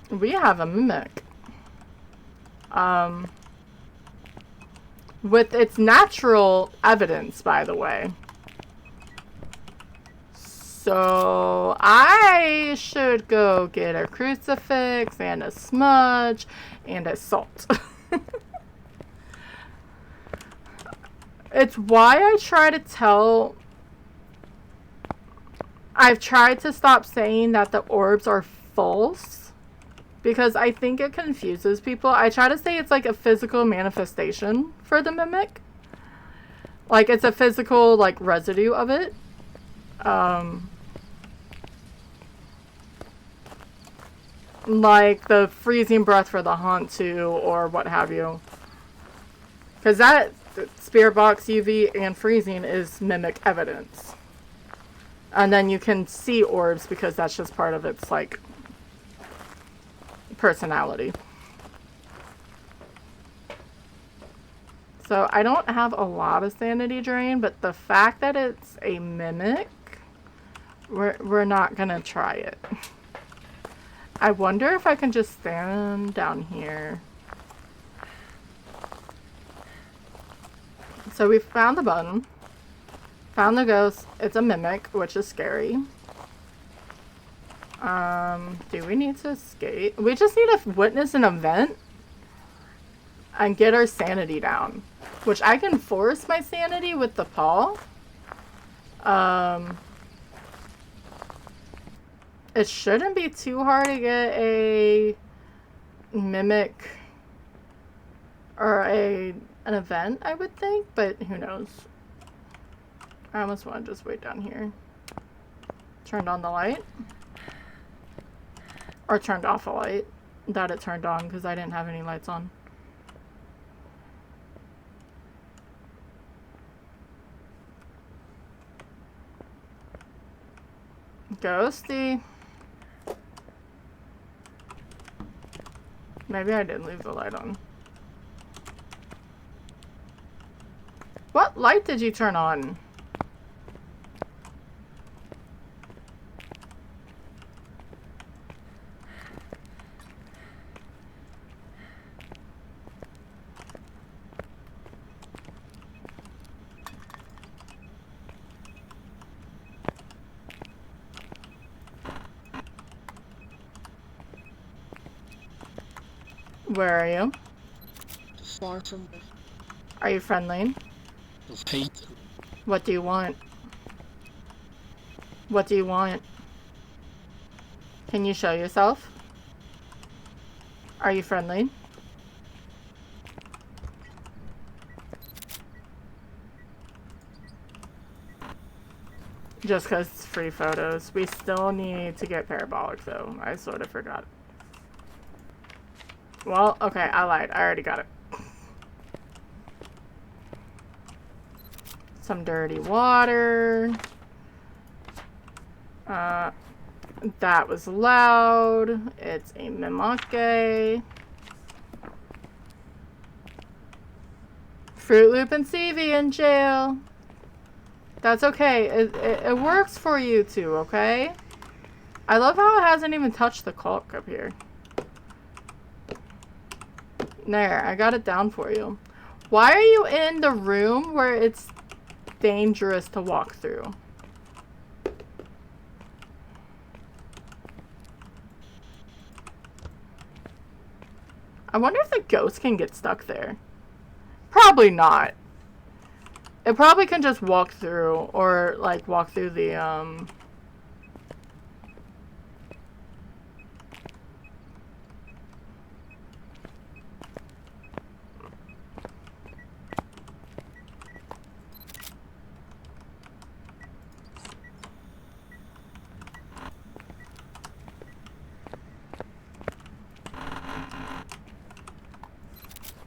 We have a Mimic. With its natural evidence, by the way. So, I should go get a crucifix and a smudge and a salt. It's why I try to tell... I've tried to stop saying that the orbs are false. Because I think it confuses people. I try to say it's like a physical manifestation for the Mimic. Like, it's a physical, like, residue of it. Like the freezing breath for the Hantu or what have you. Because that spirit box, UV, and freezing is Mimic evidence. And then you can see orbs because that's just part of its, like, personality. So I don't have a lot of sanity drain, but the fact that it's a Mimic, we're not gonna try it. I wonder if I can just stand down here. So we found the button. Found the ghost. It's a Mimic, which is scary. Do we need to escape? We just need to witness an event and get our sanity down. Which I can force my sanity with the paw. It shouldn't be too hard to get a Mimic or an event, I would think, but who knows. I almost want to just wait down here. Turned on the light. Or turned off a light that it turned on because I didn't have any lights on. Ghosty. Maybe I did leave the light on. What light did you turn on? Where are you? Far from there. Are you friendly? Hey. What do you want? What do you want? Can you show yourself? Are you friendly? Just because it's free photos. We still need to get parabolic though. I sort of forgot. Well, okay, I lied. I already got it. Some dirty water. That was loud. It's a Mimake. Fruit Loop and Stevie in jail. That's okay. It works for you two, okay? I love how it hasn't even touched the caulk up here. There, I got it down for you. Why are you in the room where it's dangerous to walk through? I wonder if the ghost can get stuck there. Probably not. It probably can just walk through, or like walk through the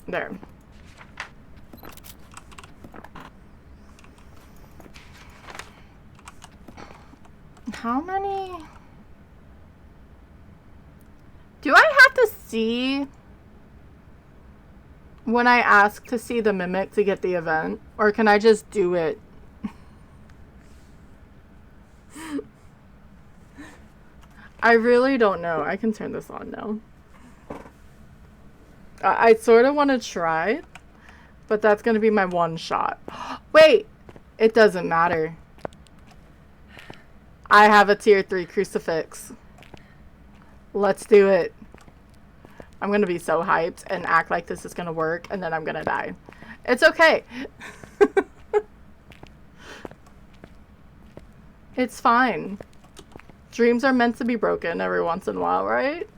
there. How many? Do I have to see when I ask to see the mimic to get the event? Or can I just do it? I really don't know. I can turn this on now. I sort of want to try, but that's going to be my one shot. Wait! It doesn't matter. I have a tier 3 crucifix. Let's do it. I'm going to be so hyped and act like this is going to work, and then I'm going to die. It's okay. It's fine. Dreams are meant to be broken every once in a while, right?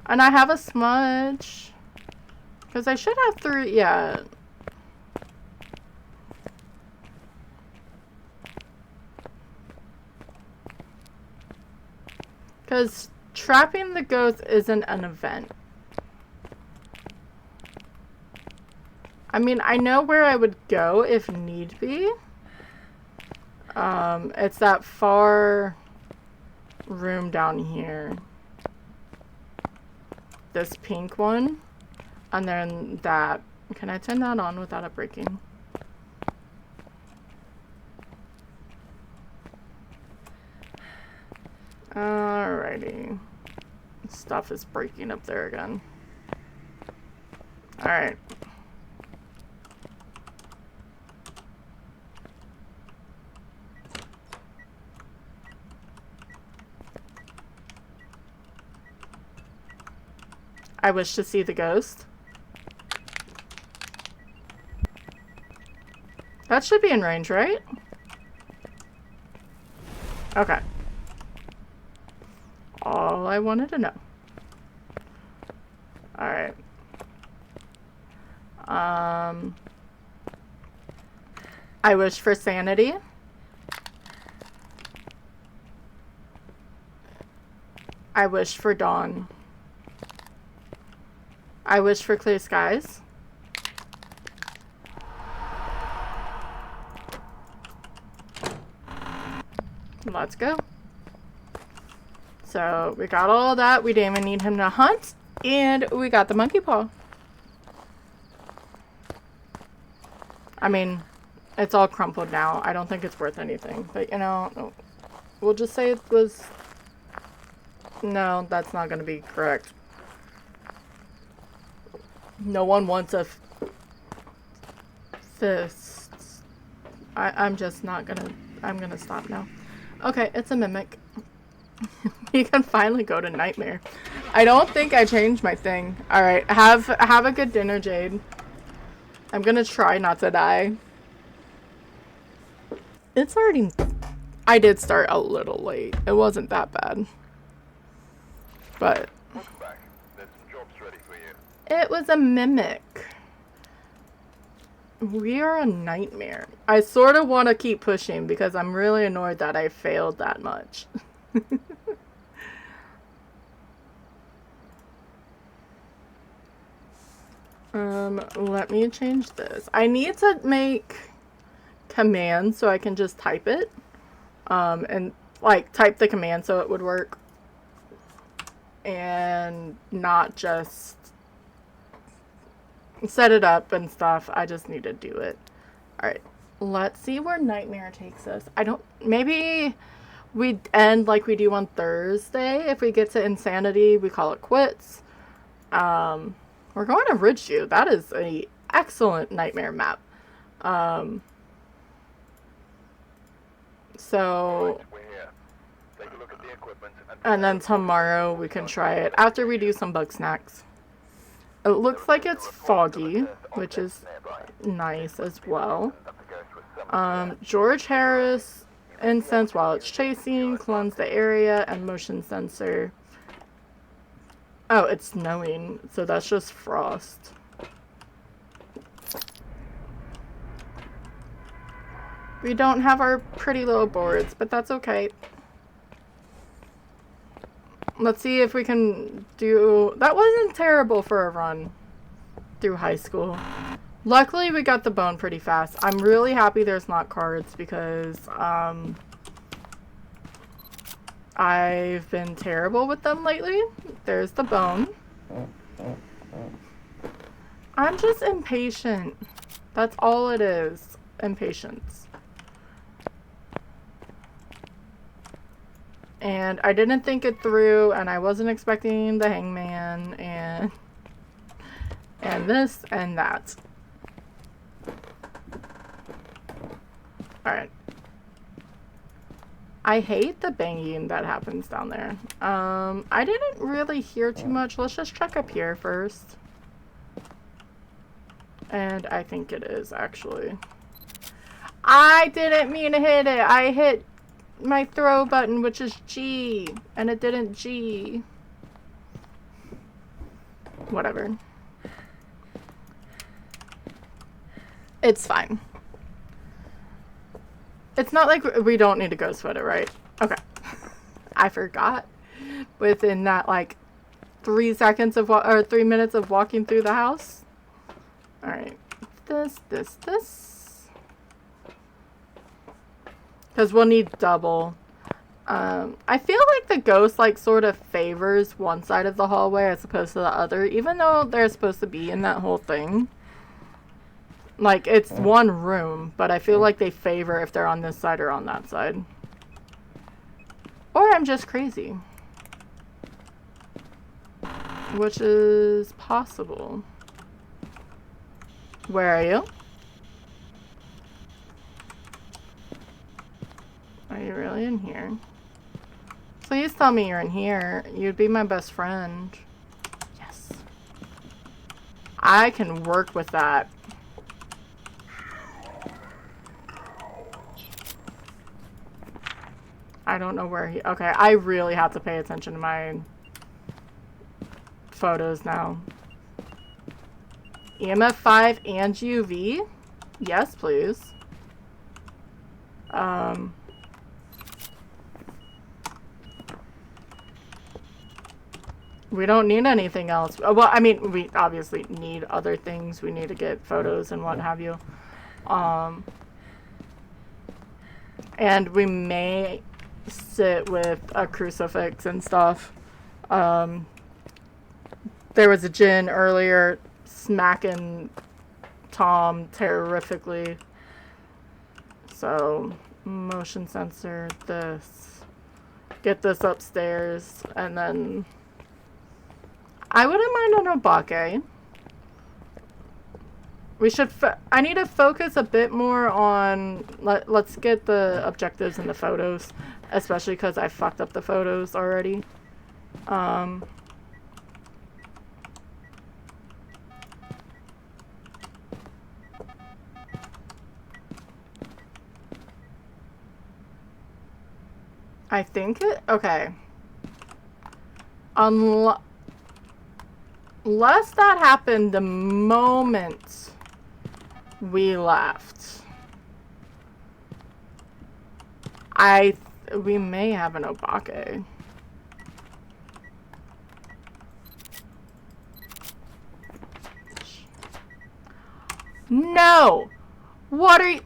And I have a smudge. Because I should have 3, yeah. Because trapping the ghost isn't an event. I mean, I know where I would go if need be. It's that far room down here. This pink one. And then that. Can I turn that on without it breaking? Alrighty. Stuff is breaking up there again. Alright. I wish to see the ghost. That should be in range, right? Okay. All I wanted to know. Alright. I wish for sanity. I wish for dawn. I wish for clear skies. Let's go. So we got all that. We didn't even need him to hunt. And we got the monkey paw. I mean, it's all crumpled now. I don't think it's worth anything. But, you know, we'll just say it was... No, that's not going to be correct. No one wants a fist. I'm just not going to... I'm going to stop now. Okay, it's a mimic. You can finally go to Nightmare. I don't think I changed my thing. Alright, have a good dinner, Jade. I'm gonna try not to die. It's already... I did start a little late. It wasn't that bad. But... Welcome back. There's some jobs ready for you. it was a mimic. We are a nightmare. I sort of want to keep pushing because I'm really annoyed that I failed that much. Let me change this. I need to make commands so I can just type it. And like type the command so it would work. And not just set it up and stuff. I just need to do it. Alright. Let's see where Nightmare takes us. I don't... maybe we end like we do on Thursday. If we get to Insanity, we call it quits. We're going to Ridgeview. That is an excellent Nightmare map. So... Right, we're here. Take a look at the equipment and then tomorrow we can try it after we do some bug snacks. It looks like it's foggy, which is nice as well. George Harris, incense while it's chasing, cleanse the area, and motion sensor. Oh, it's snowing, so that's just frost. We don't have our pretty little boards, but that's okay. Let's see if we can do... that wasn't terrible for a run through high school. Luckily, we got the bone pretty fast. I'm really happy there's not cards because I've been terrible with them lately. There's the bone. I'm just impatient. That's all it is. Impatience. And I didn't think it through, and I wasn't expecting the hangman, and this, and that. Alright. I hate the banging that happens down there. I didn't really hear too much. Let's just check up here first. And I think it is, actually. I didn't mean to hit it. I hit my throw button, which is G, and it didn't G. Whatever. It's fine. It's not like we don't need to go sweat it, right? Okay. I forgot. Within that, like, 3 seconds of or 3 minutes of walking through the house. Alright. This. Because we'll need double. I feel like the ghost, like, sort of favors one side of the hallway as opposed to the other, even though they're supposed to be in that whole thing. Like, it's one room, but I feel like they favor if they're on this side or on that side. Or I'm just crazy. Which is possible. Where are you? Are you really in here? Please tell me you're in here. You'd be my best friend. Yes. I can work with that. I don't know where he... okay, I really have to pay attention to my photos now. EMF 5 and UV? Yes, please. We don't need anything else. Well, I mean, we obviously need other things. We need to get photos and what have you. And we may sit with a crucifix and stuff. There was a Jinn earlier smacking Tom terrifically. So, motion sensor, this. Get this upstairs, and then... I wouldn't mind an obake. We should... I need to focus a bit more on... Let's get the objectives and the photos. especially because I fucked up the photos already. I think it, okay. Unless that happened the moment we left. We may have an Obake. No! What are you?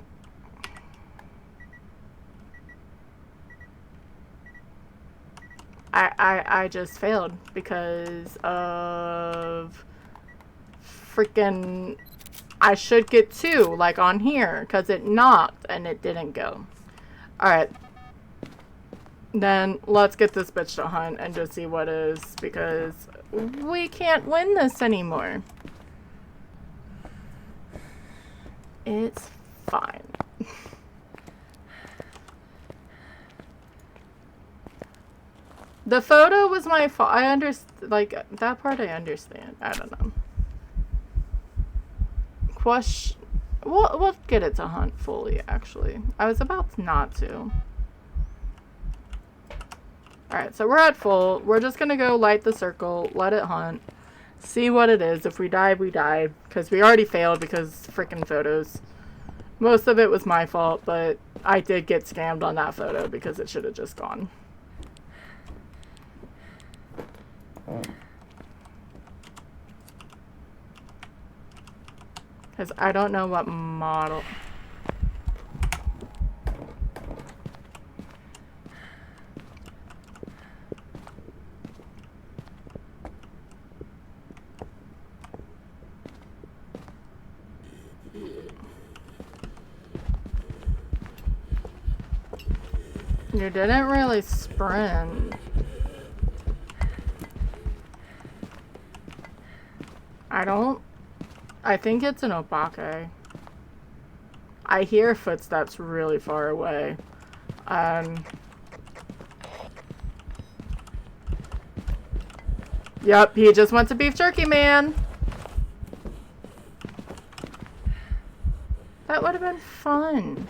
I just failed because of freaking, I should get 2 like on here because it knocked and it didn't go. Alright. Then let's get this bitch to hunt and just see what is, because we can't win this anymore. It's fine. The photo was my fault. I understand, like, that part I understand. I don't know. Question. We'll get it to hunt fully, actually. I was about not to. Alright, so we're at full. We're just gonna go light the circle, let it hunt, see what it is. If we die, we die. Because we already failed because freaking photos. Most of it was my fault, but I did get scammed on that photo because it should have just gone. Because I don't know what model. You didn't really sprint. I think it's an Obake. I hear footsteps really far away. Yep, he just went to beef jerky, man. That would have been fun.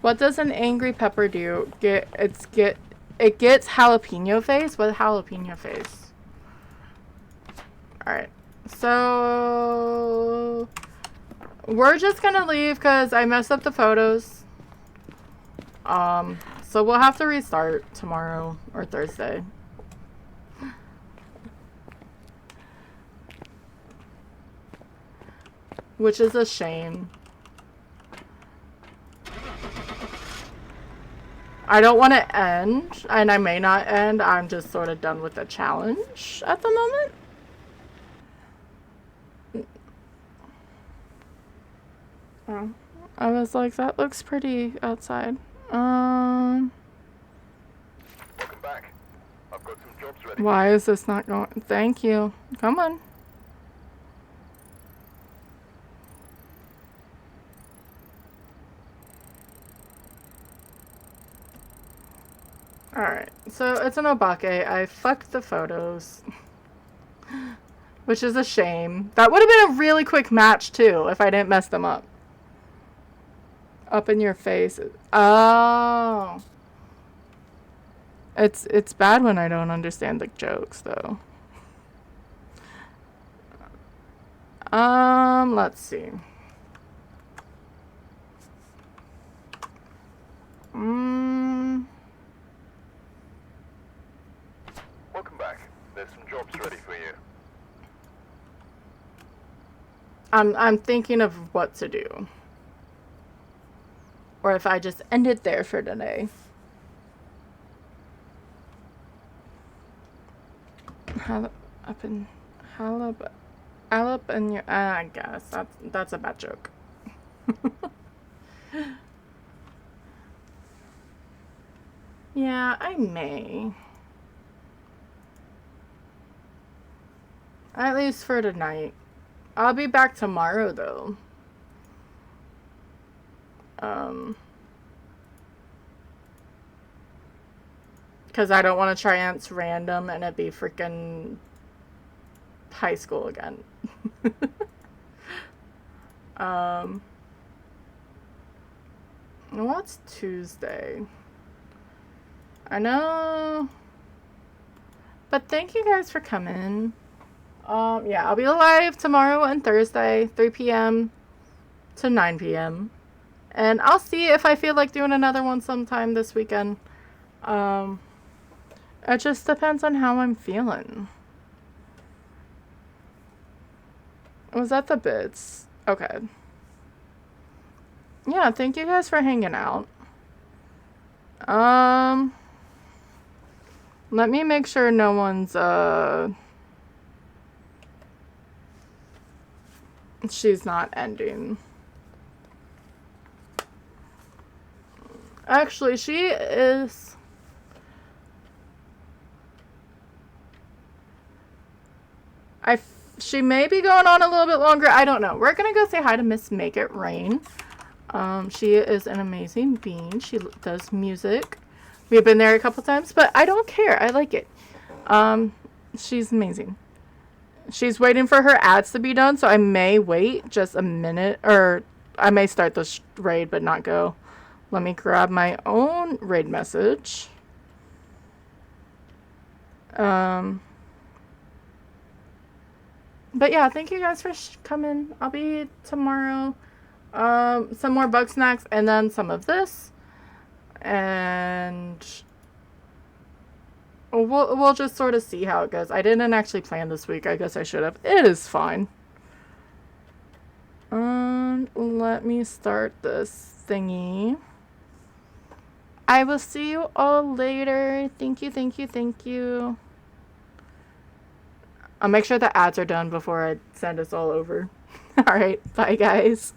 What does an angry pepper do? It gets jalapeno face? What jalapeno face? Alright. So we're just gonna leave because I messed up the photos. So we'll have to restart tomorrow or Thursday. Which is a shame. I don't want to end, and I may not end. I'm just sort of done with the challenge at the moment. Oh, I was like, that looks pretty outside. Welcome back. I've got some jobs ready. Why is this not going? Thank you. Come on. Alright, so it's an Obake. I fucked the photos. Which is a shame. That would have been a really quick match, too, if I didn't mess them up. Up in your face. Oh. It's bad when I don't understand the jokes, though. Let's see. Welcome back. There's some jobs ready for you. I'm thinking of what to do. Or if I just end it there for today. Alep and your, I guess that's a bad joke. Yeah, I may. At least for tonight. I'll be back tomorrow, though. Because I don't want to chance random and it be freaking high school again. What's Tuesday? I know. But thank you guys for coming. Yeah, I'll be live tomorrow and Thursday, 3 p.m. to 9 p.m. And I'll see if I feel like doing another one sometime this weekend. It just depends on how I'm feeling. Was that the bits? Okay. Yeah, thank you guys for hanging out. Let me make sure no one's, she's not ending. Actually, she is. She may be going on a little bit longer. I don't know. We're gonna go say hi to Miss Make It Rain. She is an amazing being. She does music. We've been there a couple times, but I don't care. I like it. She's amazing. She's waiting for her ads to be done, so I may wait just a minute, or I may start the raid but not go. Let me grab my own raid message. But yeah, thank you guys for coming. I'll be tomorrow. Some more bug snacks and then some of this. And we'll just sort of see how it goes. I didn't actually plan this week. I guess I should have. It is fine. Let me start this thingy. I will see you all later. Thank you, thank you, thank you. I'll make sure the ads are done before I send us all over. All right, bye guys.